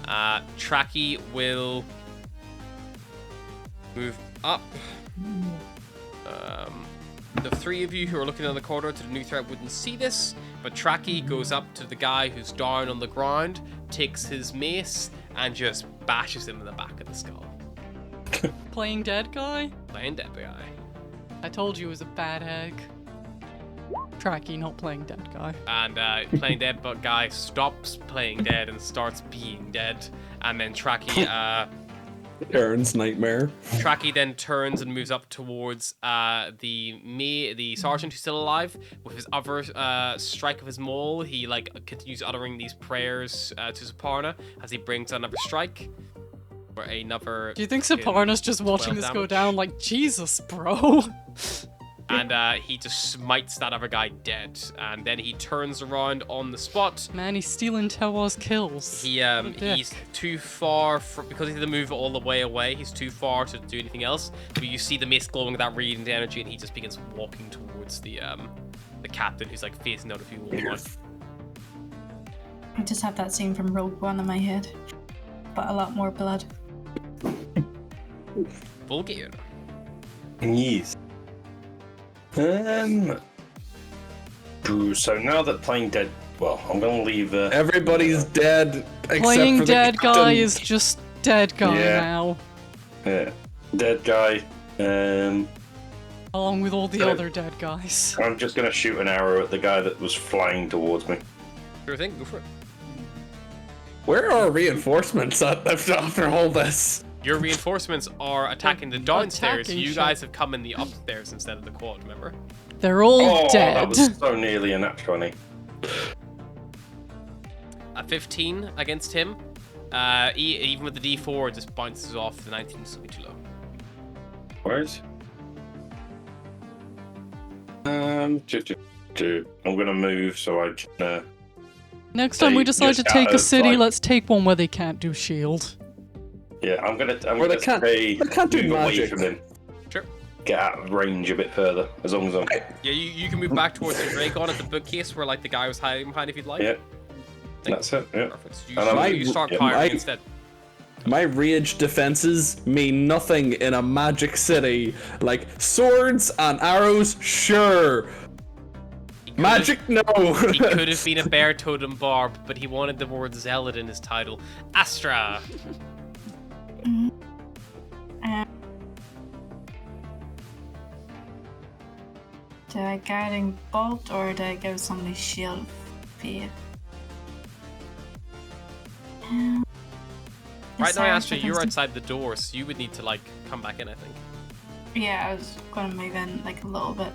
Tracky will move up. The three of you who are looking in the corridor to the new threat wouldn't see this, but Tracky goes up to the guy who's down on the ground, takes his mace, and just bashes him in the back of the skull. Playing dead guy? Playing dead guy. I told you it was a bad egg. Tracky, not playing dead guy. And playing dead but guy stops playing dead and starts being dead. And then Tracky Aaron's nightmare. Tracky then turns and moves up towards the sergeant who's still alive. With his other strike of his maul, he continues uttering these prayers to Saparna as he brings another strike. Or another. Do you think Saparna's just watching 12 this go damage. down like, Jesus, bro? And he just smites that other guy dead. And then he turns around on the spot. Man, he's stealing Tewa's kills. He's dick. too far because he had to move all the way away. He's too far to do anything else. But you see the mace glowing with that radiant energy, and he just begins walking towards the captain, who's facing out of you all now. I just have that scene from Rogue One in my head, but a lot more blood. Full gear. Yes. So now that playing dead, well, I'm gonna leave. Everybody's dead except Playing for the dead guy captain. is just dead guy Yeah. now. Dead guy. Along with all the So- other dead guys. I'm just gonna shoot an arrow at the guy that was flying towards me. Sure thing, go for it. Where are reinforcements after all this? Your reinforcements are attacking the downstairs. Attacking You shit. guys have come in the upstairs instead of the quad, remember? They're all Oh, dead. that was so nearly a nat 20. A 15 against him. Even with the D4, it just bounces off. The 19 is too low. Where's? I'm gonna move so I can. Next time we They decide to just take a got city, like- let's take one where they can't do shield. Yeah, I'm gonna they can't- stay they can't do move away magic. from him. Sure. Get out of range a bit further, as long as I'm. Yeah, you can move back towards the Dragon at the bookcase where the guy was hiding behind if you'd like. Yeah, that's it. Yeah. Perfect. And I'm- You start yeah, firing my- instead. My rage defenses mean nothing in a magic city. Like, swords and arrows, sure. Magic, no. He could have been a bear totem barb, but he wanted the word zealot in his title. Astra! Do I guiding bolt or do I give somebody shield fade? Right now, Sorry, Astra, you're defense- outside the door, so you would need to, come back in, I think. Yeah, I was gonna move in a little bit.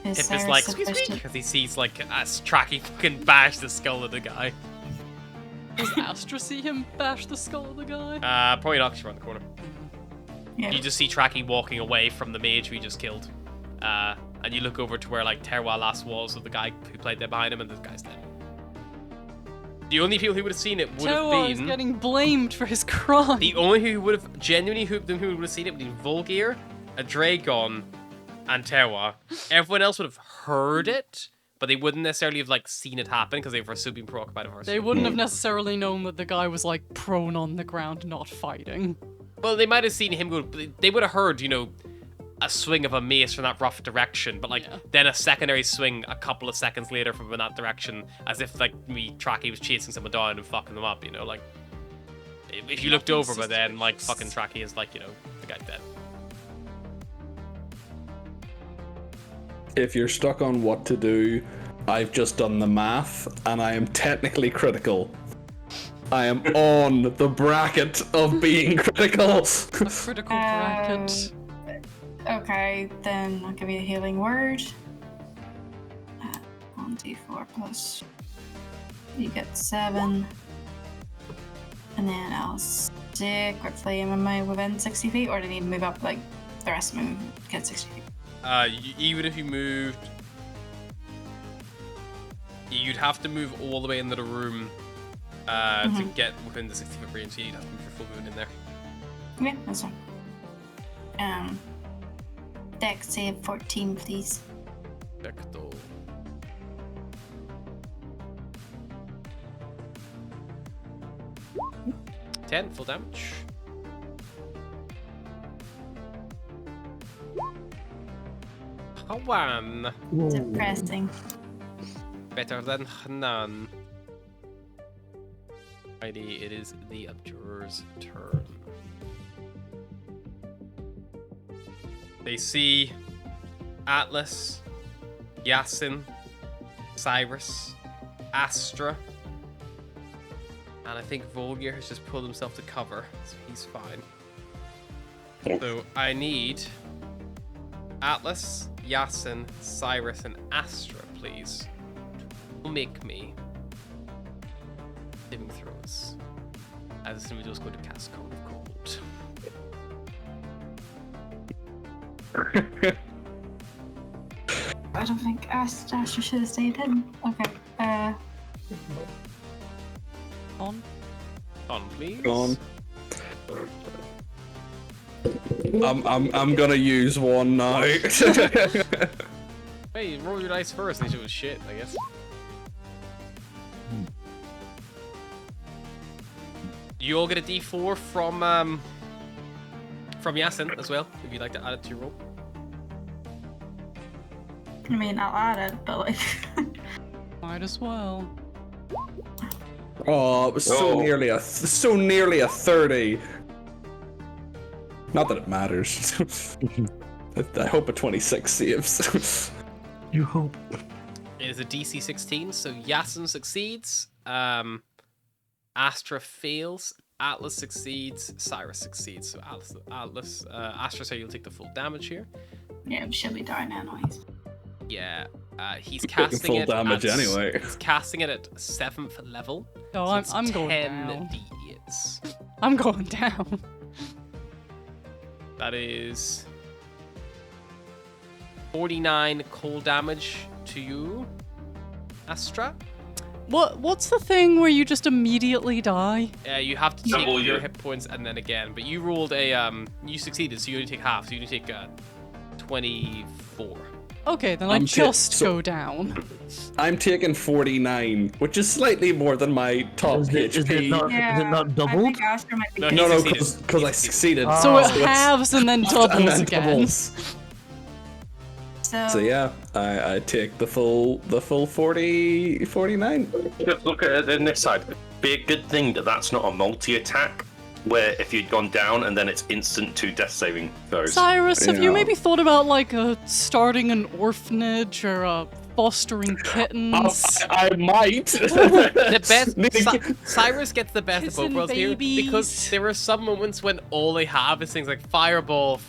Is Pip is Sarah like, squeak, supposed squeak, to- because he sees, a Tracky fucking bash the skull of the guy. Does Astra see him bash the skull of the guy? Probably not, 'cause you're around the corner. Yeah. You just see Tracky walking away from the mage who he just killed. And you look over to where, Terwa last was with the guy who played there behind him, and this guy's dead. The only people who would have seen it would have Tewa is been... getting blamed for his crime. The only who would have genuinely who would have seen it would be Volgear, a Dragon, and Terwa. Everyone else would have heard it, but they wouldn't necessarily have seen it happen because they were so being preoccupied with They wouldn't have necessarily known that the guy was prone on the ground, not fighting. Well, they might have seen him go. They would have heard, a swing of a mace from that rough direction, but Yeah. then a secondary swing a couple of seconds later from in that direction, as if Tracky was chasing someone down and fucking them up. If you looked over, but then fucking Tracky is the guy's dead. If you're stuck on what to do, I've just done the math, and I am technically critical. I am on the bracket of being critical. A critical bracket. Okay, then I'll give you a healing word. 1d4 plus. You get 7. And then I'll stick with flame. Am I within 60 feet, or do I need to move up the rest of my movement to get 60 feet? Even if you moved you'd have to move all the way into the room to get within the 60-foot range. So you'd have to move your full movement in there. Yeah, that's fine. Dex save 14, please. Perfecto. Ten full damage. One. Depressing. Better than none. Alrighty, it is the Abjurer's turn. They see Atlas, Yasin, Cyrus, Astra, and I think Volgir has just pulled himself to cover, so he's fine. So I need Atlas, Yasin, Cyrus, and Astra, please, to make me saving throws. As this individual is going to cast Cone of Cold. I don't think Astra should have stayed in. Okay. On. On, please. Gone. I'm gonna use one now. Hey, roll your dice first and it was shit, I guess. You all get a d4 from Yasin as well, if you'd like to add it to your roll. I mean, I'll add it, but like. Might as well. Oh, it was so nearly a 30. Not that it matters. I hope a 26 saves. You hope. It is a DC 16, so Yasin succeeds, Astra fails, Atlas succeeds, Cyrus succeeds. So Astra, so you'll take the full damage here. Yeah, she'll be down anyways. Yeah, he's casting full it damage at, anyway. He's casting it at 7th level. No, so it's I'm going 10 down. d8s. I'm going down. That is 49 cold damage to you, Astra. What's the thing where you just immediately die? You have to take Double your your- hit points and then again, but you rolled a you succeeded, so you only take half. So you only take 24. Okay, then I I'm just so- go down. I'm taking 49, which is slightly more than my top Is it HP. not I doubled? think Astra might be. No, No, he because I succeeded. So it it's- halves and then doubles and then again. doubles. So yeah, I take the full 49. Just look at it in this side. Be a good thing that that's not a multi-attack, where if you'd gone down and then it's instant to death saving throws. Cyrus, have you Yeah. maybe thought about like starting an orphanage or fostering kittens? I might. The best Needing- Cyrus gets the best of both Kissing worlds here because babies. there are some moments when all they have is things like fireball,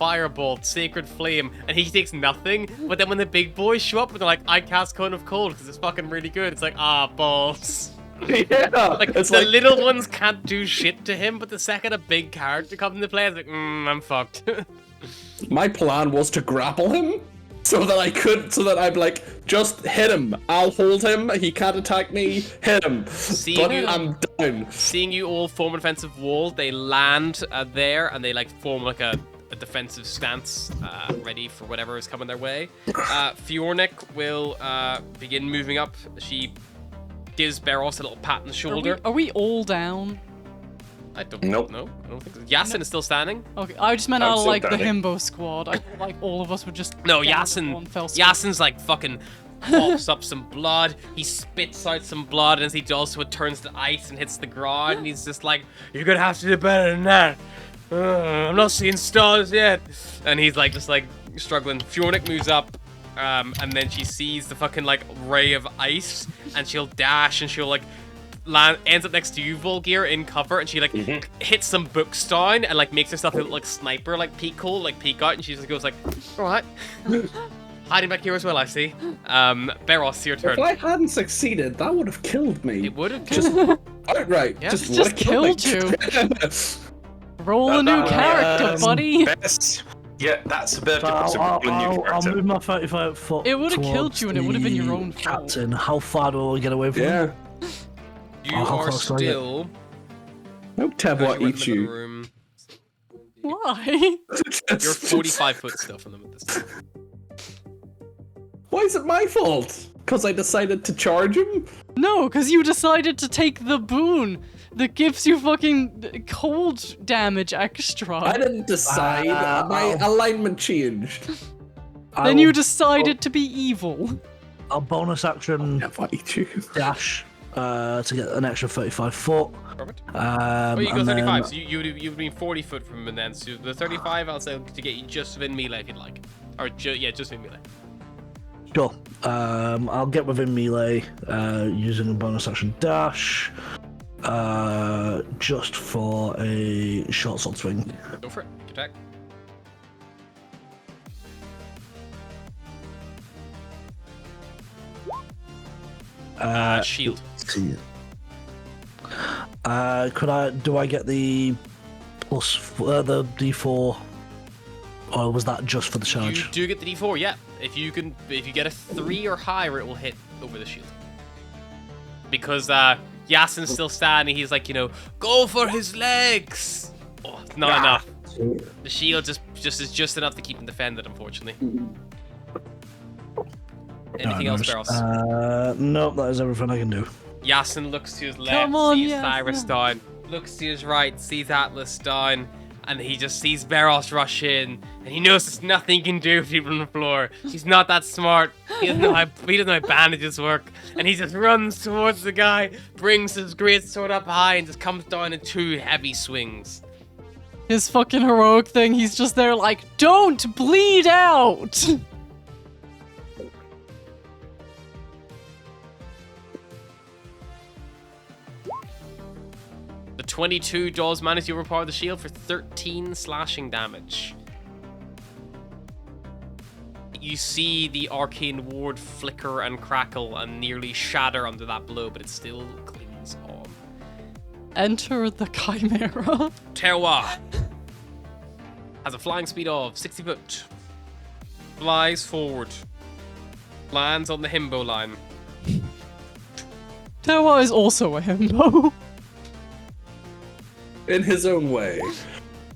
sacred flame, and he takes nothing. But then when the big boys show up and they're like, "I cast Cone of Cold because it's fucking really good," it's like, balls. Yeah, Like it's the like little ones can't do shit to him, but the second a big character comes into play, it's like, I'm fucked. my plan was to grapple him so that I'd like just hit him. I'll hold him. He can't attack me. Hit him. But you- I'm down. Seeing you all form an offensive wall, they land there and they like form like a defensive stance, ready for whatever is coming their way. Fjornik will begin moving up. She gives Beros a little pat on the shoulder. Are we all down? I don't Nope. know. I don't think so. Yasin is still standing. Okay, I just meant I'm out of still like the standing. himbo squad. I feel like all of us would just. No, down Yasin. in one fell swoop. Yasin's like fucking pops up some blood. He spits out some blood, and as he does so, it turns to ice and hits the ground. And he's just like, "You're gonna have to do better than that. I'm not seeing stars yet." And he's like, just like struggling. Fjornik moves up, and then she sees the fucking like ray of ice, and she'll dash, and she'll like ends up next to you, Volgir, in cover, and she like hits some books down and like makes herself look like sniper, like peek out, and she just goes like, "All right." Hiding back here as well, I see. Beros, your turn. If I hadn't succeeded, that would have killed me. It would have Just outright. Yeah. Just, Just would have killed me. Roll a new character, buddy. Best Yeah, that's a bit So different. I'll move my 35 foot. It would have killed you and it would have been your own fault. Captain, how far do I get away from him? Yeah. You how are close do I get? still. No Tevwa eats you. Room. Why? You're 45 foot still from them at this time. Why is it my fault? Because I decided to charge him? No, because you decided to take the boon that gives you fucking cold damage extra. I didn't decide. My alignment changed. Then you decided to be evil. I'll bonus action Never eat you. dash to get an extra 35 foot. Perfect. Oh, You go 35, so you've been 40 foot from him, and then so the 35 I'll say to get you just within melee if you'd like, or just within melee. Sure. I'll get within melee using a bonus action dash. Just for a short sword swing. Go for it. Attack. Shield. See. Do I get the plus the D4, or was that just for the charge? You do get the D4, yeah. If you get a 3 or higher, it will hit over the shield. Because Yasin's still standing, he's like, go for his legs. Oh, it's not enough. The shield is just enough to keep him defended, unfortunately. Anything else, Barros? Nope, that is everything I can do. Yasin looks to his left, Come on, sees Yasin. Cyrus down. Looks to his right, sees Atlas down. And he just sees Barros rush in. And he knows there's nothing he can do with people on the floor. He's not that smart. He doesn't know how bandages work. And he just runs towards the guy, brings his great sword up high, and just comes down in 2 heavy swings. His fucking heroic thing, he's just there like, don't bleed out! The 22 does manage to overpower the shield for 13 slashing damage. You see the arcane ward flicker and crackle and nearly shatter under that blow, but it still clings on. Enter the Chimera. Terwa has a flying speed of 60 foot. Flies forward. Lands on the himbo line. Terwa is also a himbo. In his own way.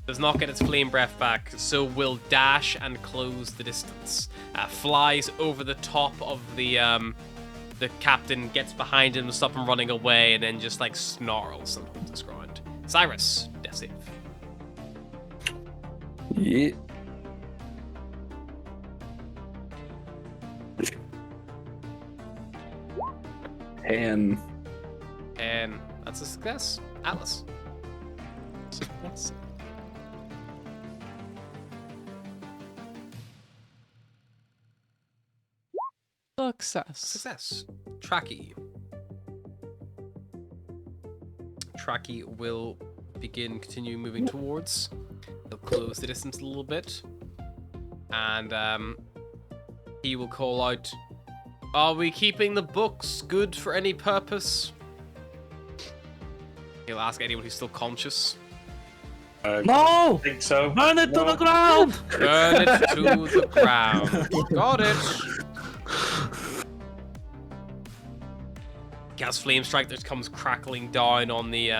Does not get its flame breath back, so will dash and close the distance. Flies over the top of the captain, gets behind him to stop him running away, and then just like snarls and holds his ground. Cyrus, death save. Yeah. And That's a success. Atlas. Success. Success. Tracky. Tracky will continue moving towards. He'll close the distance a little bit. And he will call out, "Are we keeping the books good for any purpose?" He'll ask anyone who's still conscious. No! I think so. Burn it to the ground! Burn it to the ground. Got it. Gas flame strike that comes crackling down on the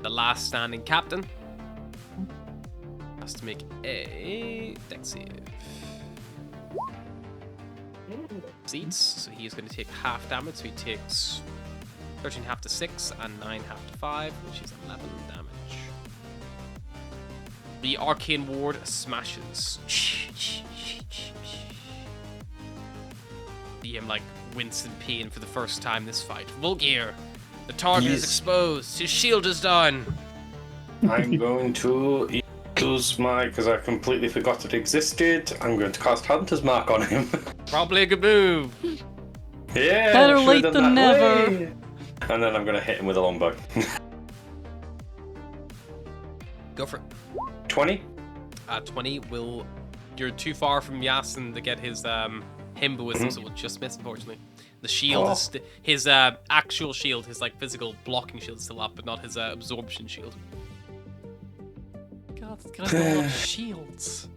last standing captain. Has to make a dex save. Seeds, so he is going to take half damage. So he takes 13 half to 6 and 9 half to 5, which is 11 damage. The arcane ward smashes. See him like wince in pain for the first time this fight. Volgear, the target is exposed. His shield is down. I'm going to use because I completely forgot it existed. I'm going to cast Hunter's Mark on him. Probably a good move. Yeah. Better should've late done than that never. way. And then I'm going to hit him with a longbow. Go for it. 20. 20 will. You're too far from Yasin to get his himboism, so it will just miss, unfortunately. The shield is his actual shield, his like physical blocking shield is still up, but not his absorption shield. God, it's got a lot of shields.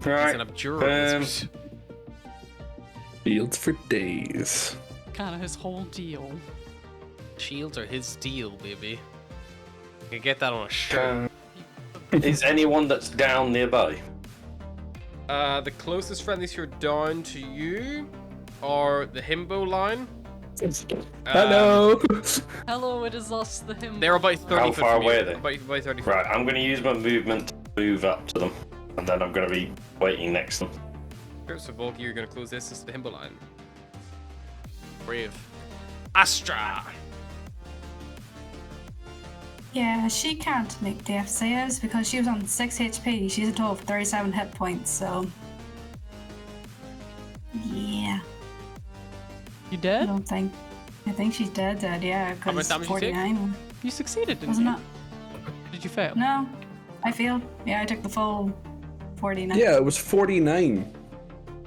He's Right. an abjurer. Fields for days. Kind of his whole deal. Shields are his deal, baby. You can get that on a shirt. Is anyone that's down nearby? The closest friendlies who are down to you are the Himbo line. Hello. Hello, it is us, the him. They're about 30 How foot far from you. away are they? About 30 foot. Right, I'm going to use my movement to move up to them, and then I'm going to be waiting next to them. Sure, so Volky, you're going to close this is the Himbo line. Brave. Astra! Yeah, she can't make death saves because she was on 6 HP. She's a total of 37 hit points, so. Yeah. You I dead? don't think. I think she's dead, yeah, How much because damage you take? 49. You succeeded, didn't Wasn't you? it? Did you fail? No, I failed. Yeah, I took the full 49. Yeah, it was 49.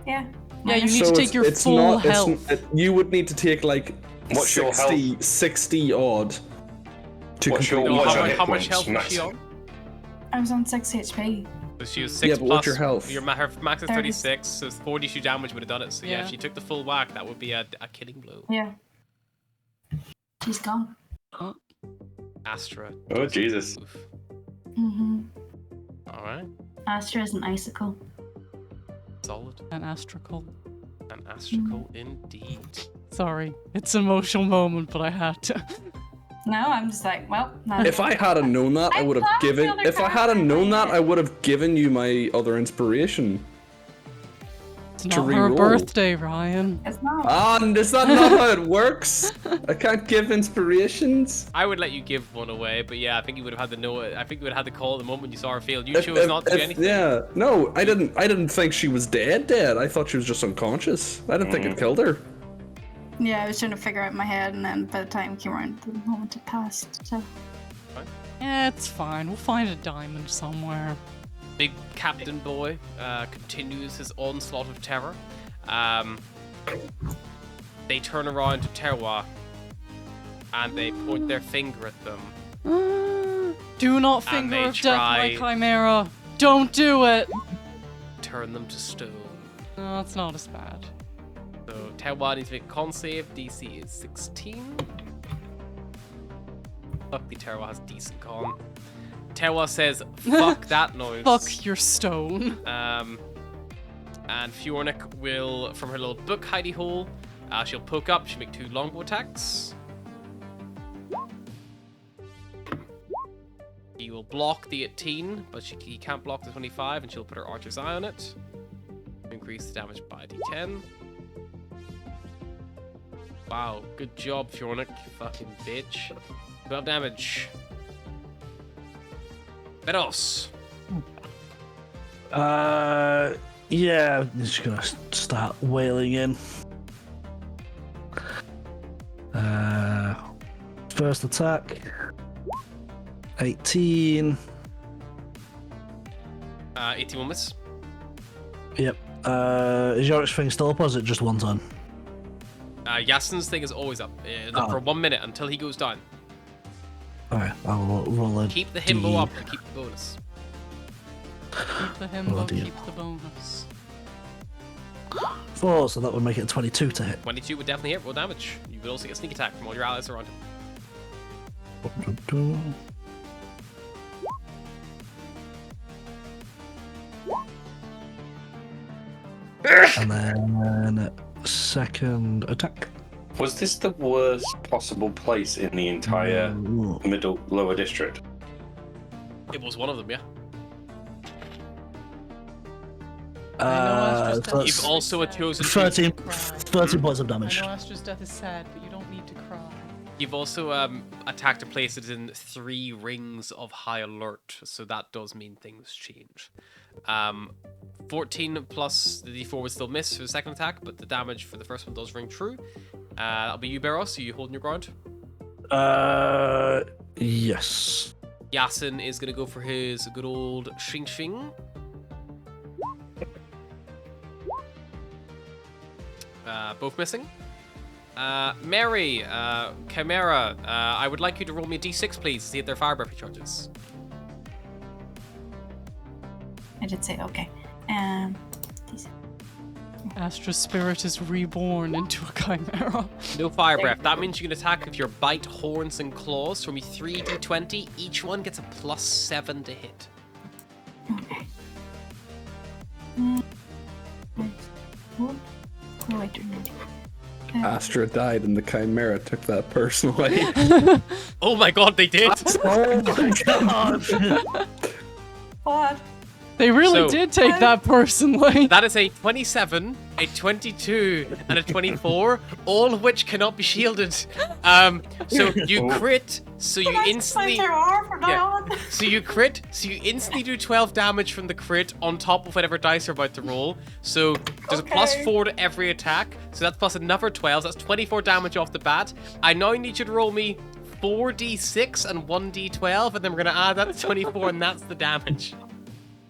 Yeah. Yeah, you minus- need to take your full health. You would need to take like What's your 60 odd to What's your- complete. No, What's how, your hit how much points? health was Max. she on? I was on 6 HP. So she was 6 Yeah, but plus. what's your health? Her max is 30. 36, so 42 damage would have done it. So yeah, Yeah. if she took the full whack, that would be a killing blow. Yeah. She's gone. Astra. Oh, Jesus. Oof. Mm-hmm. Alright. Astra is an icicle. Solid. An astracal. And astrical indeed. Sorry, it's an emotional moment, but I had to. No, I'm just like, well, no. If I had known that, I I would have love the given. other If I had character, known that, like- I would have given you my other inspiration. It's To not her reroll. birthday, Ryan. It's not. And is that not how it works? I can't give inspirations. I would let you give one away, but yeah, I think you would have had to know it. I think you would have had the call at the moment when you saw her failed. You chose not to do anything. Yeah, no, I didn't. I didn't think she was dead. I thought she was just unconscious. I didn't think it killed her. Yeah, I was trying to figure out in my head, and then by the time it came around, the moment had passed. So. Yeah, it's fine. We'll find a diamond somewhere. Big Captain Boy continues his onslaught of terror. They turn around to Terwa and they point their finger at them. Do not And finger they of death my try- chimera. Don't do it. Turn them to stone. No, it's not as bad. So Terwa needs to make a con save. DC is 16. Luckily Terwa has decent con. Terwa says, fuck that noise. Fuck your stone. And Fjornik will, from her little book hidey hole, she'll poke up, she'll make 2 longbow attacks. He will block the 18, but he can't block the 25, and she'll put her archer's eye on it. Increase the damage by d10. Wow, good job, Fjornik, you fucking bitch. 12 damage. Beros. Yeah, I'm just gonna start wailing in. First attack. 18. 18 will miss. Yep. Is your thing still up or is it just one turn? Yasin's thing is always up for 1 minute until he goes down. Alright, I'll roll a Keep the himbo up and keep the bonus. Keep the Oh, himbo, dear. keep the bonus. 4, so that would make it a 22 to hit. 22 would definitely hit, roll damage. You would also get sneak attack from all your allies around him. And then second attack. Was this the worst possible place in the entire lower district? It was one of them, yeah. I know Astra's death You've is also sad, chosen but to- you don't 13, need to cry. 13 points of I damage. know Astra's death is sad, but you don't need to cry. You've also attacked a place that is in 3 rings of high alert, so that does mean things change. 14 plus the d4 would still miss for the second attack, but the damage for the first one does ring true. That'll be you, Beros. Are you holding your ground? Yes. Yasin is going to go for his good old Shing Shing. Both missing. Mary, Chimera, I would like you to roll me a d6, please, to see if they're fire breath charges. I did say okay. Astra Spirit is reborn into a chimera. No fire breath. That means you can attack with your bite, horns, and claws. From 3d20, each one gets a +7 to hit. Okay. Astra died and the Chimera took that personally. Oh my god, they did! Oh my god! What? They really So- did take that personally. That is a 27, a 22, and a 24, all of which cannot be shielded. So you crit, so you instantly... Yeah. So you crit, so you instantly do 12 damage from the crit on top of whatever dice you're about to roll. So there's a +4 to every attack, so that's plus another 12, so that's 24 damage off the bat. I now need you to roll me 4d6 and 1d12, and then we're going to add that to 24, and that's the damage.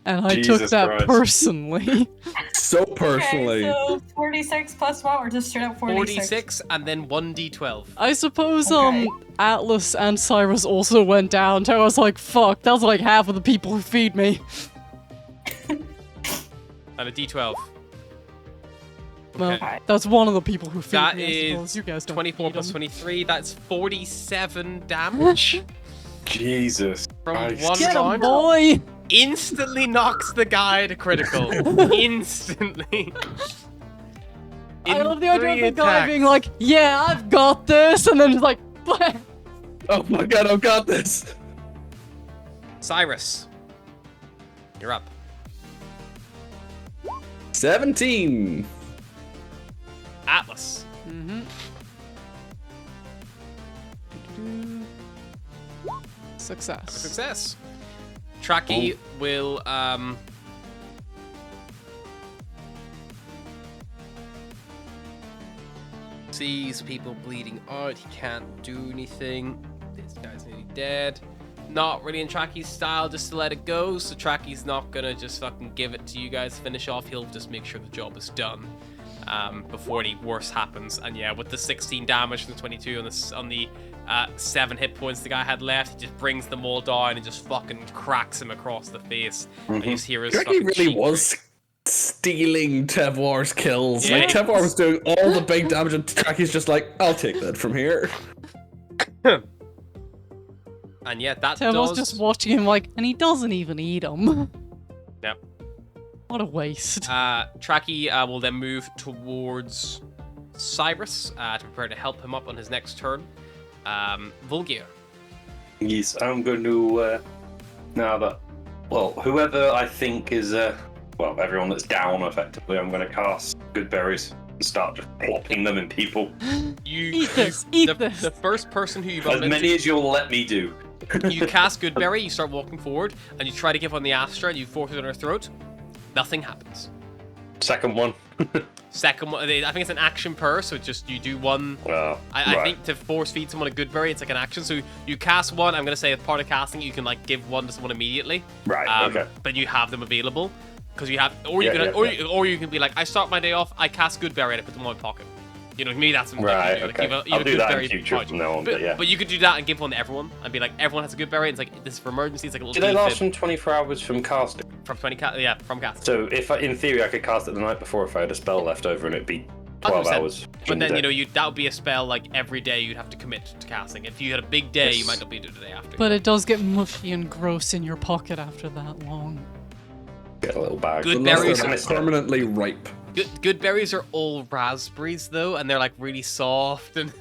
And I Jesus took that Christ. personally. So personally. Okay, so 46 plus what? Or just straight up 46? 4d6 and then 1d12. I suppose Okay. Atlas and Cyrus also went down. So I was like, fuck, that's like half of the people who feed me. And a d12. Well, Okay. that's one of the people who feed That me. I is suppose. You guys don't 24 feed plus them. 23, that's 47 damage Jesus. from Christ. one Get him, round. boy! Instantly knocks the guy to critical. Instantly. I In love the idea of 3 the guy attacks. being like, yeah, I've got this, and then just like, blam. Oh my god, I've got this. Cyrus, you're up. 17. Atlas. Mm-hmm. Success. Success. Tracky will sees people bleeding out. He can't do anything. This guy's nearly dead. Not really in Tracky's style just to let it go, so Tracky's not gonna just fucking give it to you guys to finish off. He'll just make sure the job is done before any worse happens. And yeah, with the 16 damage from the 22 on the 7 hit points the guy had left, he just brings them all down and just fucking cracks him across the face. And you just hear his He fucking really cheek was stealing Tevor's kills. Yeah. Like, Tevor was doing all the big damage, and Tracky's just like, I'll take that from here. And yeah, that Tim was does... just watching him like, and he doesn't even eat them. Yep. What a waste. Tracky will then move towards Cyrus to prepare to help him up on his next turn. Vulgir. Yes, I'm going to, now that, well, whoever I think is, well, everyone that's down, effectively, I'm going to cast Good Berries and start just plopping them in people. Eat this, eat this. The first person who you As bump many into, as you'll let me do. you cast Goodberry, you start walking forward, and you try to give on the Astra, and you force it on her throat. Nothing happens. Second one. Second one, I think it's an action per, so it's just you do one. Well, I think to force feed someone a Goodberry, it's like an action. So you cast one. I'm gonna say as part of casting, you can like give one to someone immediately. Right, okay. But you have them available because you have, or you Yeah, can, yeah, or, yeah. You, or you can be like, I start my day off, I cast Goodberry and I put them in my pocket. You know, me that's something Right, you can do. okay. Like, you have I'll do that in Goodberry future pouch. from now on, but yeah. But you could do that and give one to everyone and be like, everyone has a Goodberry. It's like, this is for emergencies, like a little Do they last defib from 24 hours from casting? from 20 from casting. So, if in theory, I could cast it the night before if I had a spell left over and it'd be 12 100%. hours. But then, during you know, the day. that would be a spell like every day you'd have to commit to casting. If you had a big day, you Yes. might not be able to do the day after. But it does get mushy and gross in your pocket after that long. Get a little bag. Good Unless berries they're are permanently ripe. Good berries are all raspberries though, and they're like really soft and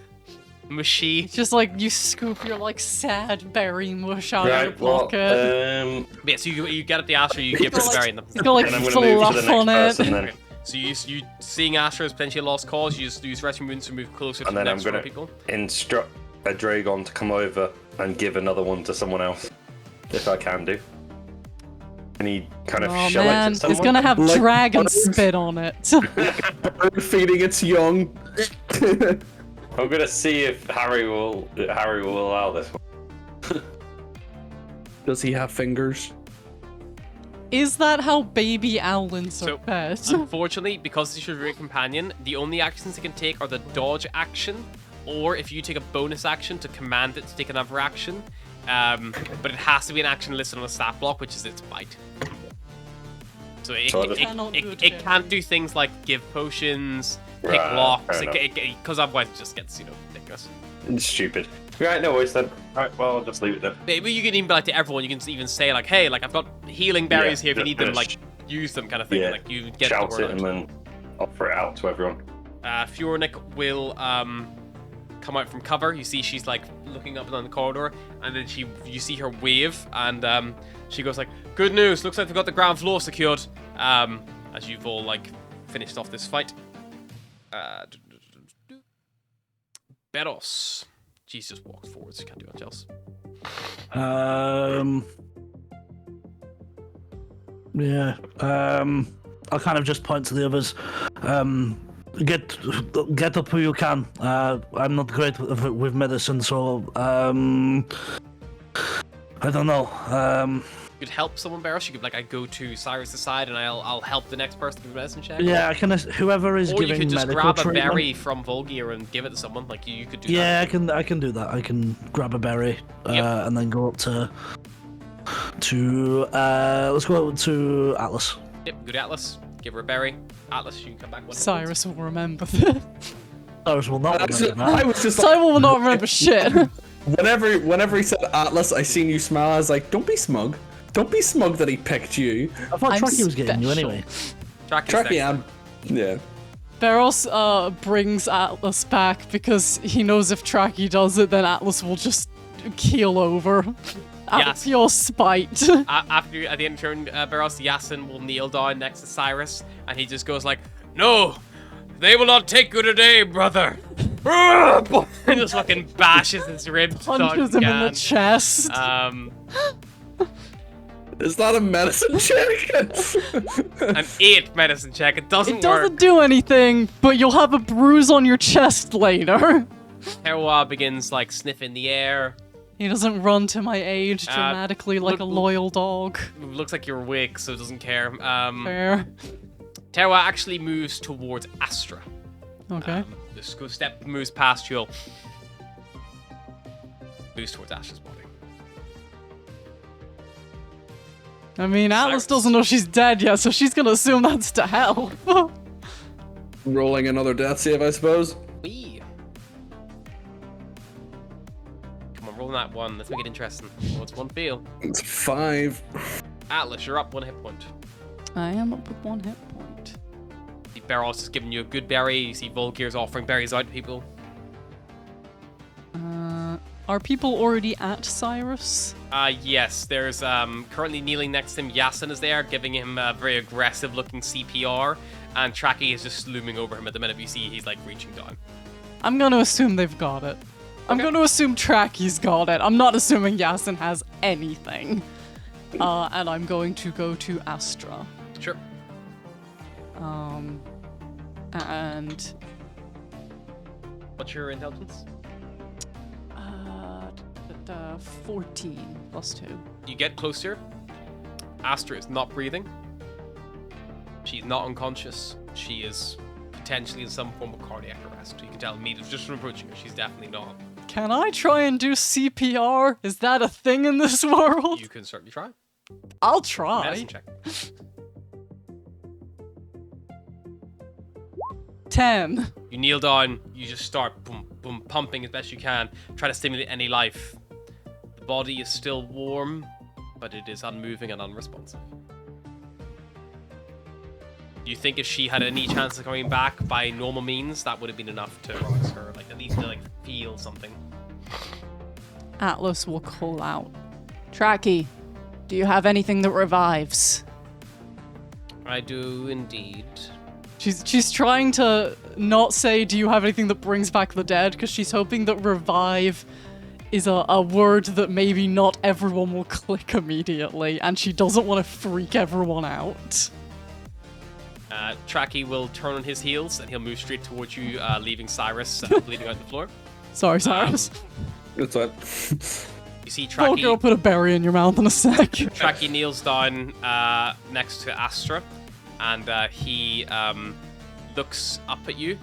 mushy. It's just like you scoop your like sad berry mush out of your Right, well, pocket. But yeah, so you get up the Astra, you give Got, the like- berry in them. It's got like and I'm going to move fluff to the on next it. person then. Okay. So you seeing Astra as potentially a lost cause, you just use rescue moons to move closer to And the then I'm next going row of to people. instruct a Dragon to come over and give another one to someone else. If I can do. Can he kind of Oh show man, it to someone? it's gonna have Like dragon butters. spit on it. Bird feeding its young. I'm going to see if Harry will allow this one. Does he have fingers? Is that how baby owlins So, are fed? Unfortunately, because this is your companion, the only actions it can take are the dodge action, or if you take a bonus action to command it to take another action. But it has to be an action listed on a stat block, which is its bite. So it Cannot do it it can't do things like give potions, pick Right, locks, fair because otherwise it just gets ridiculous. It's stupid. Right, no worries then. Right, well, I'll just leave it there. But you can even be like to everyone. You can even say like, "Hey, like I've got healing berries here. If you need them, like use them," kind of thing. Yeah. Like you get Shout the word it and out. then offer it out to everyone. Fjornik will come out from cover. You see she's like looking up and down the corridor, and then you see her wave, and she goes like, "Good news! Looks like we've got the ground floor secured." As you've all like finished off this fight. Beros. She's just walked forwards. Can't do much else. Yeah. I'll kind of just point to the others. Get up who you can. I'm not great with medicine, so I don't know. You could help someone, Beros. You could I go to Cyrus' side, and I'll help the next person with medicine check. Yeah, I can. Whoever is Or you giving could just medical grab a treatment. berry from Volgir and give it to someone. Like you could do that. Yeah, I can do that. I can grab a berry and then go up to let's go up to Atlas. Yep, go to Atlas. Give her a berry. Atlas, you can come back. Cyrus will remember this. Cyrus will not remember that. I was just Cyrus like, will not remember shit. whenever he said Atlas, I seen you smile. I was like, don't be smug. Don't be smug that he picked you. I thought I'm Tracky was getting you special. anyway. Tracky, yeah. Beros brings Atlas back because he knows if Tracky does it, then Atlas will just keel over. Out of Yes. pure spite. After at the end of turn, Beros, Yasin will kneel down next to Cyrus, and he just goes like, "No, they will not take you today, brother." And just fucking bashes his ribs. Punches him in the chest. Is that a medicine check? An 8 medicine check. It doesn't It doesn't work. do anything, but you'll have a bruise on your chest later. Terwa begins like sniffing the air. He doesn't run to my aid dramatically like a loyal dog. Looks like you're awake, so it doesn't care. Fair. Terwa actually moves towards Astra. Okay. This step moves past you. Moves towards Astra's body. I mean, Atlas Cyrus. doesn't know she's dead yet, so she's gonna assume that's to hell. Rolling another death save, I suppose. Wee. Come on, roll that one. Let's make it interesting. What's one feel? It's 5. Atlas, you're up 1 hit point. I am up with 1 hit point. See Beros is giving you a good berry. You see Volgir's offering berries out to people. Are people already at Cyrus? Yes, there's currently kneeling next to him. Yasin is there, giving him a very aggressive looking CPR, and Tracky is just looming over him at the minute. You see he's like reaching down. I'm gonna assume they've got it. I'm gonna assume Tracky's got it. I'm not assuming Yasin has anything. And I'm going to go to Astra. Sure. And What's your intelligence? 14 plus 2. You get closer. Astra is not breathing. She's not unconscious. She is potentially in some form of cardiac arrest. You can tell immediately just from approaching her. She's definitely not. Can I try and do CPR? Is that a thing in this world? You can certainly try. I'll try. Medicine check. 10. You kneel down. You just start boom, boom, pumping as best you can. Try to stimulate any life. The body is still warm, but it is unmoving and unresponsive. You think if she had any chance of coming back by normal means, that would have been enough to rouse her, like at least to like feel something. Atlas will call out. Tracky, do you have anything that revives? I do indeed. She's trying to not say, do you have anything that brings back the dead? Because she's hoping that revive is a word that maybe not everyone will click immediately, and she doesn't want to freak everyone out. Tracky will turn on his heels and he'll move straight towards you, leaving Cyrus bleeding out the floor. Sorry, Cyrus. That's fine. You see Oh, Tracky. girl, put a berry in your mouth in a sec. Tracky kneels down next to Astra, and he looks up at you,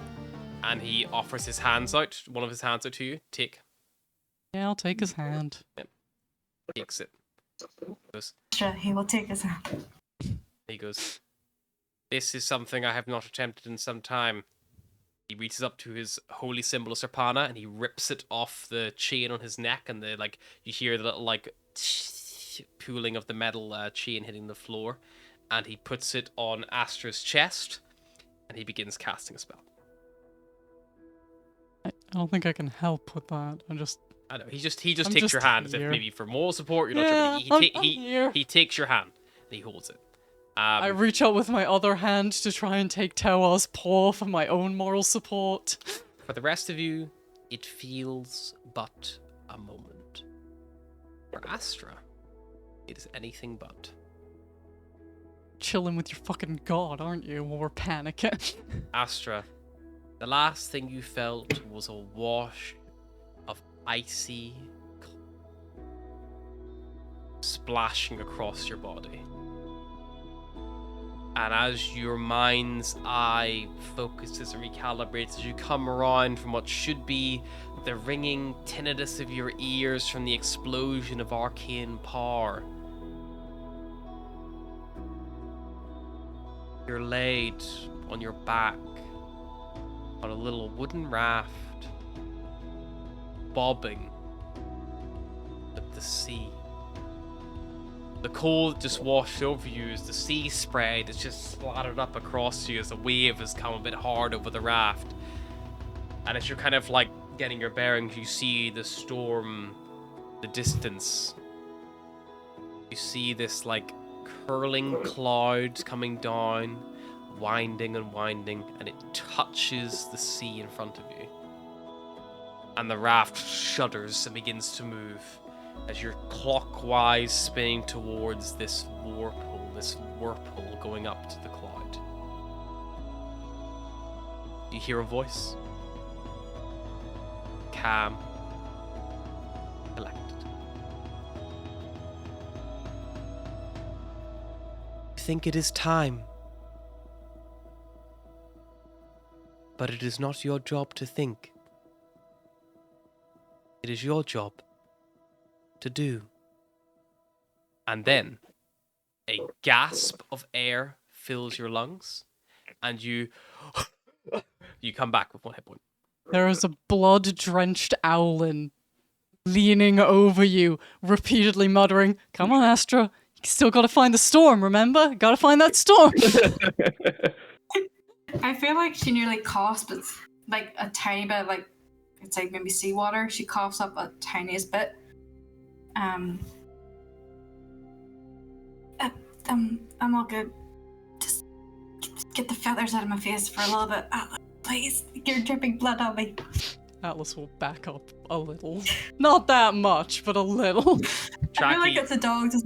and he offers his hands out. One of his hands out to you. Take. Yeah, I'll take his hand. Takes it. Goes. Sure, he will take his hand. He goes. This is something I have not attempted in some time. He reaches up to his holy symbol of Serpana and he rips it off the chain on his neck, and you hear the little pooling of the metal chain hitting the floor, and he puts it on Astra's chest and he begins casting a spell. I don't think I can help with that. I know he just takes just your hand as if here. maybe for moral support. You're Yeah, not sure. But I'm here. he takes your hand and he holds it. I reach out with my other hand to try and take Tewa's paw for my own moral support. For the rest of you, it feels but a moment. For Astra, it is anything but. Chilling with your fucking god, aren't you? While we're panicking. Astra, the last thing you felt was a wash of icy splashing across your body. And as your mind's eye focuses and recalibrates, as you come around from what should be the ringing tinnitus of your ears from the explosion of arcane power, you're laid on your back on a little wooden raft, bobbing with the sea. The cold just washed over you as the sea spray that's just splattered up across you as the wave has come a bit hard over the raft. And as you're kind of getting your bearings, you see the storm, the distance. You see this curling clouds coming down, winding and winding, and it touches the sea in front of you. And the raft shudders and begins to move as you're clockwise spinning towards this whirlpool going up to the cloud. You hear a voice. Calm. Collected. You think it is time. But it is not your job to think. It is your job to do. And then a gasp of air fills your lungs, and you come back with 1 hit point. There is a blood-drenched Owlin leaning over you, repeatedly muttering, "Come on, Astra. You still gotta find the storm, remember? Gotta find that storm." I feel like she nearly coughs, but it's a tiny bit, it's maybe seawater. She coughs up a tiniest bit. I'm all good. Just get the feathers out of my face for a little bit. Please, you're dripping blood on me. Atlas will back up a little. Not that much, but a little. I feel like it's a dog just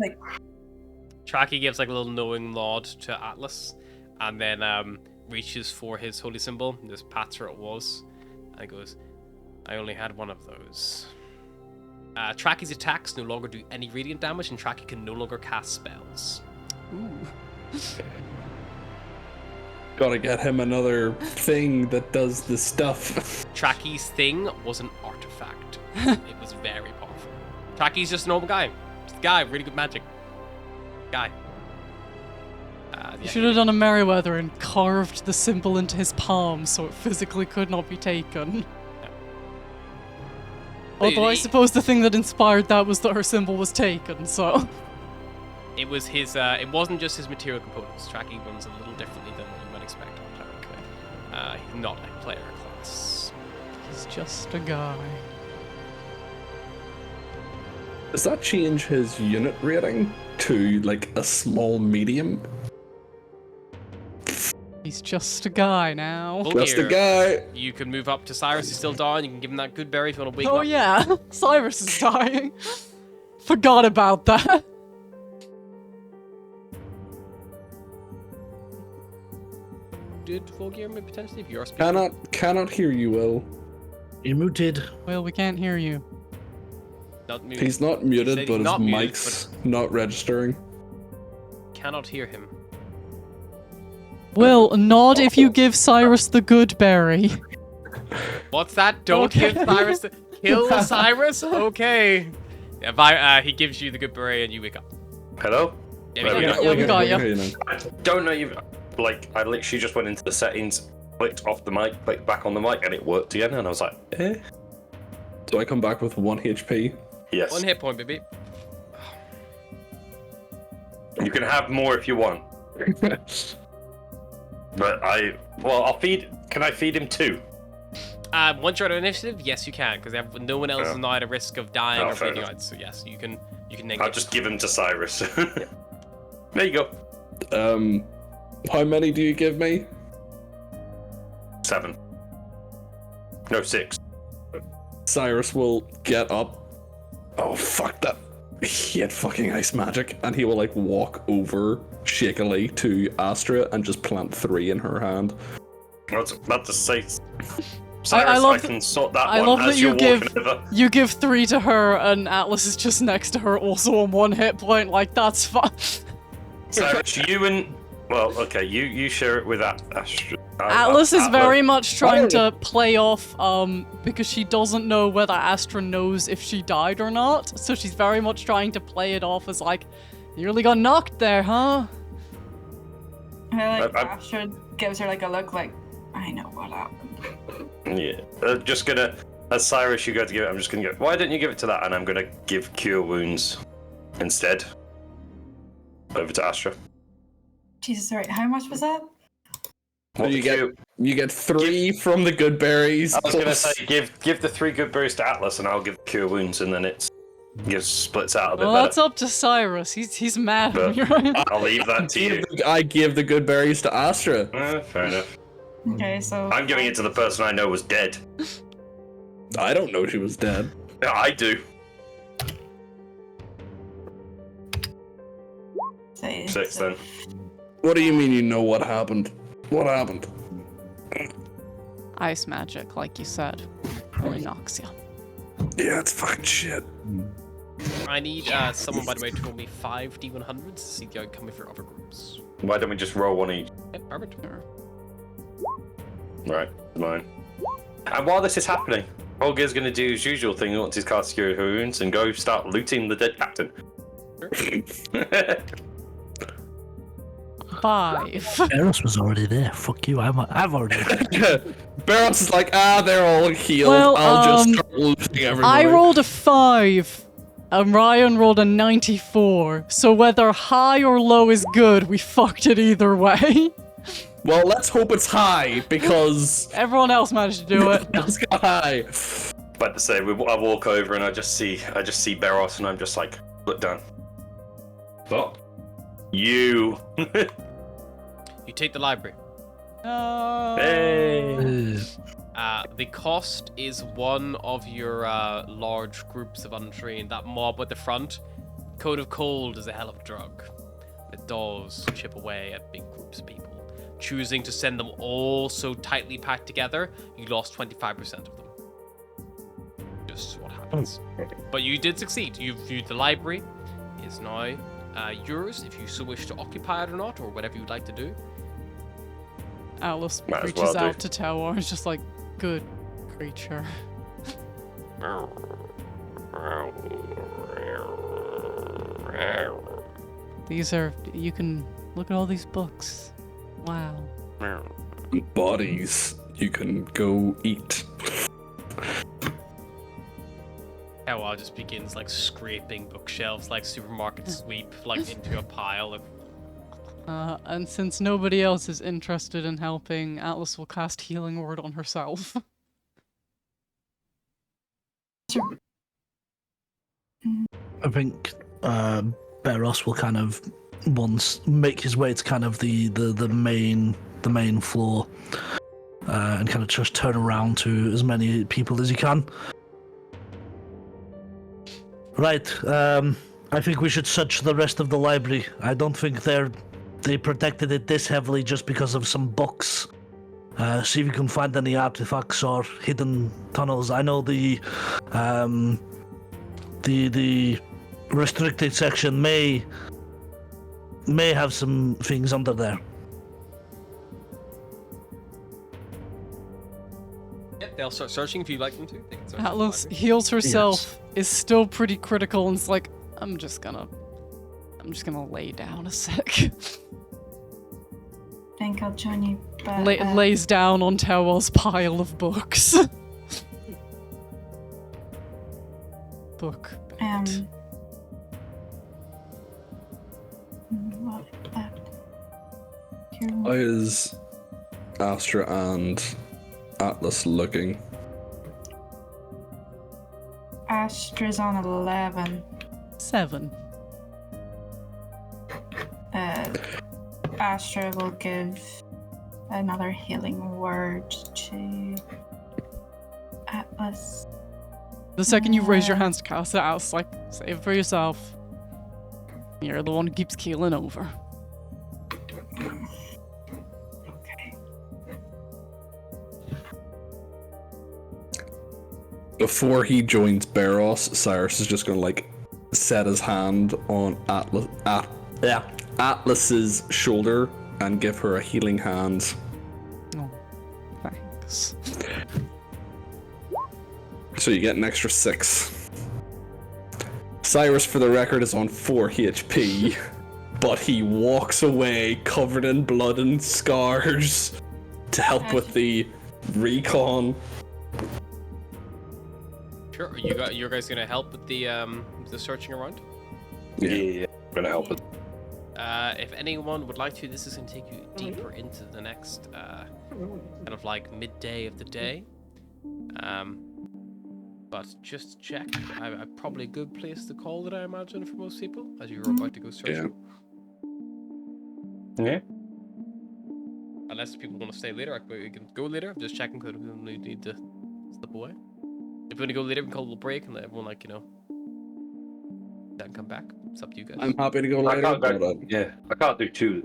Tracky gives a little knowing nod to Atlas, and then reaches for his holy symbol and just pats where it was, and he goes, "I only had one of those." Tracky's attacks no longer do any radiant damage, and Tracky can no longer cast spells. Ooh. Gotta get him another thing that does the stuff. Tracky's thing was an artifact. It was very powerful. Tracky's just a normal guy. Just a guy, really good magic. Guy. You should have done a Merryweather and carved the symbol into his palm so it physically could not be taken. Although I suppose the thing that inspired that was that her symbol was taken, so... It was his, it wasn't just his material components. Tracky runs a little differently than what you might expect on Track. He's not a player class. He's just a guy. Does that change his unit rating to a small medium? He's just a guy now. Just a guy. You can move up to Cyrus. He's still down. You can give him that good berry if you want to wake him Oh up. yeah, Cyrus is dying. Forgot about that. Did Volgear maybe potentially if you're speaking? Cannot hear you, Will. You're muted. Well, we can't hear you. Not muted. He's not muted, He's but his not muted, mic's not registering. Cannot hear him. Will, nod if you give Cyrus the good berry. What's that? Don't Okay. give Cyrus the... Kill Cyrus? Okay. Yeah, he gives you the good beret and you wake up. Hello? Yeah, There we we go. got Yeah, we got can you. hear now. I don't know you. I literally just went into the settings, clicked off the mic, clicked back on the mic, and it worked again. And I was like, eh. Do I come back with 1 HP? Yes. 1 hit point, baby. You can have more if you want. But I'll feed. Can I feed him 2? Once you're out of initiative, yes, you can, because no one else is now at a risk of dying or fair bleeding enough. out. So yes, you can name I'll it. just give him to Cyrus. There you go. How many do you give me? 7. No, 6. Cyrus will get up. Oh, fuck that. He had fucking ice magic. And he will, like, walk over shakily to Astra and just plant 3 in her hand. I was about to say, Cyrus, I love can sort that I one love as that you're you give walking over. you give 3 to her, and Atlas is just next to her, also on 1 hit point. Like that's fun. Cyrus, you and... Well, okay, you share it with Astra. Atlas is very much trying Oh. to play off, because she doesn't know whether Astra knows if she died or not. So she's very much trying to play it off as like, you really got knocked there, huh? I like I- Astrid gives her like a look like, I know what happened. Yeah. Just gonna... As Cyrus, you go to give it, I'm just gonna go, why don't you give it to that? And I'm gonna give Cure Wounds instead. Over to Astra. Jesus, sorry, how much was that? What you Cure- You get 3 from the good berries. I was gonna plus- say, give the 3 good berries to Atlas, and I'll give Cure Wounds, and then it splits out a bit Well, better. that's up to Cyrus. He's mad at me, But- right? I'll leave that to you. I give the good berries to Astra. Fair enough. Okay, so I'm giving it to the person I know was dead. I don't know she was dead. Yeah, I do. say 6 then. What do you mean you know what happened? What happened? Ice magic, like you said, only knocks you. Yeah, it's fucking shit. I need someone, by the way, to roll me 5 D100s to see the outcome of your other groups. Why don't we just roll 1 each? Okay, perfect. Right, mine. And while this is happening, Holger's going to do his usual thing once he's cast Cure Wounds and go start looting the dead captain. 5. Eros was already there. Fuck you. I've already. Barros is like, they're all healed. Well, I'll just start looting everybody. I rolled a 5, and Ryan rolled a 94. So whether high or low is good, we fucked it either way. Well, let's hope it's high, because Everyone else managed to do it. it's got high. About to say, I walk over and I just see Beros, and I'm just like, look down. What? You. You take the library. Hey. The cost is one of your large groups of untrained. That mob at the front, Code of Cold is a hell of a drug. It does chip away at big groups of people. Choosing to send them all so tightly packed together, you lost 25% of them. Just what happens. But you did succeed. You've viewed the library. It is now yours if you so wish to occupy it or not, or whatever you'd like to do. Alice Might as reaches well do. out to Tower and is just like, good creature. These are, you can look at all these books. Wow. Bodies you can go eat. Hell, just begins like scraping bookshelves like supermarket sweep, like into a pile of. And since nobody else is interested in helping, Atlas will cast Healing Word on herself. I think Beros will kind of once make his way to kind of the main floor and kind of just turn around to as many people as he can. Right, I think we should search the rest of the library. I don't think they protected it this heavily just because of some books. See if you can find any artifacts or hidden tunnels. I know the restricted section may have some things under there. Yeah, they'll start searching if you'd like them to. They can search the Atlas library. heals herself, is still pretty critical, and is like, I'm just gonna lay down a sec. think I'll join you, but Lays down on Terwell's pile of books. Book. bait. what left? How is Astra and Atlas looking? Astra's on 11. 7. Astra will give another healing word to Atlas. The second you raise your hands to cast it out, it's like, save it for yourself. You're the one who keeps keeling over. Okay. Before he joins Beros, Cyrus is just gonna like set his hand on Atlas's shoulder and give her a healing hand. Oh, thanks. So you get an extra 6. Cyrus, for the record, is on 4 HP, but he walks away covered in blood and scars to help with the recon. Sure. You guys gonna help with the searching around? Yeah, I'm gonna help it. If anyone would like to, this is gonna take you deeper into the next kind of like midday of the day. But just check. I'm probably a good place to call it, I imagine, for most people, as you're about to go searching. Yeah. Unless people want to stay later, we can go later. I'm just checking because we need to slip away. If we want to go later, we can call a little break and let everyone, like, then come back. It's up to you guys. I'm happy to go I later. can't but, go. Yeah, I can't do two.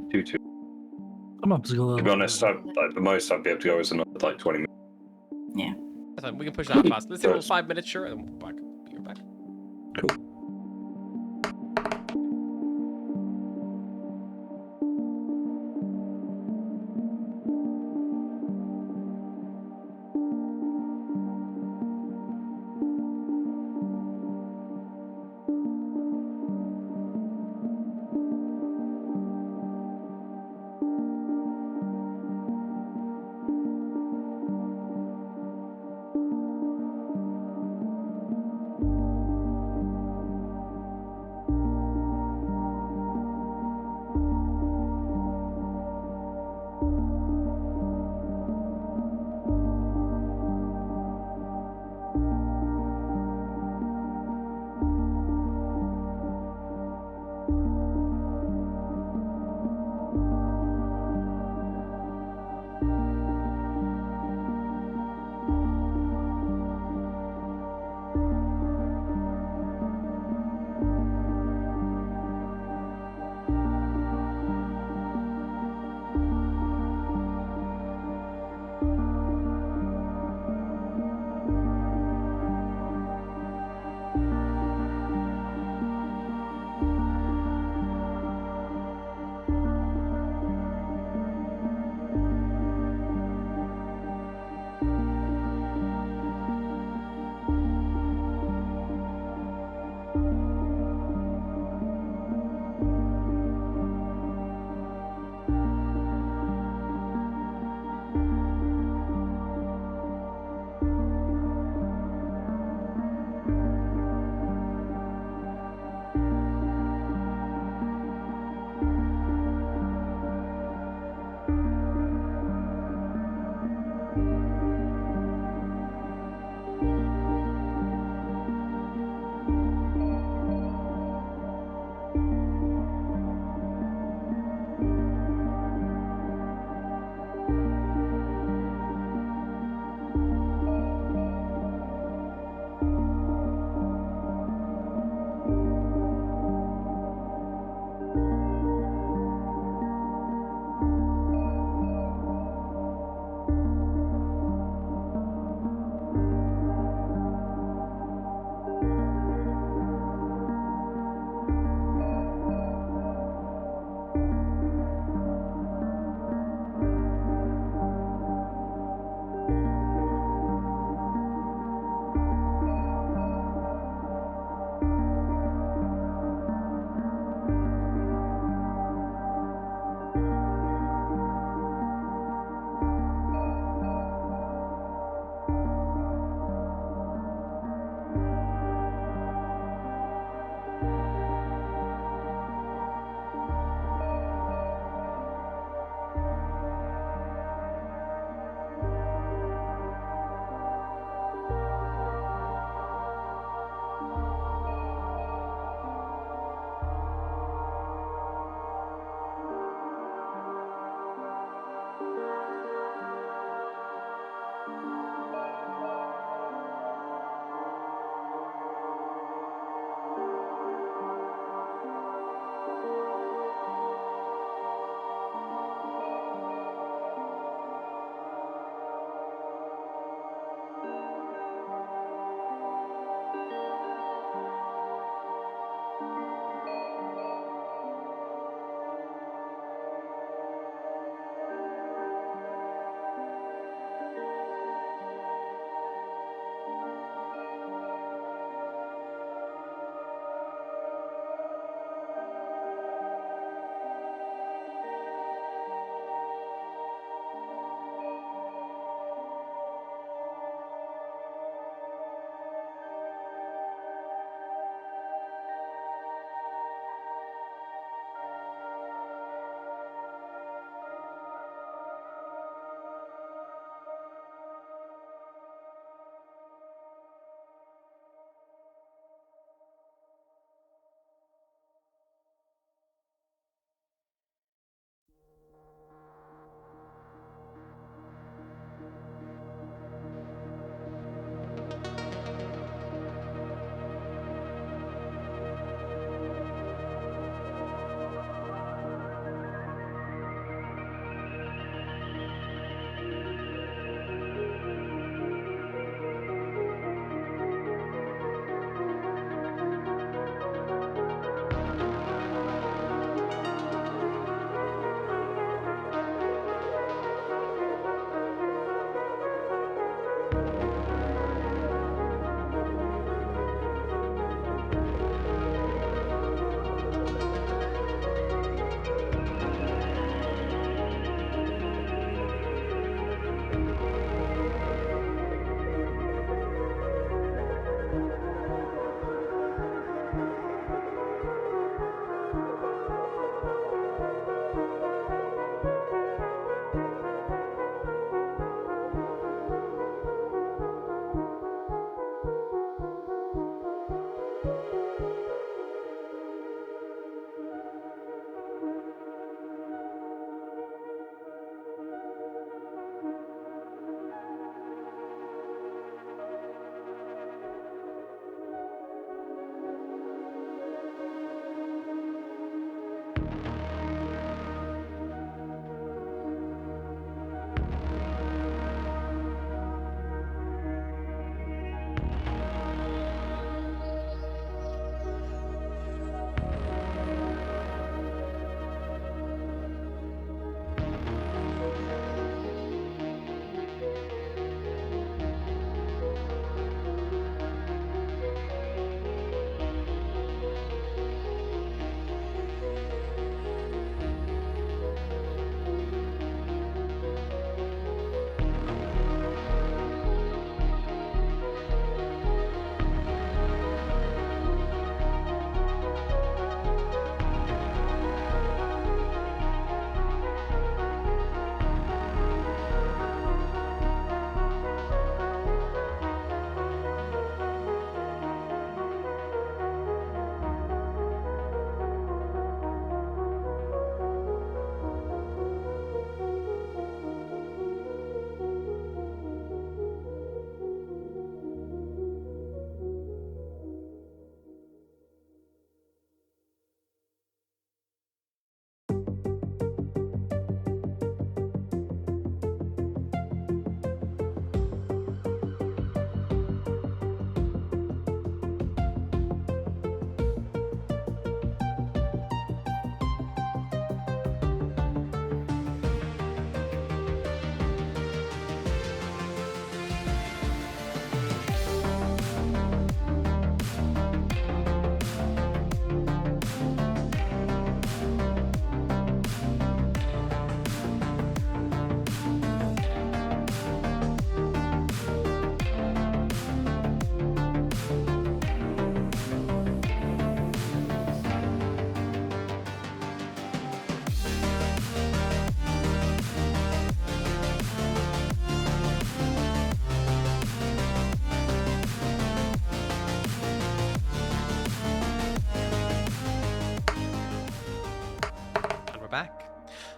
I'm up to go. To be honest, the most I'd be able to go is another like 20 minutes. Yeah. That's fine. We can push that fast. Let's do a little 5 minutes, sure, and then we'll be back. Be right back. Cool.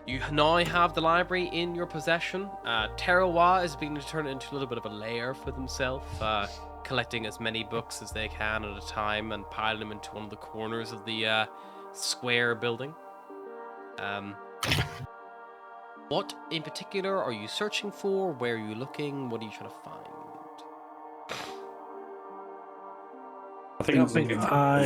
You now have the library in your possession. Terawa is beginning to turn it into a little bit of a lair for themselves, collecting as many books as they can at a time and piling them into one of the corners of the square building. What in particular are you searching for? Where are you looking? What are you trying to find? I think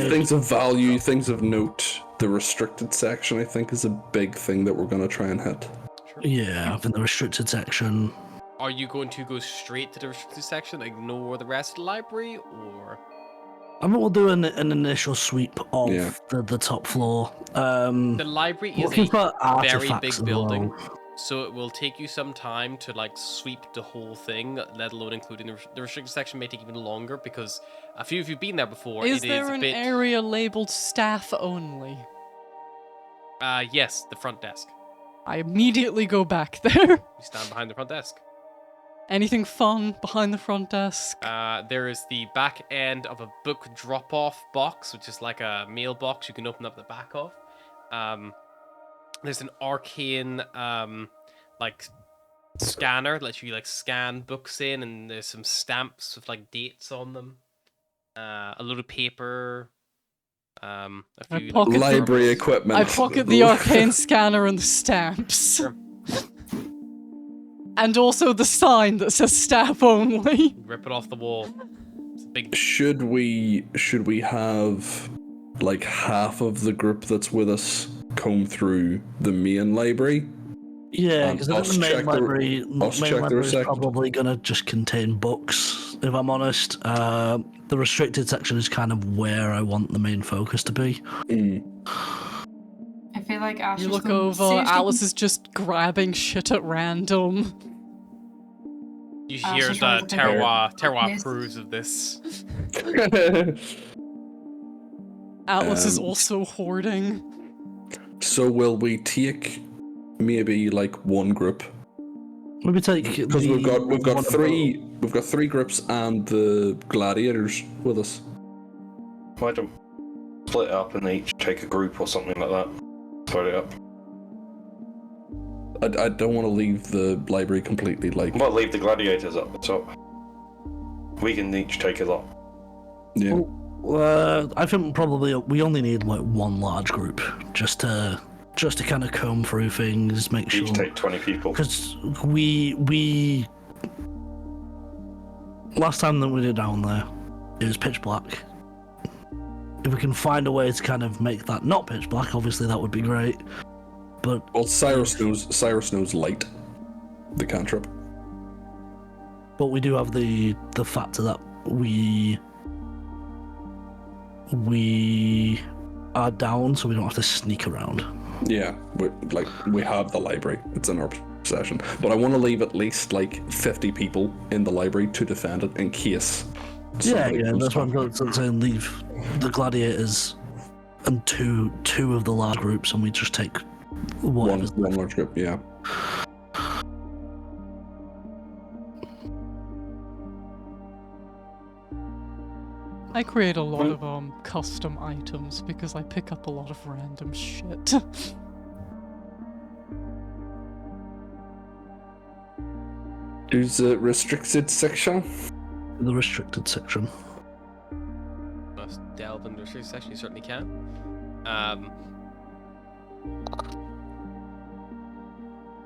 Things of value, things of note. The restricted section, I think, is a big thing that we're going to try and hit. Sure. Yeah, I think the restricted section. Are you going to go straight to the restricted section, ignore the rest of the library, or? I think we'll do an initial sweep of Yeah. the top floor. The library is looking for a very artifacts big as building, well. so it will take you some time to like sweep the whole thing, let alone including the restricted section may take even longer because a few of you've been there before. Is It there is a an bit... area labeled staff only? Yes, the front desk. I immediately go back there. You stand behind the front desk. Anything fun behind the front desk? There is the back end of a book drop-off box, which is like a mailbox you can open up the back of. There's an arcane like scanner that lets you like scan books in, and there's some stamps with like dates on them. A load of paper. A few pocket the- Library equipment. I pocket the arcane scanner and the stamps. Sure. And also the sign that says staff only. Rip it off the wall. It's a big. Should we have like half of the group that's with us comb through the main library? Yeah, because I think the main library, is section. probably going to just contain books, if I'm honest. The restricted section is kind of where I want the main focus to be. I feel like Ash You is look going over, seriously- Alice is just grabbing shit at random. You Ah, hear she's the trying to take Terroir Yes. approves of this. Atlas is Um, also hoarding. So will we take maybe like one group? Maybe take Because we've got one of three groups and the gladiators with us. Why don't split it up and each take a group or something like that? Split it up. I don't want to leave the library completely like. Well, leave the gladiators up the top. We can each take a lot. Yeah. I think probably we only need like one large group just to kind of comb through things, make sure. Each take 20 people. Because we last time that we were down there, it was pitch black. If we can find a way to kind of make that not pitch black, obviously that would be great. But Well, Cyrus knows light, the cantrip. but we do have the factor that we are down, so we don't have to sneak around. Yeah, we have the library. It's in our possession. But I want to leave at least like 50 people in the library to defend it in case. somebody comes That's what I'm knocking. going to say. Leave the gladiators and two of the large groups, and we just take One whatever's left. large group, yeah. I create a lot of custom items because I pick up a lot of random shit. There's a restricted section. The restricted section. Must delve into the restricted section. You certainly can.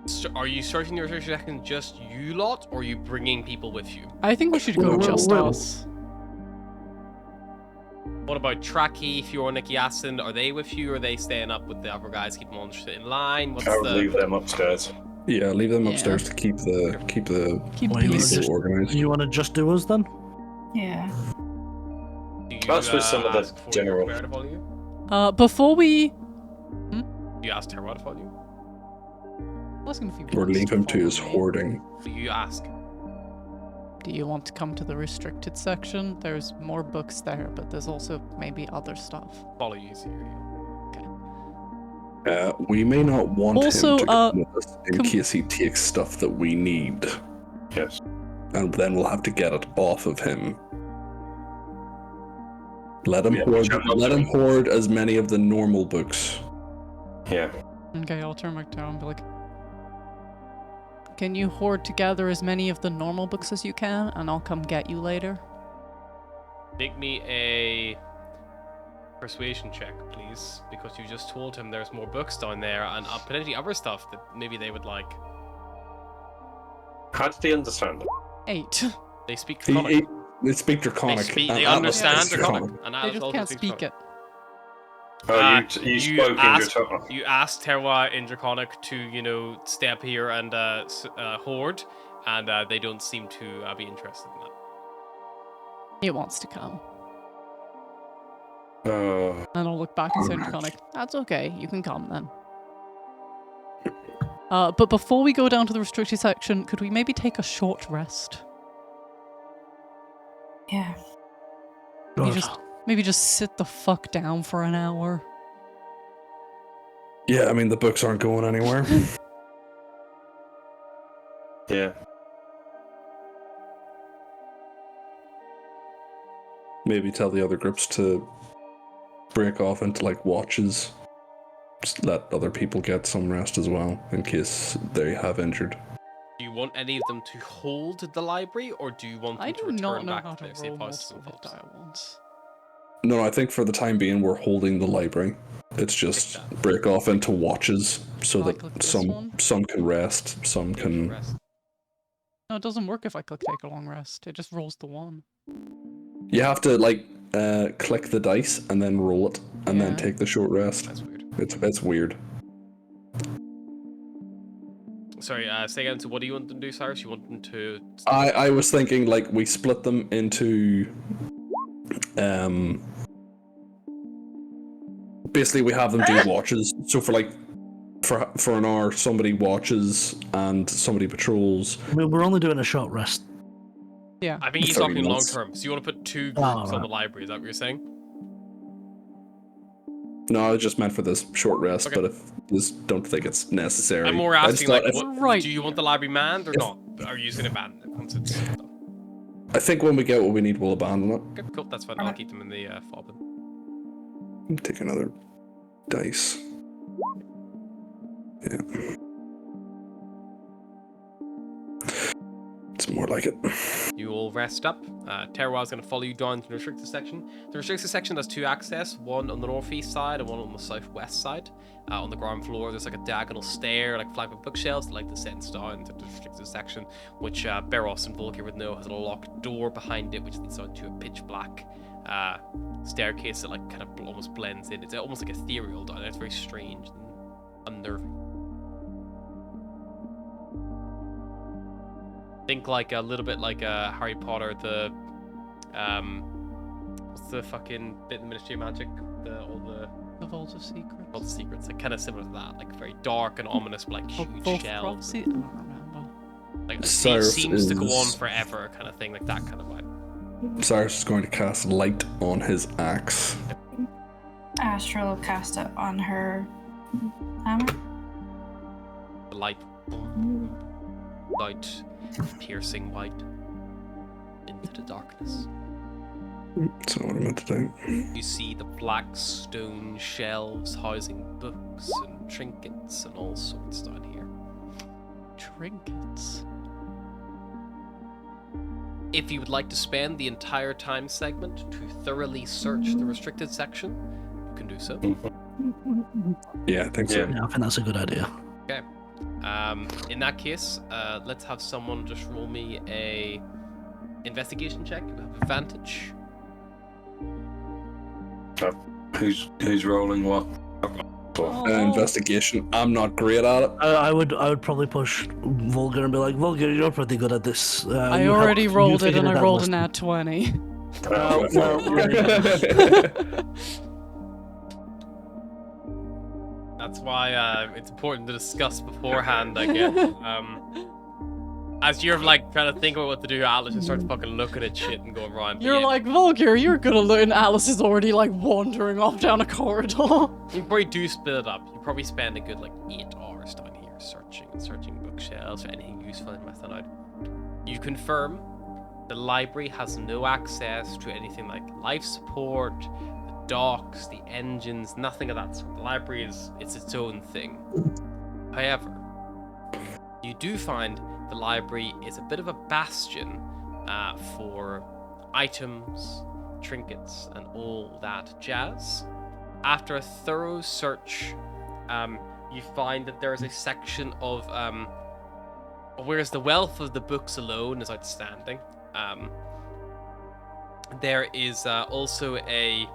So are you searching the restricted section just you lot, or are you bringing people with you? I think we should go just us. What about Traki, Fiora, Nicky, Aston? Are they with you, or are they staying up with the other guys, keep them all in line? What's I would the... leave them upstairs. Yeah, leave them Yeah. upstairs to keep the Keep Well, you wanna peace. just- organized. You want to just do us then? Yeah. Do you, That's with some of the ask for general- Terroir to follow you? Before we... Do you ask Terroir to follow you? I was gonna Or leave him to his hoarding. Do you ask? Do you want to come to the restricted section? There's more books there, but there's also maybe other stuff. Follow you, so We may not want Also, him to come with us in com- case he takes stuff that we need. Yes. And then we'll have to get it off of him. Let him Yeah, hoard. which I'm not Let him doing. hoard as many of the normal books. Yeah. Okay, I'll turn back down and be like, can you hoard together as many of the normal books as you can, and I'll come get you later? Make me a persuasion check, please, because you just told him there's more books down there and potentially other stuff that maybe they would like. How did he understand it? 8. They speak Draconic. They speak Draconic. They and understand Atlas speaks Draconic. And They Atlas just also can't speaks speak Draconic. it. Oh, you spoke in Draconic. You asked Terwa in Draconic to, you know, stay up here and hoard, and they don't seem to be interested in that. It wants to come. Oh. And I'll look back and say Draconic, that's okay, you can come then. But before we go down to the restricted section, could we maybe take a short rest? Yeah. Maybe just sit the fuck down for an hour. Yeah, I mean, the books aren't going anywhere. Yeah. Maybe tell the other groups to break off into like watches. Just let other people get some rest as well, in case they have injured. Do you want any of them to hold the library, or do you want them I to do return not know back how to their to safe roll houses multiple and hit pubs? die at once. No, I think for the time being we're holding the library. It's just Take that. break off into watches so Oh, I click that this some one? can rest, some Give it a can. rest. No, it doesn't work if I click take a long rest. It just rolls the 1. You have to like click the dice and then roll it and then Yeah. take the short rest. That's weird. It's weird. Sorry, say again. So what do you want them to do, Cyrus? You want them to... I was thinking like we split them into basically we have them do watches. So for like for an hour somebody watches and somebody patrols. We're only doing a short rest. Yeah. I think he's 30 talking long minutes. term. So you want to put 2 groups on right. the library, is that what you're saying? No, it's just meant for this short rest, Okay. but if this don't think it's necessary. I'm more I just asking, thought like, if- what, Right. do you want the library manned or If- not? Are you just going to abandon it once it's done? I think when we get what we need, we'll abandon it. Okay, cool, that's fine. I'll keep them in the fob. Take another dice. Yeah. It's more like it. You all rest up. Terroir's going to follow you down to the restricted section. The restricted section has 2 access, one on the northeast side and one on the southwest side. On the ground floor, there's like a diagonal stair, like flanked with bookshelves, that like descends down to the restricted section, which Beros and Volker would know has a locked door behind it, which leads down to a pitch black staircase that like kind of almost blends in. It's almost like ethereal down there. It's very strange and unnerving. Think like a little bit like Harry Potter, the what's the fucking bit in the Ministry of Magic? The Vault of Secrets. All the secrets, like kind of similar to that, like very dark and ominous, but like huge Vault of shelves. Prophecy? I don't remember. Like it Cyrus seems to go on is- forever, kind of thing, like that kind of vibe. Cyrus is going to cast light on his axe. Astral will cast it on her hammer. The light, light, piercing white into the darkness. That's not what I meant to do. You see the black stone shelves housing books and trinkets and all sorts down here. Trinkets. If you would like to spend the entire time segment to thoroughly search the restricted section, you can do so. Yeah, I think so. Yeah. Yeah, I think that's a good idea. Okay. In that case, let's have someone just roll me a investigation check with advantage. Who's rolling what? Investigation. I'm not great at it. I would probably push Volgar and be like, Volgar, you're pretty good at this. I you already helped- rolled you it and I figured rolled out a nat 20. That's why it's important to discuss beforehand, I guess. As you're like trying to think about what to do, Alice just starts fucking looking at shit and going around. You're like, Volgar, you're gonna learn. Alice is already like wandering off down a corridor. You probably do split it up. You probably spend a good like 8 hours down here searching bookshelves or anything useful in my out. You confirm the library has no access to anything like life support, the docks, the engines, nothing of that sort. The library it's its own thing. However, you do find the library is a bit of a bastion for items, trinkets, and all that jazz. After a thorough search, you find that there is a section of whereas the wealth of the books alone is outstanding. There is also a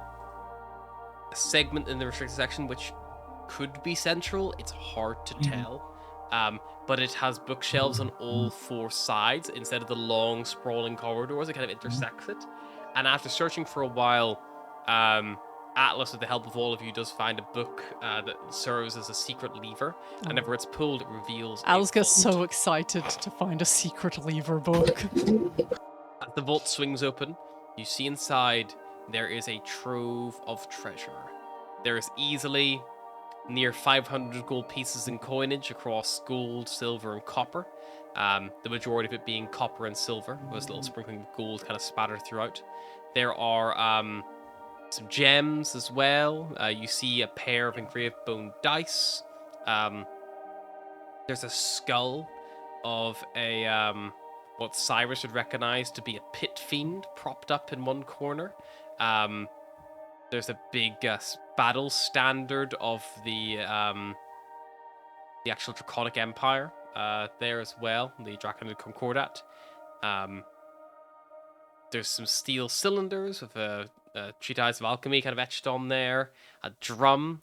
segment in the restricted section which could be central. It's hard to tell. But it has bookshelves on all four sides instead of the long, sprawling corridors. It kind of intersects it. And after searching for a while, Atlas, with the help of all of you, does find a book that serves as a secret lever. And whenever it's pulled, it reveals Alice a gets vault. so excited to find a secret lever book. As the vault swings open, you see inside there is a trove of treasure. There is easily near 500 gold pieces in coinage across gold, silver, and copper. The majority of it being copper and silver, with a little sprinkling of gold kind of spattered throughout. There are some gems as well. You see a pair of engraved bone dice. There's a skull of a what Cyrus would recognize to be a pit fiend propped up in one corner. There's a big battle standard of the actual Draconic Empire there as well, the Draconid Concordat. There's some steel cylinders with a treatise of alchemy kind of etched on there. A drum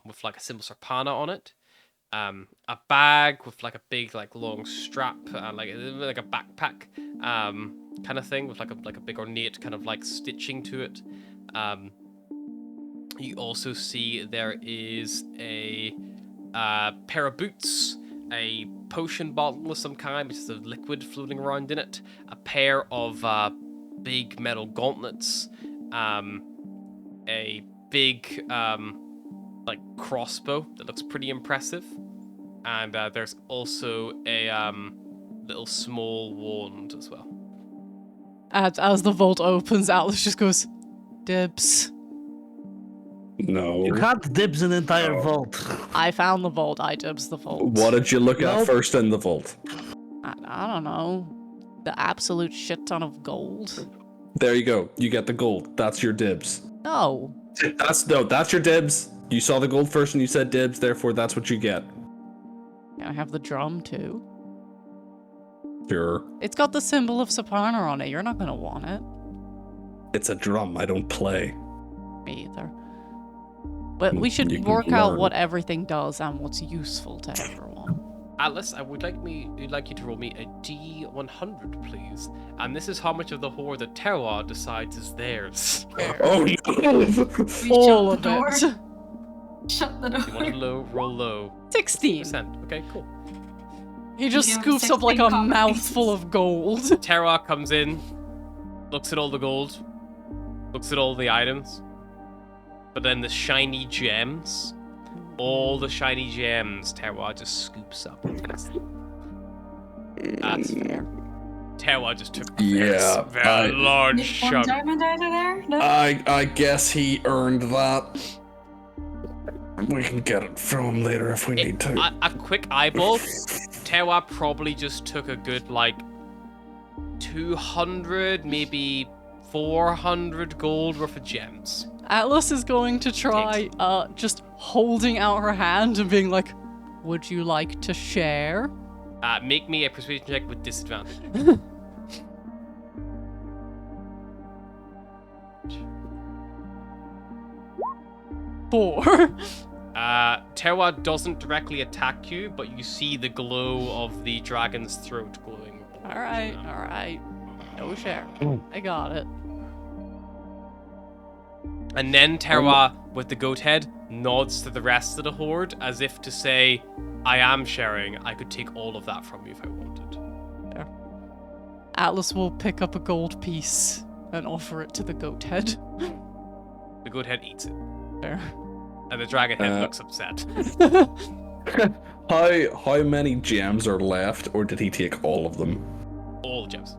with like a symbol Serpana on it. A bag with like a big like long strap, like a backpack kind of thing with like a big ornate kind of like stitching to it. You also see there is a pair of boots, a potion bottle of some kind, which is a liquid floating around in it, a pair of big metal gauntlets, a big like crossbow that looks pretty impressive, and there's also a little small wand as well. As the vault opens, Atlas just goes, "Dibs." No. You can't dibs an entire vault. I found the vault. I dibs the vault. What did you look at Nope. first in the vault? I don't know. The absolute shit ton of gold. There you go. You get the gold. That's your dibs. No. That's your dibs. You saw the gold first and you said dibs, therefore that's what you get. Can I have the drum too? Sure. It's got the symbol of Serpana on it. You're not gonna want it. It's a drum. I don't play. Me either. But we should You can work out learn. what everything does and what's useful to everyone. Atlas, I would like you to roll me a D100, please. And this is how much of the hoard that Terroir decides is theirs. Oh no! We All shut the door. of it. Shut the You want to door. roll low. 16. Percent. Okay, cool. He just You give scoofs up like a 16 copies. mouthful of gold. Terroir comes in, looks at all the gold, looks at all the items, but then the shiny gems, all the shiny gems, Terroir just scoops up. That's fair. Terroir just took Yeah, a very large Nick one chunk. diamond out of there? No? I guess he earned that. We can get it from him later if we need to. A quick eyeball, Terroir probably just took a good like 200, maybe 400 gold worth of gems. Atlas is going to try just holding out her hand and being like, "Would you like to share?" Make me a persuasion check with disadvantage. Four. Terroir doesn't directly attack you, but you see the glow of the dragon's throat glowing. Alright. No share. I got it. And then Terroir, with the goat head, nods to the rest of the horde as if to say, I am sharing. I could take all of that from you if I wanted. Atlas will pick up a gold piece and offer it to the goat head. The goat head eats it. Fair. And the dragon head looks upset. How many gems are left, or did he take all of them? All the gems.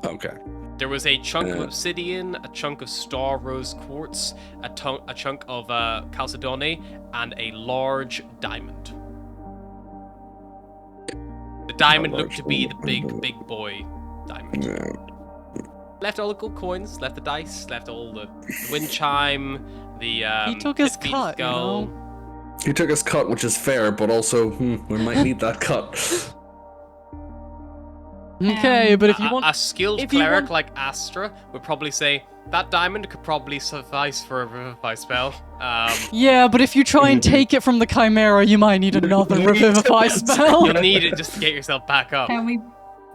Okay. There was a chunk of obsidian, a chunk of star rose quartz, a chunk of chalcedony, and a large diamond. The diamond looked to be the big boy diamond. Yeah. Left all the gold coins, left the dice, left all the wind chime, the He took his pit cut, you skull. know? He took his cut, which is fair, but also, we might need that cut. Okay, but if you want... A skilled if you cleric want- like Astra would probably say that diamond could probably suffice for a revivify spell. Yeah, but if you try and take it from the Chimera, you might need another Revivify spell. You'll need it just to get yourself back up. Can we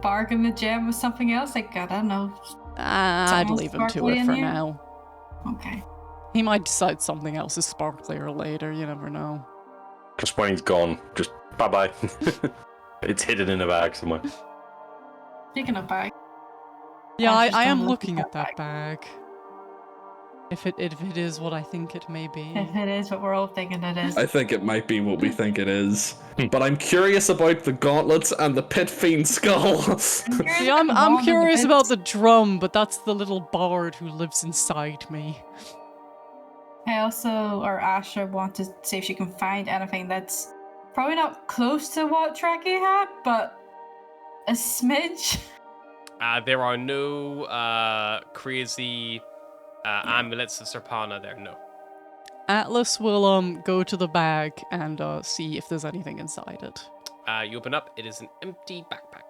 bargain the gem with something else? Like, I don't know. I'd Someone's leave him to sparkly it in for here? now. Okay. He might decide something else is sparklier later, you never know. Just when he's gone, just bye-bye. It's hidden in a bag somewhere. Speaking of bag. Yeah, I just I am don't look looking at at that bag. If it is what I think it may be. If it is what we're all thinking it is. I think it might be what we think it is. But I'm curious about the gauntlets and the pit fiend skull. See, I'm curious about the drum, but that's the little bard who lives inside me. I also, or Asher, want to see if she can find anything that's probably not close to what Trekkie had, but a smidge. There are no crazy amulets of Serpana there, no. Atlas will go to the bag and see if there's anything inside it. You open up, it is an empty backpack.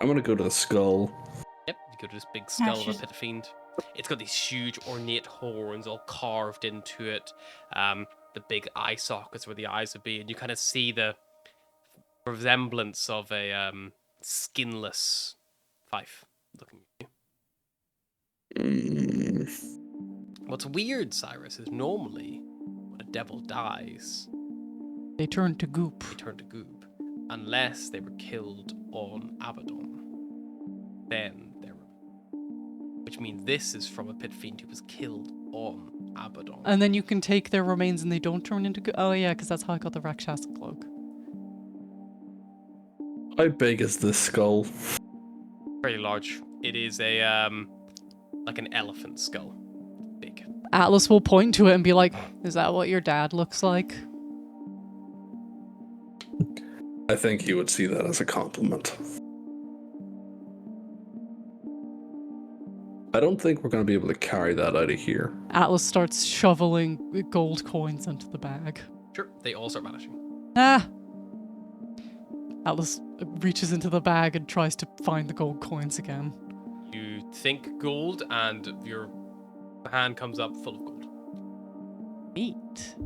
I'm gonna go to the skull. Yep, you go to this big skull of a she's- pit fiend. It's got these huge ornate horns all carved into it. The big eye sockets where the eyes would be, and you kind of see the resemblance of a skinless fife looking at you. What's weird, Cyrus, is normally when a devil dies, They turn to goop. they turn to goop, unless they were killed on Abaddon. Then they're, which means this is from a pit fiend who was killed on Abaddon. And then you can take their remains and they don't turn into goop. Oh yeah, because that's how I got the Rakshasa cloak. How big is this skull? Very large. It is a like an elephant skull. Big. Atlas will point to it and be like, "Is that what your dad looks like?" I think he would see that as a compliment. I don't think we're going to be able to carry that out of here. Atlas starts shoveling gold coins into the bag. Sure, they all start vanishing. Ah! Atlas reaches into the bag and tries to find the gold coins again. You think gold, and your hand comes up full of gold. Neat.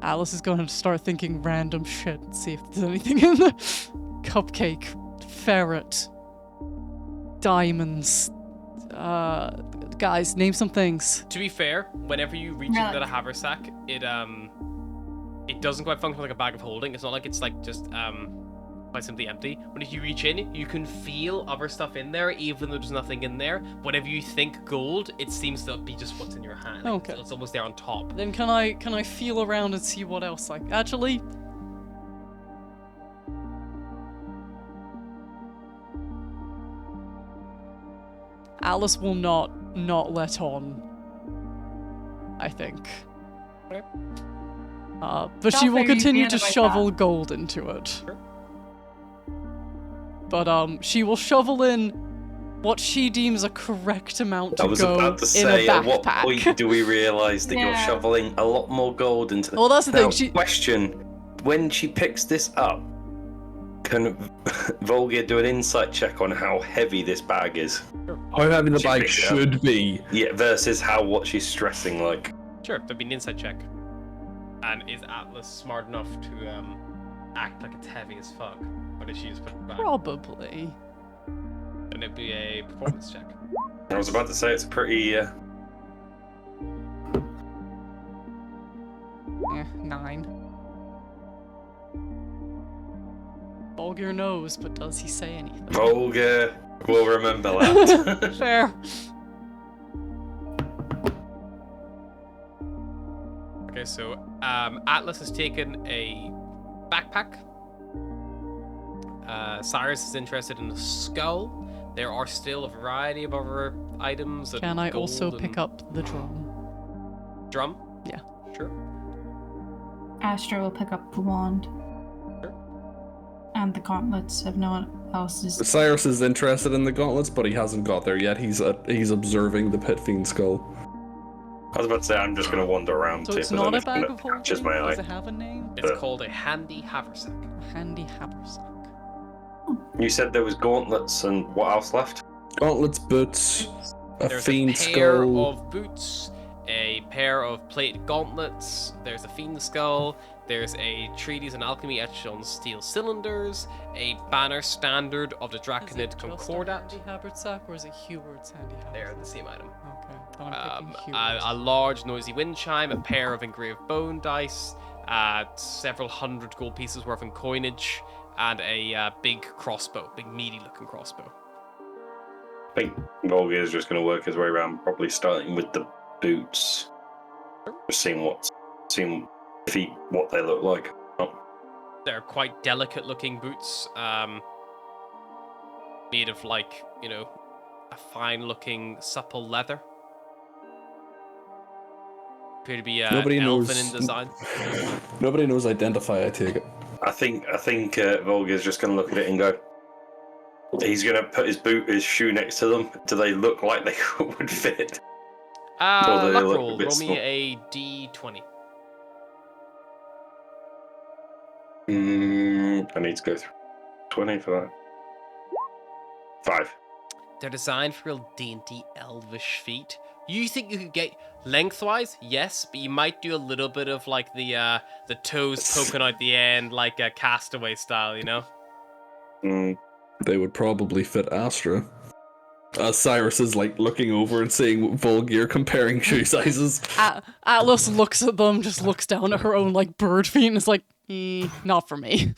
Alice is going to start thinking random shit and see if there's anything in the cupcake, ferret, diamonds. Guys, name some things. To be fair, whenever you reach into the haversack, it doesn't quite function like a bag of holding. It's not like it's like just quite simply empty. But if you reach in, you can feel other stuff in there, even though there's nothing in there. Whenever you think gold, it seems to be just what's in your hand. Like, Okay. it's almost there on top. Then can I feel around and see what else? Like, actually, Alice will not let on. I think. Okay. But she Don't will figure you continue can to about shovel gold into it. Sure. But she will shovel in what she deems a correct amount to I was go about to in a say, at what backpack. point do we realise that you're Yeah. shoveling a lot more gold into the... Well, that's the Now, thing. She question, when she picks this up, can Volga do an insight check on how heavy this bag is? How heavy the She bag picks it up. should be. Yeah, versus what she's stressing like. Sure, that'd be an insight check. And is Atlas smart enough to act like it's heavy as fuck? Or did she just put it back? probably. And it'd be a performance check. I was about to say it's a pretty... Yeah, 9. Bulgur knows, but does he say anything? Volga will remember that. Fair. Okay, so Atlas has taken a backpack Cyrus is interested in the skull. There are still a variety of other items. Can I also pick up the drum? Drum? Yeah. Sure. Astra will pick up the wand. Sure. And the gauntlets if no one else is. Cyrus is interested in the gauntlets, but he hasn't got there yet. He's observing the pit fiend skull. I was about to say I'm just gonna wander around. So see it's if there's not a anything bag that of holding? catches my Does eye. it have a name? It's called a handy haversack. A handy haversack. You said there was gauntlets and what else left? Gauntlets, boots, a There's fiend a pair skull. of boots, a pair of plated gauntlets, there's a fiend skull, there's a treatise on alchemy etched on steel cylinders, a banner standard of the Is it Draconid just a Concordat. handy haversack or is it Heward's handy haversack? They're the same item. Okay, then I'm picking Heward's. A large noisy wind chime, a pair of engraved bone dice, several hundred gold pieces worth in coinage, and a big crossbow, big meaty looking crossbow. I think Volga is just going to work his way around, probably starting with the boots. Just seeing what they look like. Oh. They're quite delicate looking boots, made of like, a fine looking supple leather. Appear to be Nobody elfin knows. in design. Nobody knows identify, I take it. I think Volga is just going to look at it and go. He's going to put his shoe next to them. Do they look like they would fit? Or do they Luck look a roll. bit Roll me small? a d20. I need to go through 20 for that. 5. They're designed for real dainty elvish feet. You think you could get lengthwise? Yes, but you might do a little bit of like the toes poking out the end, like a castaway style, They would probably fit Astra. Cyrus is like looking over and seeing Volgear comparing shoe sizes. Atlas looks at them, just looks down at her own like bird feet and is like, not for me.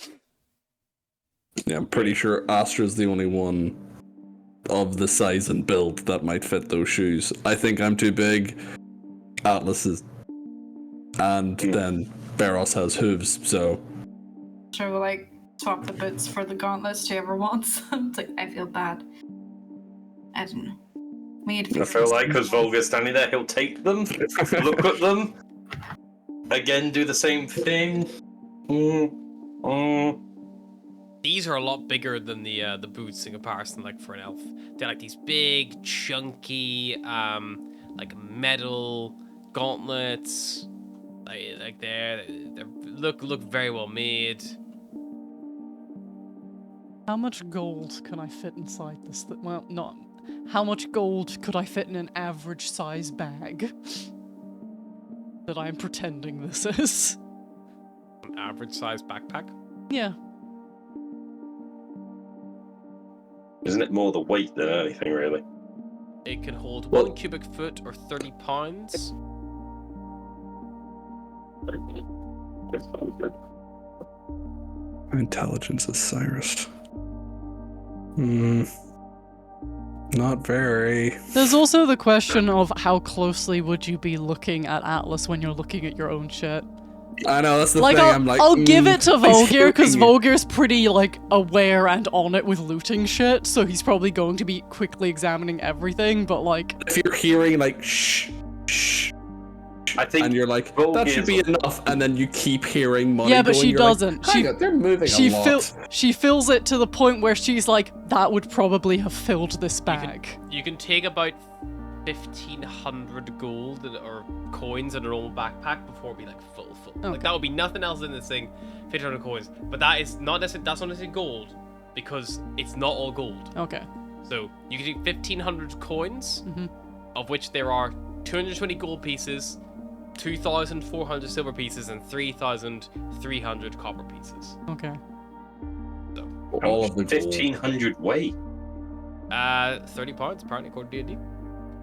Yeah, I'm pretty sure Astra's the only one of the size and build that might fit those shoes. I think I'm too big. Atlas is. And then Barros has hooves, so. Sure, we'll like swap the boots for the gauntlets, whoever wants them. It's like, I feel bad. I don't know. We need to I feel like because Volga's standing there, he'll take them, look at them, again do the same thing. These are a lot bigger than the boots in comparison, like for an elf. They're like these big, chunky, like metal gauntlets. Like they look very well made. How much gold can I fit inside this? Well, not. How much gold could I fit in an average size bag that I'm pretending this is? An average size backpack. Yeah. Isn't it more the weight than anything, really? It can hold Well- 1 cubic foot or 30 pounds. Intelligence is Cyrus. Not very. There's also the question of how closely would you be looking at Atlas when you're looking at your own shit. I know, that's the Like, thing. I'll, I'm like, I'll give it to he's Volgear because hearing you. Volgear's pretty like aware and on it with looting shit, so he's probably going to be quickly examining everything. But like, If you're hearing like shh, shh, I think and you're like, that Volgear's should be enough, and then you keep hearing money. yeah, but going, she you're like, doesn't. "Hang on, they're moving she a lot. she fills it to the point where she's like, that would probably have filled this bag. You can take about 1,500 gold or coins in a normal backpack before it be like full. Okay. Like that would be nothing else in this thing. 1,500 coins, but that's not necessarily gold because it's not all gold. Okay. So you can take 1,500 coins, Mhm. of which there are 220 gold pieces, 2,400 silver pieces, and 3,300 copper pieces. Okay. All of the gold. 1,500 weight. 30 pounds apparently according to D&D.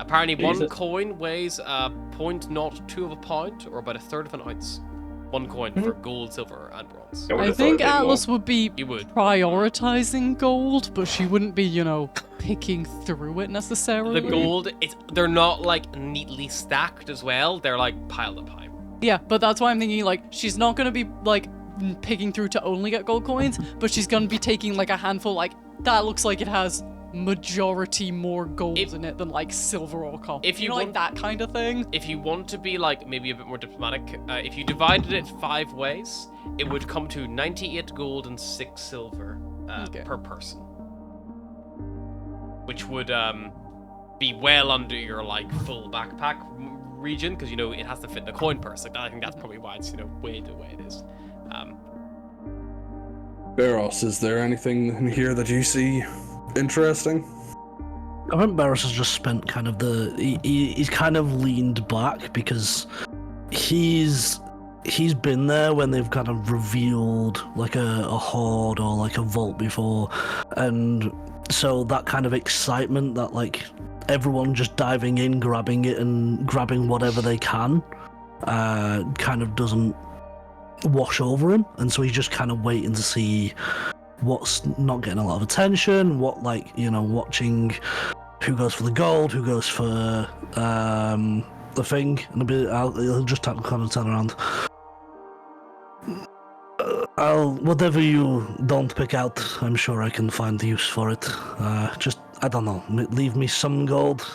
Apparently one Jesus. coin weighs 0.02 of a pound, or about a third of an ounce. One coin for gold, silver, and bronze. I would I have thought think a bit more. Atlas would be You would. prioritizing gold, but she wouldn't be, picking through it necessarily. The gold, they're not like neatly stacked as well. They're like piled up high. Yeah, but that's why I'm thinking, like, she's not gonna be, like, picking through to only get gold coins, but she's gonna be taking like a handful, like, that looks like it has majority more gold in it than like silver or copper. If you know, like want- that kind of thing. If you want to be like maybe a bit more diplomatic, if you divided it 5 ways, it would come to 98 gold and 6 silver per person, which would be well under your like full backpack region, because you know it has to fit in the coin purse. Like I think that's probably why it's way the way it is. Barros, is there anything in here that you see interesting? I think Barros has just spent kind of he's kind of leaned back because he's been there when they've kind of revealed like a hoard or like a vault before, and so that kind of excitement that like everyone just diving in, grabbing it and grabbing whatever they can kind of doesn't wash over him, and so he's just kind of waiting to see what's not getting a lot of attention, what, like, you know, watching who goes for the gold, who goes for the thing, and a bit he'll just kind of turn around. Whatever you don't pick out, I'm sure I can find use for it. Just, I don't know, leave me some gold,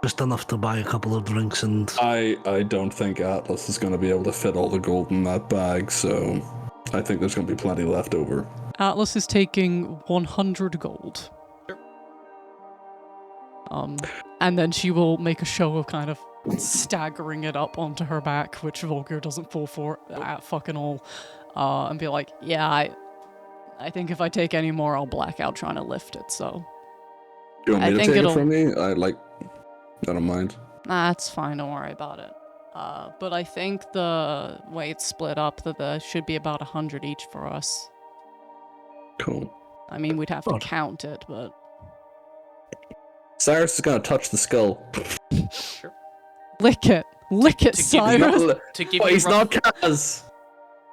just enough to buy a couple of drinks, and I don't think Atlas is going to be able to fit all the gold in that bag, so I think there's going to be plenty left over. Atlas is taking 100 gold. Sure. And then she will make a show of kind of staggering it up onto her back, which Volker doesn't fall for at fucking all, and be like, yeah, I think if I take any more, I'll black out trying to lift it, so... You want me I to think take it from me? I don't mind. Nah, it's fine, don't worry about it. But I think the way it's split up, that there should be about 100 each for us. Cool. I mean, we'd have to count it, but... Cyrus is going to touch the skull. Sure. Lick it! Lick it, Cyrus! To give But you he's a rough, not Kaz!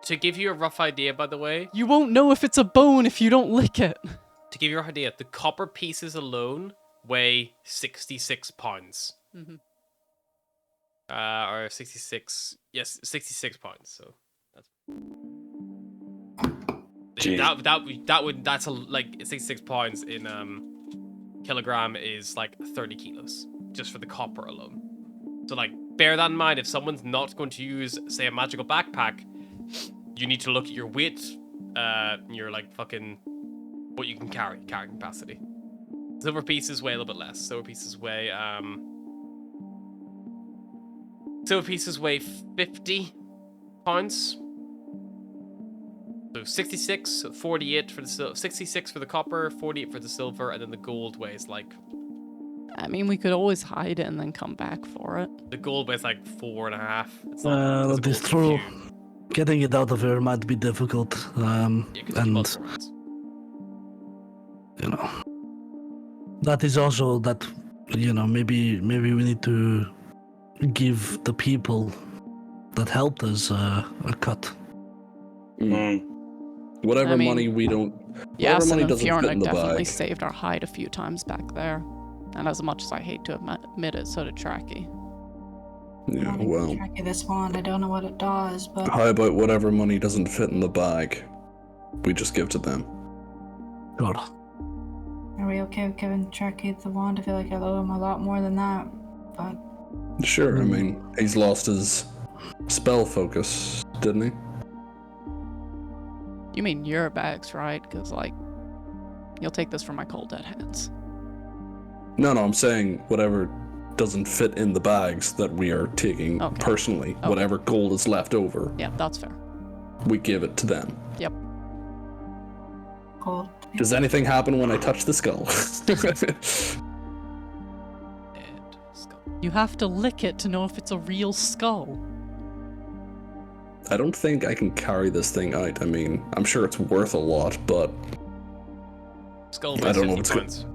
to give you a rough idea, by the way, You won't know if it's a bone if you don't lick it. to give you an idea, the copper pieces alone weigh 66 pounds. Mm-hmm. Or 66, yes, 66 pounds. So that's like 66 pounds in kilogram is like 30 kilos just for the copper alone. So like bear that in mind. If someone's not going to use, say, a magical backpack, you need to look at your weight, your like fucking what you can carrying capacity. Silver pieces weigh a little bit less. Silver pieces weigh 50 pounds. So 66, 48 for the 66 for the copper, 48 for the silver, and then the gold weighs like... I mean, we could always hide it and then come back for it. The gold weighs like 4.5. It's that is true. Getting it out of here might be difficult. And you know, that is also that, you know, maybe we need to give the people that helped us a cut. Whatever I mean, money we don't... Yeah, whatever so money then doesn't fit Fiona in the definitely bag. saved our hide a few times back there. And as much as I hate to admit it, so did Tracky. Yeah, I think well... Tracky this wand. I don't know what it does, but How about whatever money doesn't fit in the bag? We just give to them. God. are we okay with giving Tracky the wand? I feel like I owe him a lot more than that, but Sure, I mean, he's lost his spell focus, didn't he? You mean your bags, right? Because, like, you'll take this from my cold dead hands. No, I'm saying whatever doesn't fit in the bags that we are taking personally, whatever gold is left over, Yeah, that's fair. we give it to them. Yep. cool. Does anything happen when I touch the skull? You have to lick it to know if it's a real skull. I don't think I can carry this thing out. I mean, I'm sure it's worth a lot, but Skull I weighs don't know 50 if it's pounds.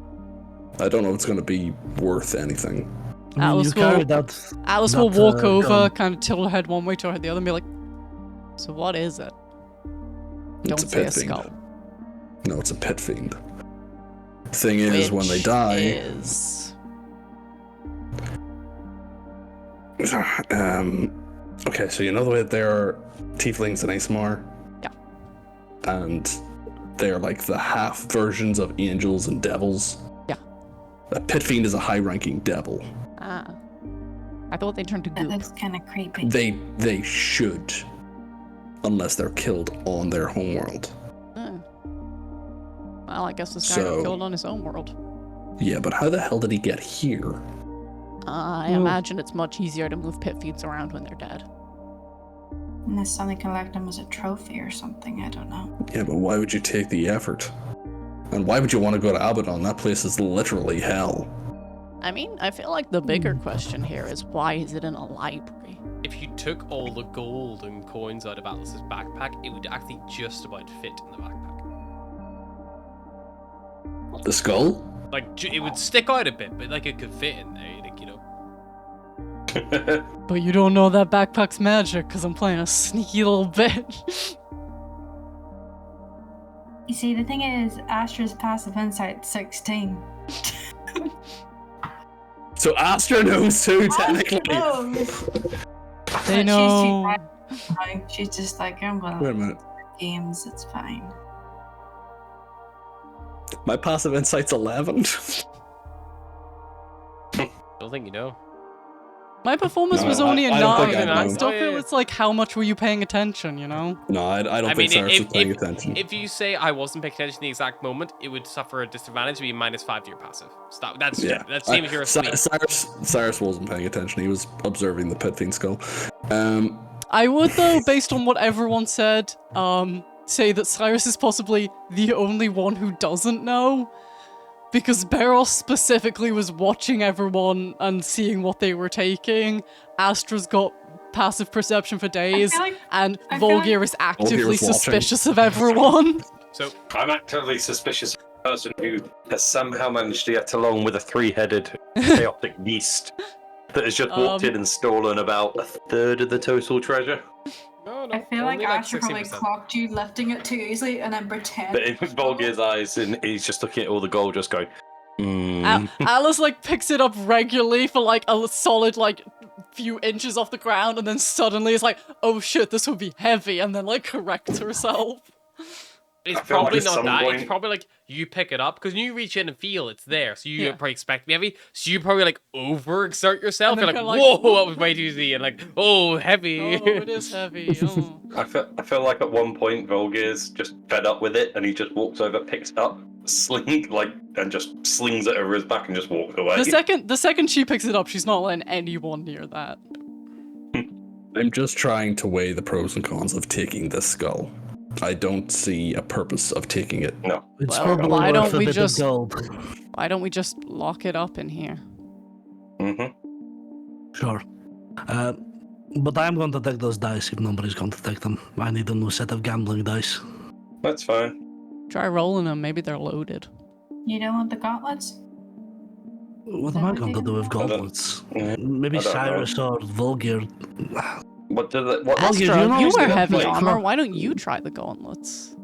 I don't know if it's going to be worth anything. I mean, Alice you carry will- that. Alice will that, walk over, gun. kind of tilt her head one way, tilt her head the other, and be like, so what is it? It's Don't a say a pit fiend. skull. No, it's a pit fiend. Thing is, when they Which die, is... okay, so you know the way that there are tieflings in ASMR? Yeah. and they're like the half versions of angels and devils. Yeah. A pit fiend is a high-ranking devil. Ah. I thought they turned to That goop. looks kind of creepy. They should, unless they're killed on their homeworld. Well, I guess this guy So- got killed on his own world. Yeah, but how the hell did he get here? I imagine it's much easier to move pit feeds around when they're dead. Unless somebody collect them as a trophy or something, I don't know. Yeah, but why would you take the effort? And why would you want to go to Abaddon? That place is literally hell. I mean, I feel like the bigger question here is why is it in a library? If you took all the gold and coins out of Atlas's backpack, it would actually just about fit in the backpack. The skull? Like, it would stick out a bit, but like it could fit in there, like, you know. But you don't know that backpack's magic because I'm playing a sneaky little bitch. You see, the thing is, Astra's passive insight 16. So Astra knows too, technically. Oh, They know. She's just like, I'm gonna Wait a minute. games, it's fine. My passive insight's 11. Don't think you know. My performance No, was only a I don't 9. think I I know. still Oh, yeah, feel yeah. it's like, how much were you paying attention, you know? No, I don't I think mean, Cyrus was paying if attention. if you say I wasn't paying attention in the exact moment, it would suffer a disadvantage, it'd be -5 to your passive. Stop. That's Yeah. that's same if you're asleep. Cyrus wasn't paying attention. He was observing the pit fiend skull. I would, though, based on what everyone said, say that Cyrus is possibly the only one who doesn't know. Because Beros specifically was watching everyone and seeing what they were taking. Astra's got passive perception for days, and I feel like- Volgir is actively Volgir is watching. suspicious of everyone. So I'm actively suspicious of a person who has somehow managed to get along with a three-headed chaotic beast that has just walked in and stolen about a third of the total treasure. no, I feel like only Astra probably 16%. clocked you lifting it too easily and then pretend. But in Volgir's eyes, and he's just looking at all the gold, just going, Alice, like, picks it up regularly for, like, a solid, like, few inches off the ground, and then suddenly is like, oh shit, this would be heavy, and then, like, corrects herself. It's I feel like probably at not some that. It's point- probably like you pick it up because when you reach in and feel it's there, so you Yeah. probably expect to be heavy. So you probably like overexert yourself. And You're then like, kinda whoa, like, that was way too easy, and like, oh, heavy. Oh, it is heavy. Oh. I feel like at one point Volgir's just fed up with it, and he just walks over, picks it up, and just slings it over his back and just walks away. The second she picks it up, she's not letting anyone near that. I'm just trying to weigh the pros and cons of taking this skull. I don't see a purpose of taking it. No. It's Well, probably why worth don't a we bit just- of gold. Why don't we just lock it up in here? Sure. But I'm going to take those dice if nobody's going to take them. I need a new set of gambling dice. That's fine. Try rolling them, maybe they're loaded. You don't want the gauntlets? What am I going to do with gauntlets? Maybe I don't Cyrus or Volgir. What do they? What Volgir, Astra, you know you who's wear gonna heavy play? armor. Why don't you try the gauntlets?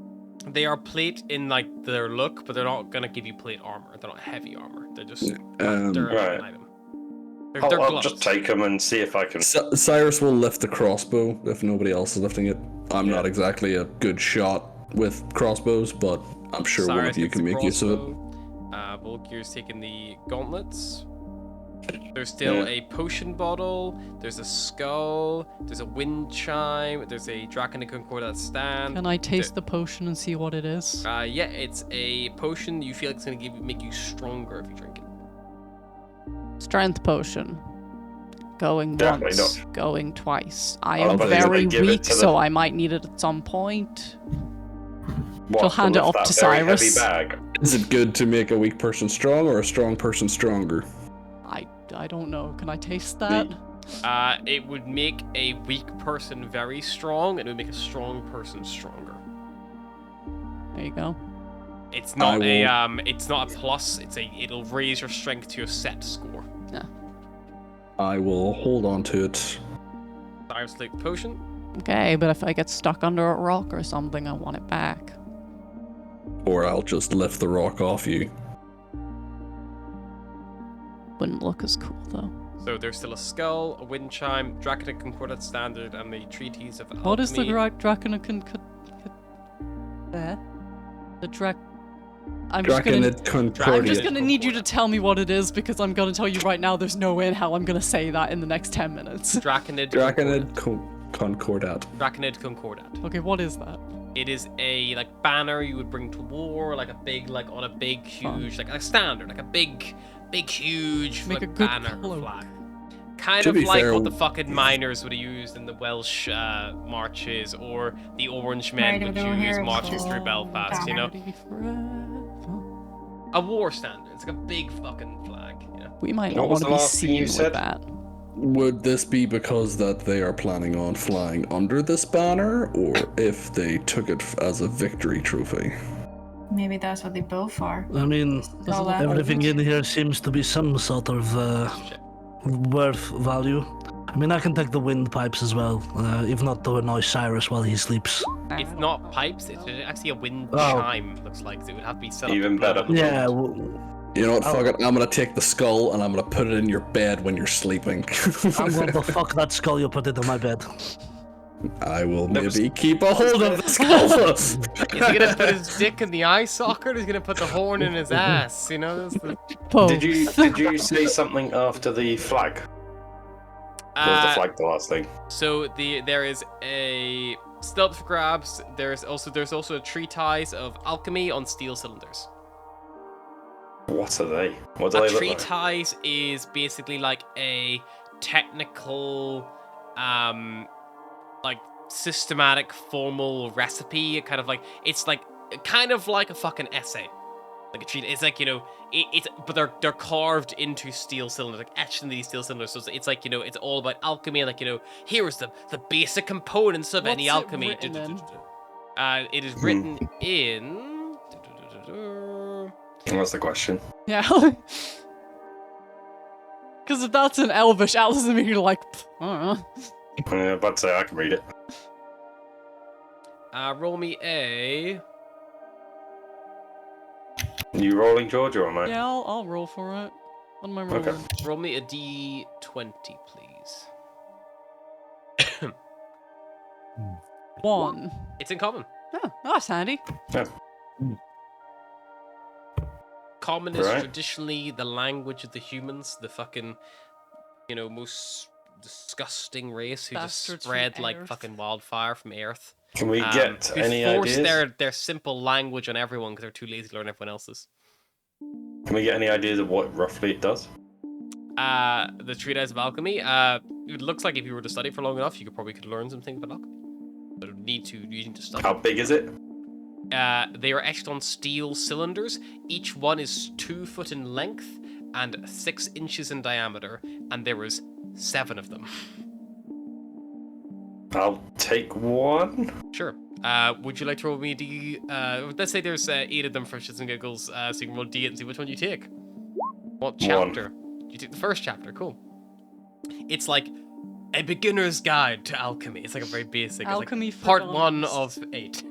They are plate in like their look, but they're not gonna give you plate armor. They're not heavy armor. They're just they're Right. an item. They're I'll gloves. just take them and see if I can. Cyrus will lift the crossbow if nobody else is lifting it. I'm not exactly a good shot with crossbows, but I'm sure one Cyrus of you gets can the make use of it. crossbow. Volgir's taking the gauntlets. There's still a potion bottle. There's a skull. There's a wind chime. There's a Draconic Concordat stand. Can I taste the potion and see what it is? Yeah, it's a potion you feel like it's gonna make you stronger if you drink it. Strength potion. Going Definitely once, going twice. I I'll am bet he's gonna very give it weak, to the- so I might need it at some point. What, She'll hand it lift off that to very Cyrus. Heavy bag? Is it good to make a weak person strong or a strong person stronger? I don't know. Can I taste that? It would make a weak person very strong, and it would make a strong person stronger. There you go. It's not I it's not a plus. It'll raise your strength to a set score. I will hold on to it. Cyrus take the potion. Okay, but if I get stuck under a rock or something, I want it back. Or I'll just lift the rock off you. Wouldn't look as cool though. So there's still a skull, a wind chime, Draconic Concordat standard, and the treatise of What is the alchemy. Draconic There. The Drac. I'm Draconid Concordia. I'm just gonna need you to tell me what it is because I'm gonna tell you right now there's no way in hell I'm gonna say that in the next 10 minutes. Draconid Concordat. Draconid Concordat. Okay, what is that? It is a like banner you would bring to war, like a big, like on a big, huge, like a standard, like a big, huge Make like, a good banner cloak. flag. Kind To of be like fair- what the fucking miners would have used in the Welsh marches, or the Orange Men Right, would we don't use hear marches through about Belfast. You know, Ready forever. a war standard. It's like a big fucking flag. You know. We might What not was want to the be last thing you seen with said? that. Would this be because that they are planning on flying under this banner, or if they took it as a victory trophy? Maybe that's what they built for. I mean, All that everything orange. in here seems to be some sort of worth value. I mean, I can take the windpipes as well, if not to annoy Cyrus while he sleeps. It's not pipes. It's actually a wind Oh. chime. Looks like so it would have to be set up. Even to blow better. on the Yeah, wind. You know what? Fuck it. I'm gonna take the skull and I'm gonna put it in your bed when you're sleeping. I'm going to fuck that skull you put it in my bed. I will No, maybe keep a hold of the skull. Is he gonna put his dick in the eye socket, or is he gonna put the horn in his ass? You know, that's the. Did you say something after the flag? Or was the flag the last thing? So there is a stealth for grabs. There's also a treatise of alchemy on steel cylinders. What are they? What do A they look like? treatise is basically like a technical, like systematic, formal recipe. Kind of like it's like kind of like a fucking essay. Like a treat. It's like, you know, but they're carved into steel cylinders, like etched into these steel cylinders. So it's like, you know, it's all about alchemy and like, you know, here is the basic components of any What's it alchemy. written in? It is written in. What's the question? Yeah. Because if that's in Elvish, Atlas is immediately like, I don't know. I'm about to say I can read it. Roll me a. You rolling, George, or am I? Yeah, I'll roll for it. What am I rolling? Okay. Roll me a D20, please. 1. It's in common. Oh, that's handy. Common is Right. traditionally the language of the humans, the fucking, you know, most disgusting race who Bastards just from spread like Earth. fucking wildfire from Earth. Can we get Who any force ideas? their simple language on everyone because they're too lazy to learn everyone else's. Can we get any ideas of what roughly it does? The treatise of alchemy. It looks like if you were to study for long enough, you could learn some things about alchemy. But you need to study. How big is it? They are etched on steel cylinders. Each one is 2 foot in length and 6 inches in diameter, and there is 7 of them. I'll take one. Sure. Would you like to roll me a D? Let's say there's 8 of them for shits and giggles, so you can roll D8 and see which one you take. What chapter? You take the first chapter. Cool. It's like a beginner's guide to alchemy. It's like a very basic. Alchemy it's for like part 1 dummies. of 8.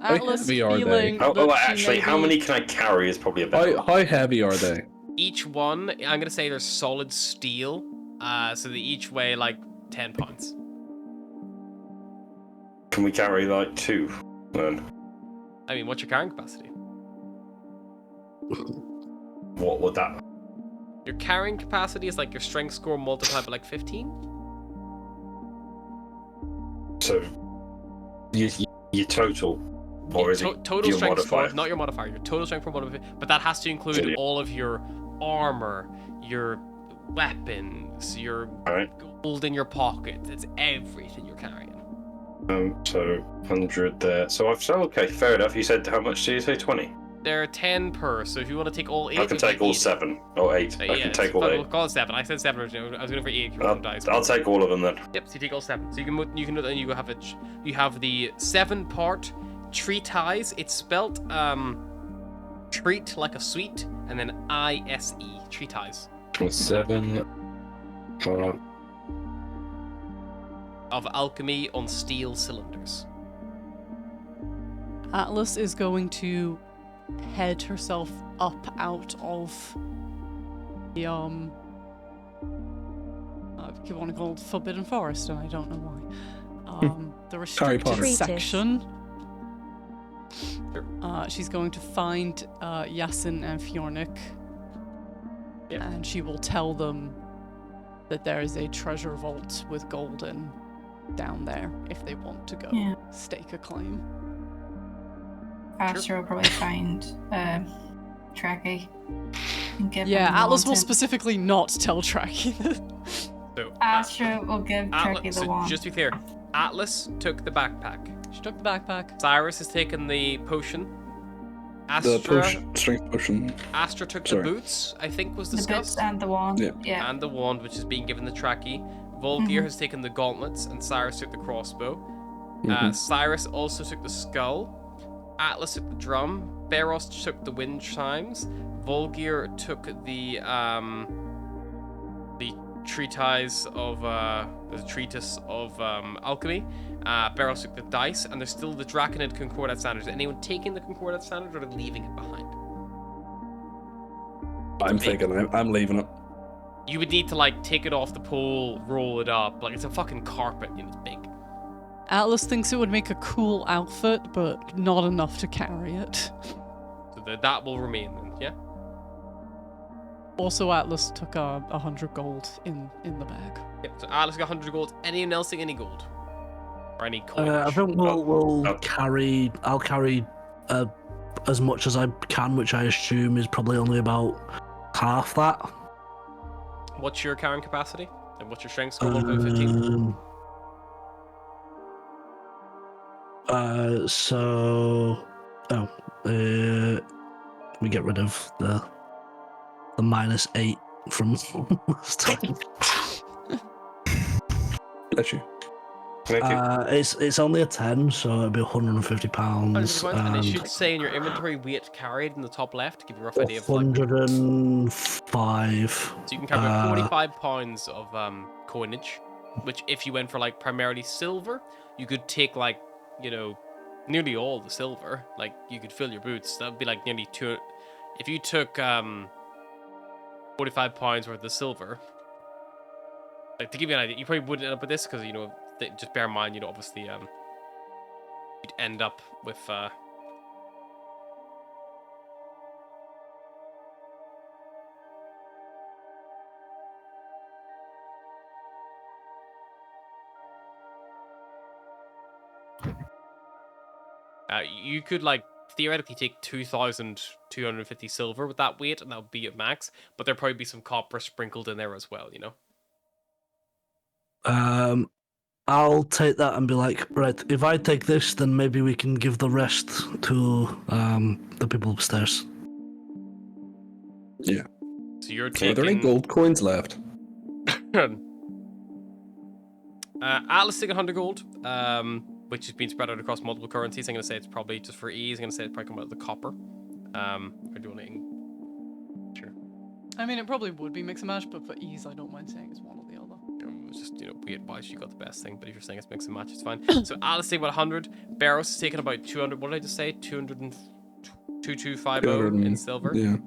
Atlas heavy are they? feeling Oh, that she actually, how maybe- many can I carry is probably a better. How heavy are they? Each one, I'm gonna say they're solid steel. So they each weigh like 10 pounds. Can we carry like 2 then? I mean, what's your carrying capacity? What would that? Your carrying capacity is like your strength score multiplied by like 15. So, your total, or is it Total your strength modifier? score, not your modifier. Your total strength for modifier, but that has to include So, yeah. all of your armor, your weapons, your Alright. gold in your pockets. It's everything you're carrying. So 100 there. Okay, fair enough. You said how much did you say? 20. There are 10 per, so if you want to take all 8, I can take all 7 or 8. I can take all 8. We'll call it 7. I said 7 originally. I was going for 8 if you want to dice. I'll take all of them then. Yep, so you take all 7. So you have the 7-part treatise. It's spelt treat like a sweet, and then ISE, treatise 7. of alchemy on steel cylinders. Atlas is going to head herself up out of the if you want to call it Forbidden Forest, and I don't know why. the Harry restricted Potter. section. Sure. She's going to find Yasin and Fjornik, Yeah. and she will tell them that there is a treasure vault with gold in down there if they want to go Yeah. stake a claim. Astra will probably find Trekkie and give Yeah, him Atlas will wand. specifically not tell Trekkie that. So, Astra will give Trekkie Atlas, the so wand. just to be clear, Atlas took the backpack. She took the backpack. Cyrus has taken the potion. The Astra, strength potion. Astra took Sorry. the boots, I think was The discussed. boots and the wand. Yeah. And the wand, which is being given the Trekkie. Volgear has taken the gauntlets, and Cyrus took the crossbow. Cyrus also took the skull. Atlas took the drum. Beros took the wind chimes. Volgear took the treatise of alchemy. Beros took the dice, and there's still the Draconid Concordat standard. Is anyone taking the Concordat standard, or leaving it behind? I'm thinking I'm leaving it. You would need to like take it off the pole, roll it up, like it's a fucking carpet, you know, it's big. Atlas thinks it would make a cool outfit, but not enough to carry it. So that will remain then, yeah? Also, Atlas took 100 gold in the bag. Yep, so Atlas got 100 gold. Anyone else take any gold? Or any coinage? I think we'll carry. I'll carry as much as I can, which I assume is probably only about half that. What's your carrying capacity? And what's your strength score? 1.15? We get rid of the -8 from last time. Bless you. Thank you. It's only a 10, so it'll be £150. And it should say in your inventory weight carried in the top left to give you a rough idea of like. 105. So you can carry about 45 pounds of coinage, which if you went for like primarily silver, you could take like, you know, nearly all the silver. Like you could fill your boots. That would be like nearly two. If you took 45 pounds worth of silver, like to give you an idea, you probably wouldn't end up with this because, you know, just bear in mind, you know, obviously you'd end up with you could like theoretically take 2,250 silver with that weight, and that would be at max. But there'd probably be some copper sprinkled in there as well, you know. I'll take that and be like, right, if I take this, then maybe we can give the rest to the people upstairs. Yeah. So you're Are there any taking gold coins left? Atlas taking 100 gold, which has been spread out across multiple currencies. I'm gonna say it's probably just for ease. I'm gonna say it's probably come out of the copper. Or do you want to? Sure. I mean, it probably would be mix and match, but for ease, I don't mind saying it's one or the other. It's just, you know, weight wise, you got the best thing. But if you're saying it's mix and match, it's fine. So Atlas taking about 100. Barros is taking about 200. What did I just say? 2250 in silver. Yeah. So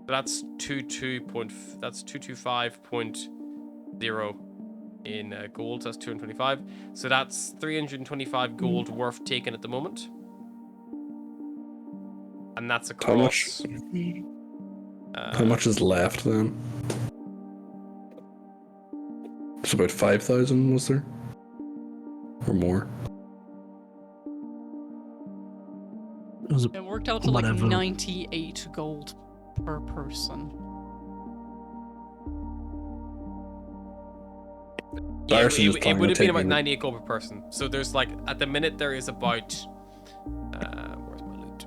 that's 225.0 in gold. So that's 225. So that's 325 gold worth taken at the moment. And that's across. How much is left then? It's about 5,000, was there? Or more? It worked out to Whatever. like 98 gold per person. Yeah, Darcy was it planning would on have been about taking- 98 gold per person. So there's like, at the minute, there is about. Where's my loot?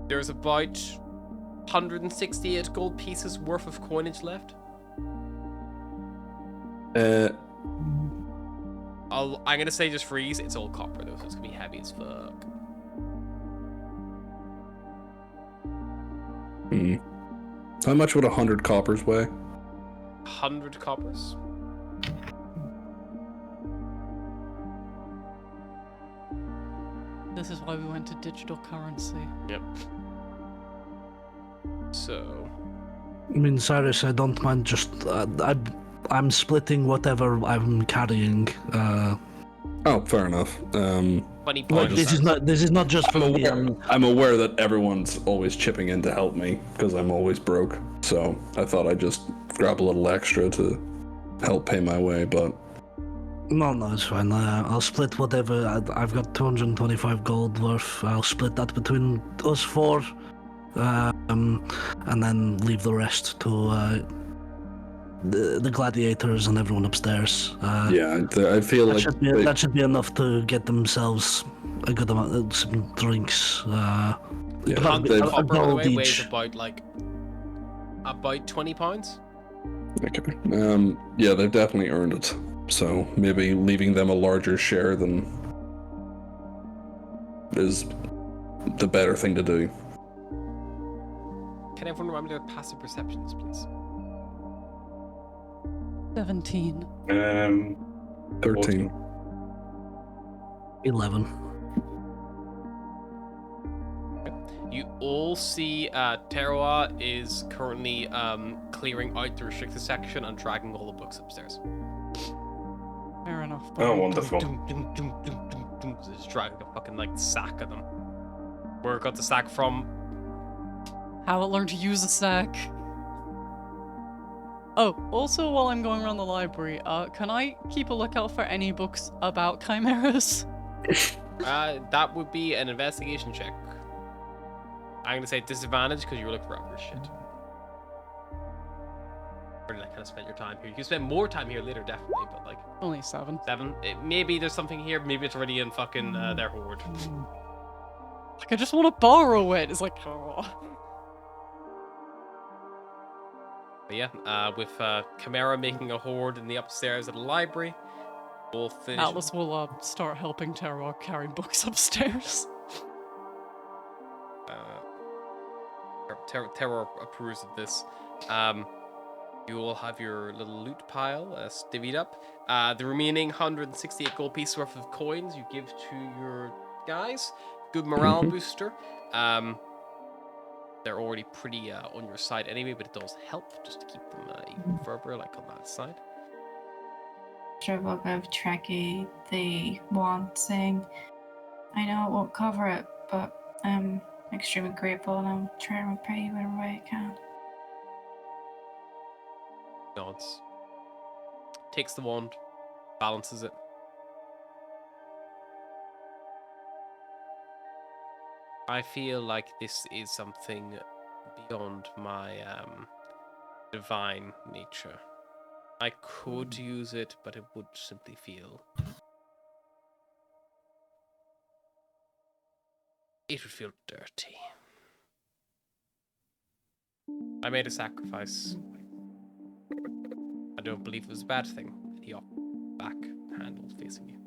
There's about 168 gold pieces worth of coinage left. I'm gonna say just freeze. It's all copper though, so it's gonna be heavy as fuck. How much would 100 coppers weigh? 100 coppers. This is why we went to digital currency. Yep. So. I mean, Cyrus, I don't mind just. I'm splitting whatever I'm carrying. Oh, fair enough. 20 Like points. this is not just for I'm me. aware, I'm aware that everyone's always chipping in to help me because I'm always broke. So I thought I'd just grab a little extra to help pay my way. But No, it's fine. I'll split whatever. I've got 225 gold worth. I'll split that between us four, and then leave the rest to the gladiators and everyone upstairs. yeah, I feel like That should be enough to get themselves a good amount of some drinks. yeah, The copper, by the gold way, weighs each. about 20 pounds. okay. Yeah, they've definitely earned it. So maybe leaving them a larger share than is the better thing to do. Can everyone remind me of passive perceptions, please? 17. 13. 11. You all see Teroa is currently clearing out the restricted section and dragging all the books upstairs. Fair enough. Oh, wonderful. Just dragging a fucking like sack of them. Where got the sack from? Haven't learned to use a sack. Oh, also while I'm going around the library, can I keep a lookout for any books about chimeras? That would be an investigation check. I'm gonna say disadvantage because you're looking for other shit. Or did I kind of spend your time here? You can spend more time here later, definitely, but like Only 7. 7. Maybe there's something here. Maybe it's already in fucking their hoard. Like, I just want to borrow it. It's like, oh. But yeah, with Chimera making a hoard in the upstairs of the library, we'll finish. Atlas will start helping Terra carry books upstairs. Terror approves of this. You will have your little loot pile divvied up. The remaining 168 gold pieces worth of coins you give to your guys. Good morale booster. They're already pretty on your side anyway, but it does help just to keep them even further, like on that side. Sure, we'll give Trekkie the wand, saying, I know it won't cover it, but I'm extremely grateful and I'm trying to repay you whatever way I can. Nods. Takes the wand, balances it. I feel like this is something beyond my divine nature. I could use it, but it would simply feel... It would feel dirty. I made a sacrifice. I don't believe it was a bad thing. He back handle facing you.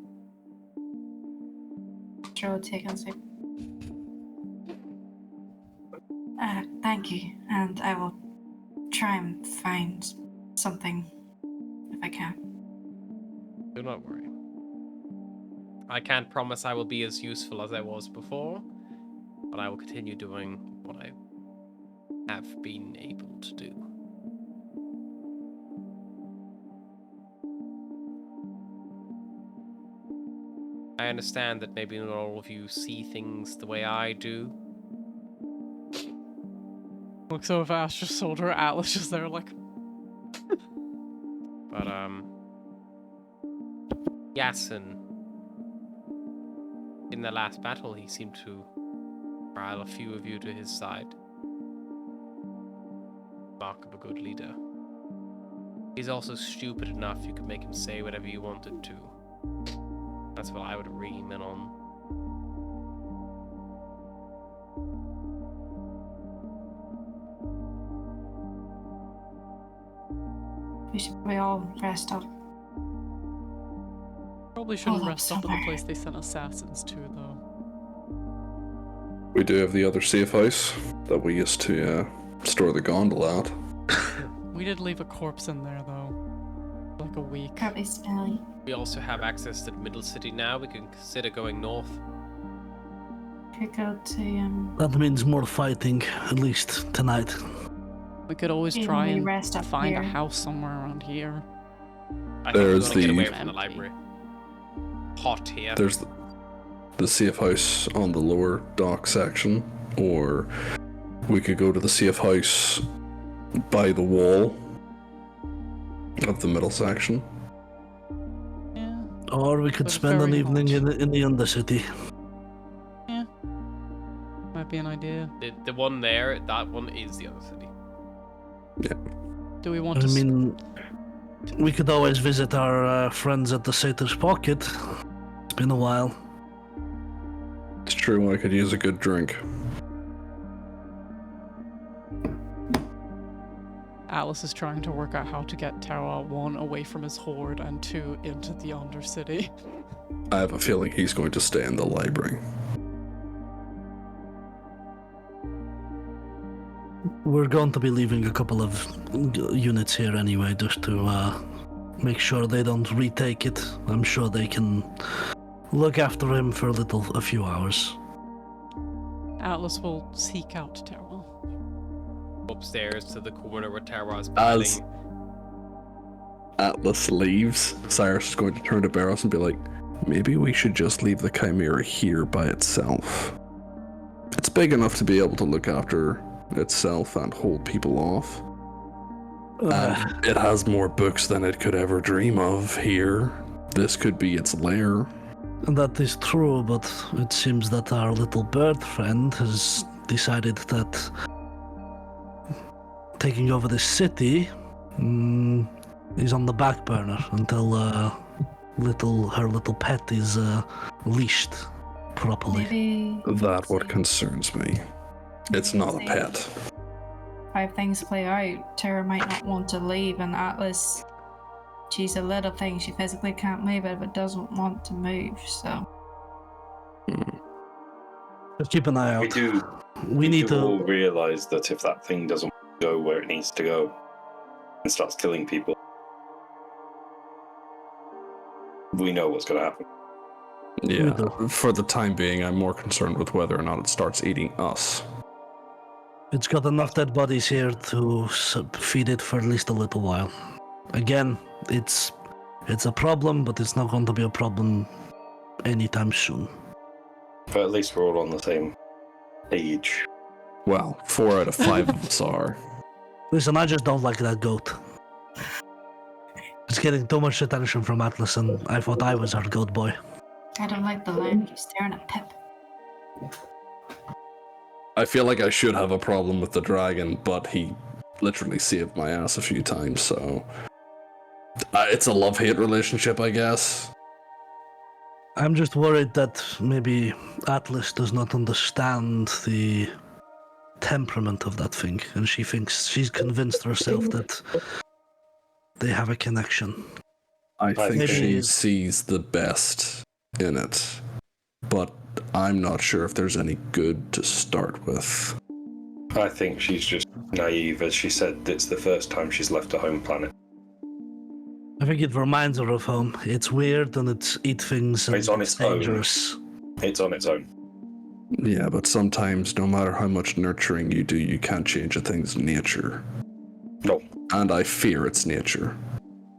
Sure, will take and say, thank you, and I will try and find something if I can. Do not worry. I can't promise I will be as useful as I was before, but I will continue doing what I have been able to do. I understand that maybe not all of you see things the way I do. Looks over Astra's shoulder, Atlas is there like... But, Yasin, in the last battle, he seemed to rile a few of you to his side. Mark of a good leader. He's also stupid enough you could make him say whatever you wanted to. That's what I would ream in on. We should probably all rest up. Probably shouldn't Hold up rest up at the somewhere. place they sent assassins to, though. We do have the other safe house that we used to store the gondola at. We did leave a corpse in there, though. Like a week. Probably smelly. We also have access to the middle city now. We can consider going north. Could go to That means more fighting, at least tonight. We could always Yeah, try we and rest up find a here. house somewhere around here. I think There's we want to get away the- from the library. Hot here. There's the safe house on the lower dock section, or we could go to the safe house by the wall of the middle section. Yeah. Or we could But spend an very evening hot. in the Undercity. Yeah. Might be an idea. The one there, that one is the other city. Do we want I to? mean, we could always visit our friends at the Satyr's Pocket. It's been a while. It's true, I could use a good drink. Atlas is trying to work out how to get Terra 1 away from his horde and 2 into the Undercity. I have a feeling he's going to stay in the library. We're going to be leaving a couple of units here anyway, just to make sure they don't retake it. I'm sure they can look after him for a few hours. Atlas will seek out Terra. Upstairs to the corner where Terra's As battling. Atlas leaves, Cyrus is going to turn to Barros and be like, maybe we should just leave the Chimera here by itself. It's big enough to be able to look after itself and hold people off. And it has more books than it could ever dream of here. This could be its lair. That is true, but it seems that our little bird friend has decided that taking over this city is on the back burner until her little pet is leashed properly. Maybe That what concerns me. It's not a pet. 5 things play out. Terra might not want to leave, and Atlas, she's a little thing. She physically can't move it, but doesn't want to move. So Just keep an eye out. We need do all to. realize that if that thing doesn't go where it needs to go and starts killing people, we know what's going to happen. Yeah, do. for the time being, I'm more concerned with whether or not it starts eating us. It's got enough dead bodies here to feed it for at least a little while. Again, it's a problem, but it's not going to be a problem anytime soon. But at least we're all on the same page. Well, 4 out of 5 of us are. Listen, I just don't like that goat. It's getting too much attention from Atlas, and I thought I was our goat boy. I don't like the lamb. Keep staring at Pip. I feel like I should have a problem with the dragon, but he literally saved my ass a few times, so... it's a love-hate relationship, I guess. I'm just worried that maybe Atlas does not understand the temperament of that thing, and she's convinced herself that they have a connection. I think Maybe- she sees the best in it, but I'm not sure if there's any good to start with. I think she's just naive. As she said, it's the first time she's left a home planet. I think it reminds her of home. It's weird and it's eat things and It's on its own. dangerous. It's on its own. Yeah, but sometimes, no matter how much nurturing you do, you can't change a thing's nature. No. And I fear its nature.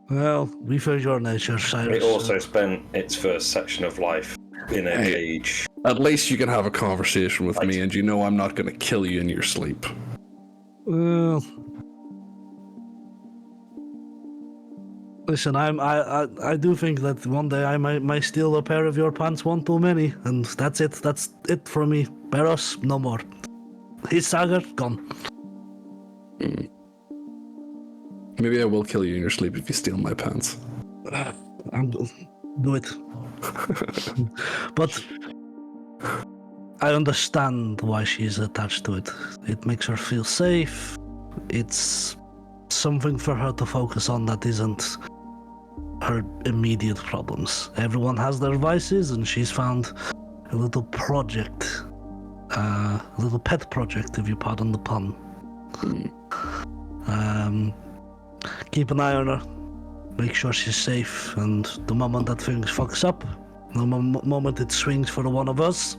Well, we fear your nature, Cyrus. It also spent its first section of life in a Hey. cage. At least you can have a conversation with me, and you know I'm not going to kill you in your sleep. Well, listen, I do think that one day I might steal a pair of your pants one too many, and that's it. That's it for me. Barros, no more. His saga, gone. Maybe I will kill you in your sleep if you steal my pants. Do it. But I understand why she's attached to it. It makes her feel safe. It's something for her to focus on that isn't her immediate problems. Everyone has their vices, and she's found a little project, a little pet project, if you pardon the pun. Keep an eye on her. Make sure she's safe, and the moment that thing fucks up, the moment it swings for one of us,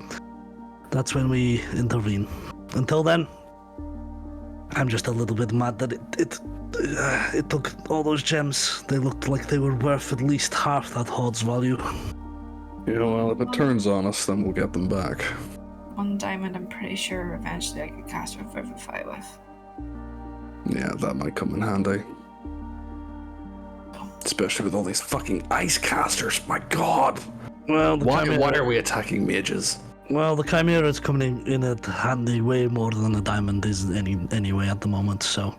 that's when we intervene. Until then, I'm just a little bit mad that it took all those gems. They looked like they were worth at least half that hoard's value. Yeah, well, if it turns on us, then we'll get them back. 1 diamond, I'm pretty sure eventually I could cast Revivify with. Yeah, that might come in handy. Especially with all these fucking ice casters. My god! Well, Why are we attacking mages? Well, the Chimera is coming in at handy way more than a diamond is anyway at the moment, so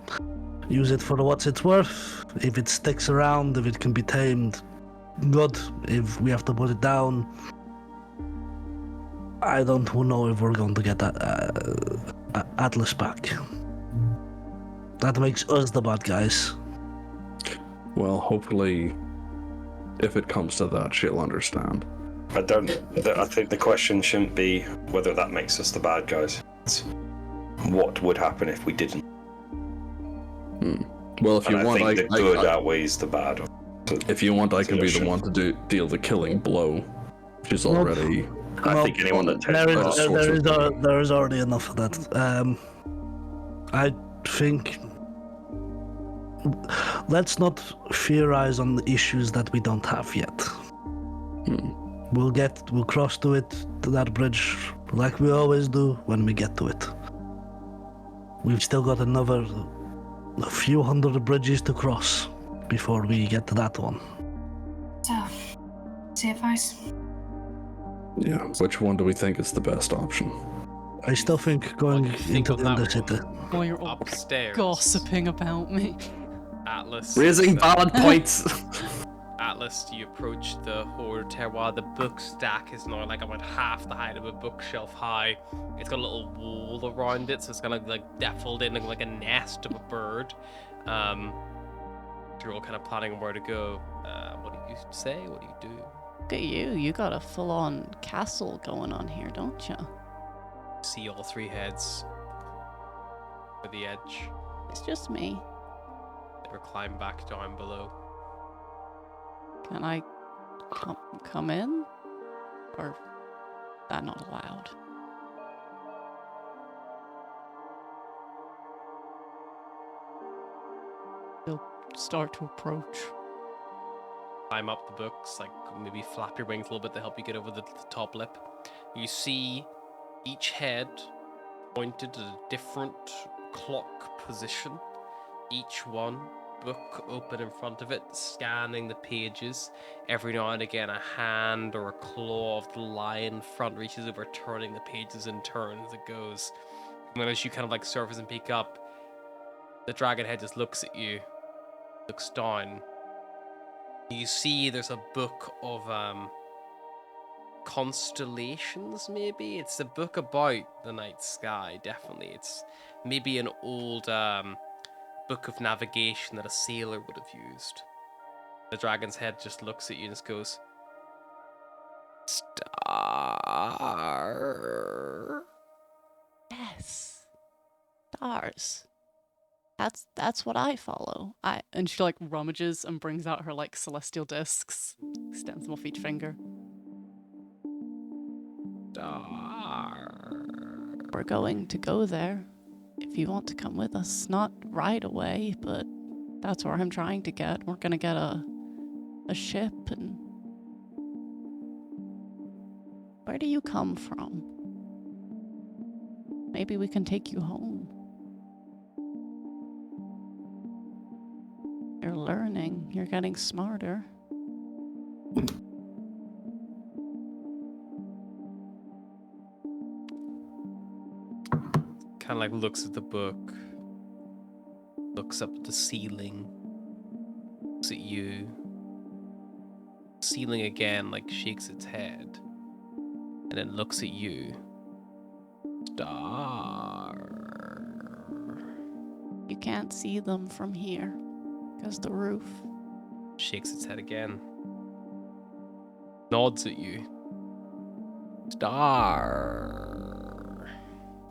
use it for what it's worth. If it sticks around, if it can be tamed, good. If we have to put it down, I don't know if we're going to get that Atlas back. That makes us the bad guys. Well, hopefully, if it comes to that, she'll understand. I think the question shouldn't be whether that makes us the bad guys. It's what would happen if we didn't. Well, if you and want, I think the good outweighs the bad. If you want, I can be the one to deal the killing blow. She's already. I think anyone that there is already enough of that. I think let's not theorize on the issues that we don't have yet. We'll cross to that bridge like we always do when we get to it. We've still got a few hundred bridges to cross before we get to that one. So, safe ice. Yeah, which one do we think is the best option? I still think going into the city. While you're all Upstairs. gossiping about me. Atlas. Raising valid points! Atlas, you approach the hoard terroir. The book stack is now like about half the height of a bookshelf high. It's got a little wall around it, so it's kind of like deffled in like a nest of a bird. You're all kind of planning where to go. What do you say? What do you do? Look at you. You got a full-on castle going on here, don't you? See all 3 heads over the edge. It's just me. Never climb back down below. Can I come in? Or is that not allowed? You'll start to approach. Climb up the books, like maybe flap your wings a little bit to help you get over the top lip. You see each head pointed at a different clock position. Each one, book open in front of it, scanning the pages. Every now and again, a hand or a claw of the lion front reaches over, turning the pages in turn as it goes. And then as you kind of like surface and peek up, the dragon head just looks at you, looks down. You see there's a book of constellations, maybe? It's a book about the night sky, definitely. It's maybe an old book of navigation that a sailor would have used. The dragon's head just looks at you and just goes, Star. Yes. Stars. That's what I follow. And she like rummages and brings out her like celestial discs, extends them off each finger. Star. We're going to go there. If you want to come with us, not right away, but that's where I'm trying to get. We're gonna get a ship. And where do you come from? Maybe we can take you home. You're learning. You're getting smarter. Kind of like looks at the book, looks up at the ceiling, looks at you. Ceiling again, like shakes its head, and then looks at you. Star. You can't see them from here, because the roof. Shakes its head again. Nods at you. Star.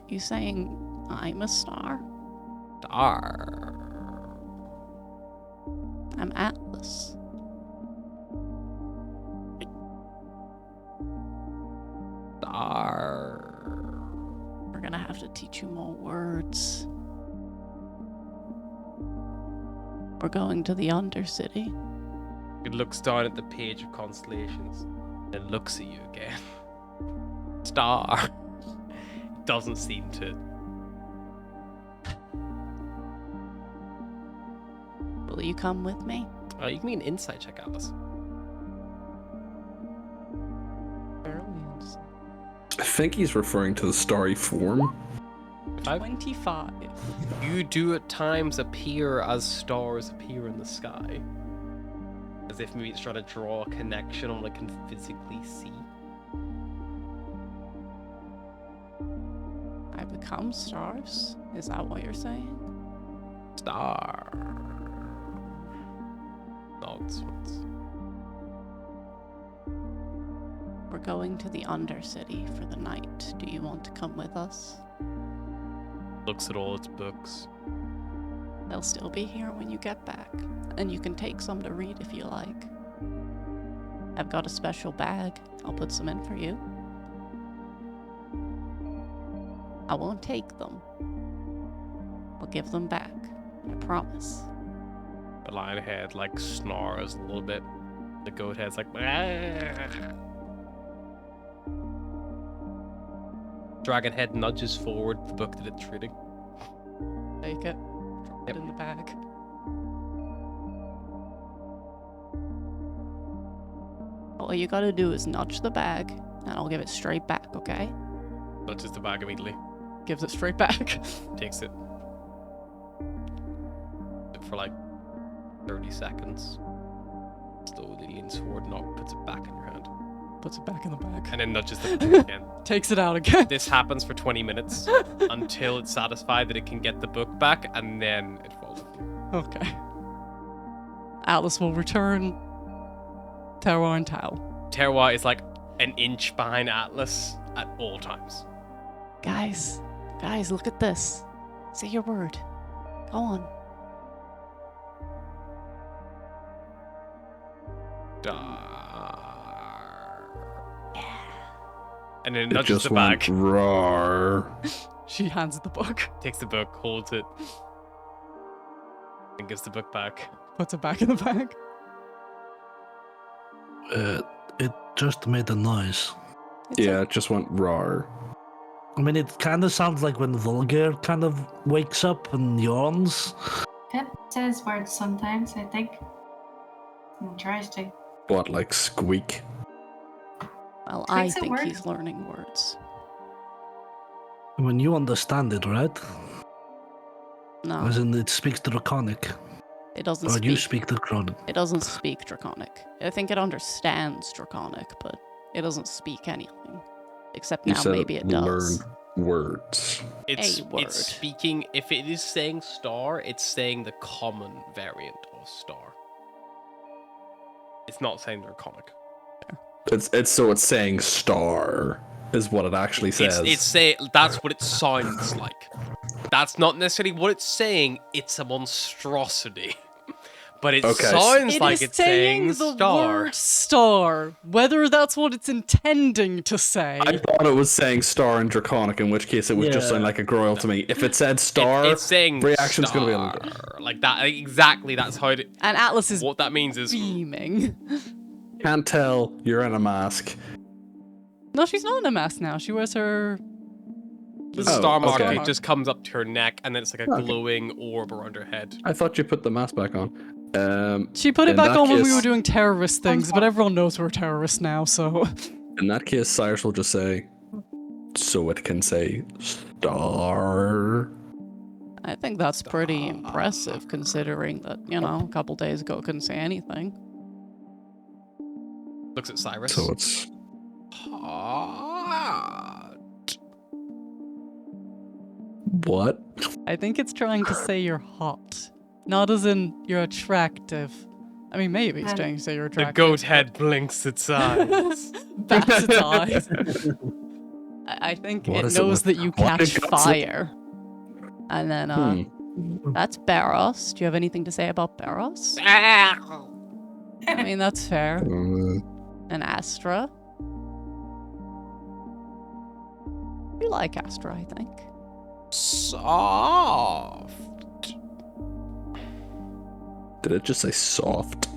You saying I'm a star? Star. I'm Atlas. Star. We're gonna have to teach you more words. We're going to the Undercity. It looks down at the page of constellations and looks at you again. Star. Doesn't seem to. Will you come with me? You can make an insight check, Alice. I think he's referring to the starry form. 25. You do at times appear as stars appear in the sky. As if maybe it's trying to draw a connection on what it can physically see. I become stars? Is that what you're saying? Star. Nods. We're going to the Undercity for the night. Do you want to come with us? Looks at all its books. They'll still be here when you get back, and you can take some to read if you like. I've got a special bag. I'll put some in for you. I won't take them. I'll give them back. I promise. The lion head like snarls a little bit. The goat head's like. "Ah." Dragon head nudges forward the book that it's reading. Take it. Drop it in the bag. All you gotta do is nudge the bag, and I'll give it straight back, okay? Nudges the bag immediately. Gives it straight back. Takes it. For like 30 seconds. Slowly leans forward, puts it back in your hand. Puts it back in the bag. And then nudges the book again. Takes it out again. This happens for 20 minutes until it's satisfied that it can get the book back, and then it falls. Okay. Atlas will return Terroir and Tau. Terroir is like an inch behind Atlas at all times. Guys, look at this. Say your word. Go on. And then it It nudges just the went bag. roar. She hands the book. Takes the book, holds it, and gives the book back. Puts it back in the bag. It just made a noise. Yeah, it just went roar. I mean, it kind of sounds like when Vulgar kind of wakes up and yawns. Pip says words sometimes, I think. And tries to. What, like squeak? Well, I Makes it think work. he's learning words. I mean, you understand it, right? No, As in, it speaks Draconic. it doesn't Or speak. you speak Draconic. It doesn't speak Draconic. I think it understands Draconic, but it doesn't speak anything. Except You now said maybe it does. learn words. It's word. speaking. If it is saying star, it's saying the common variant of star. It's not saying draconic. It's saying star is what it actually says. That's what it sounds like. That's not necessarily what it's saying. It's a monstrosity. But it Okay. sounds It like is it's saying the star. word star. Whether that's what it's intending to say. I thought it was saying star in Draconic, in which case it would just Yeah. sound like a groil to me. If it said star, It's saying reaction's star. gonna be a little bit. Like that. Exactly. That's how it. And Atlas is What that means is. beaming. Can't tell you're in a mask. No, she's not in a mask now. She wears her. The Oh, star mark, okay. it just comes up to her neck, and then it's like a Okay. glowing orb around her head. I thought you put the mask back on. She put it In back that on when we case- were doing terrorist things, but everyone knows we're terrorists now, so. In that case, Cyrus will just say, so it can say star. I think that's pretty impressive considering that, a couple days ago it couldn't say anything. Looks at Cyrus. So it's Hot. what? I think it's trying to say you're hot. Not as in you're attractive. I mean, maybe it's trying to say you're The attractive. goat head blinks its eyes. Bats its eyes. I think What it is it knows with- that you what catch it got to- fire. And then, Hmm. that's Barros. Do you have anything to say about Barros? I mean, that's fair. And Astra. You like Astra, I think. Soft. Did it just say soft?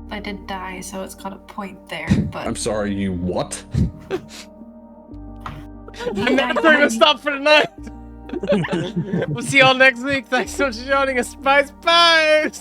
I did die, so it's got a point there. But I'm sorry, you what? I'm never going to stop for the night. We'll see you all next week. Thanks so much for joining us. Bye, bye.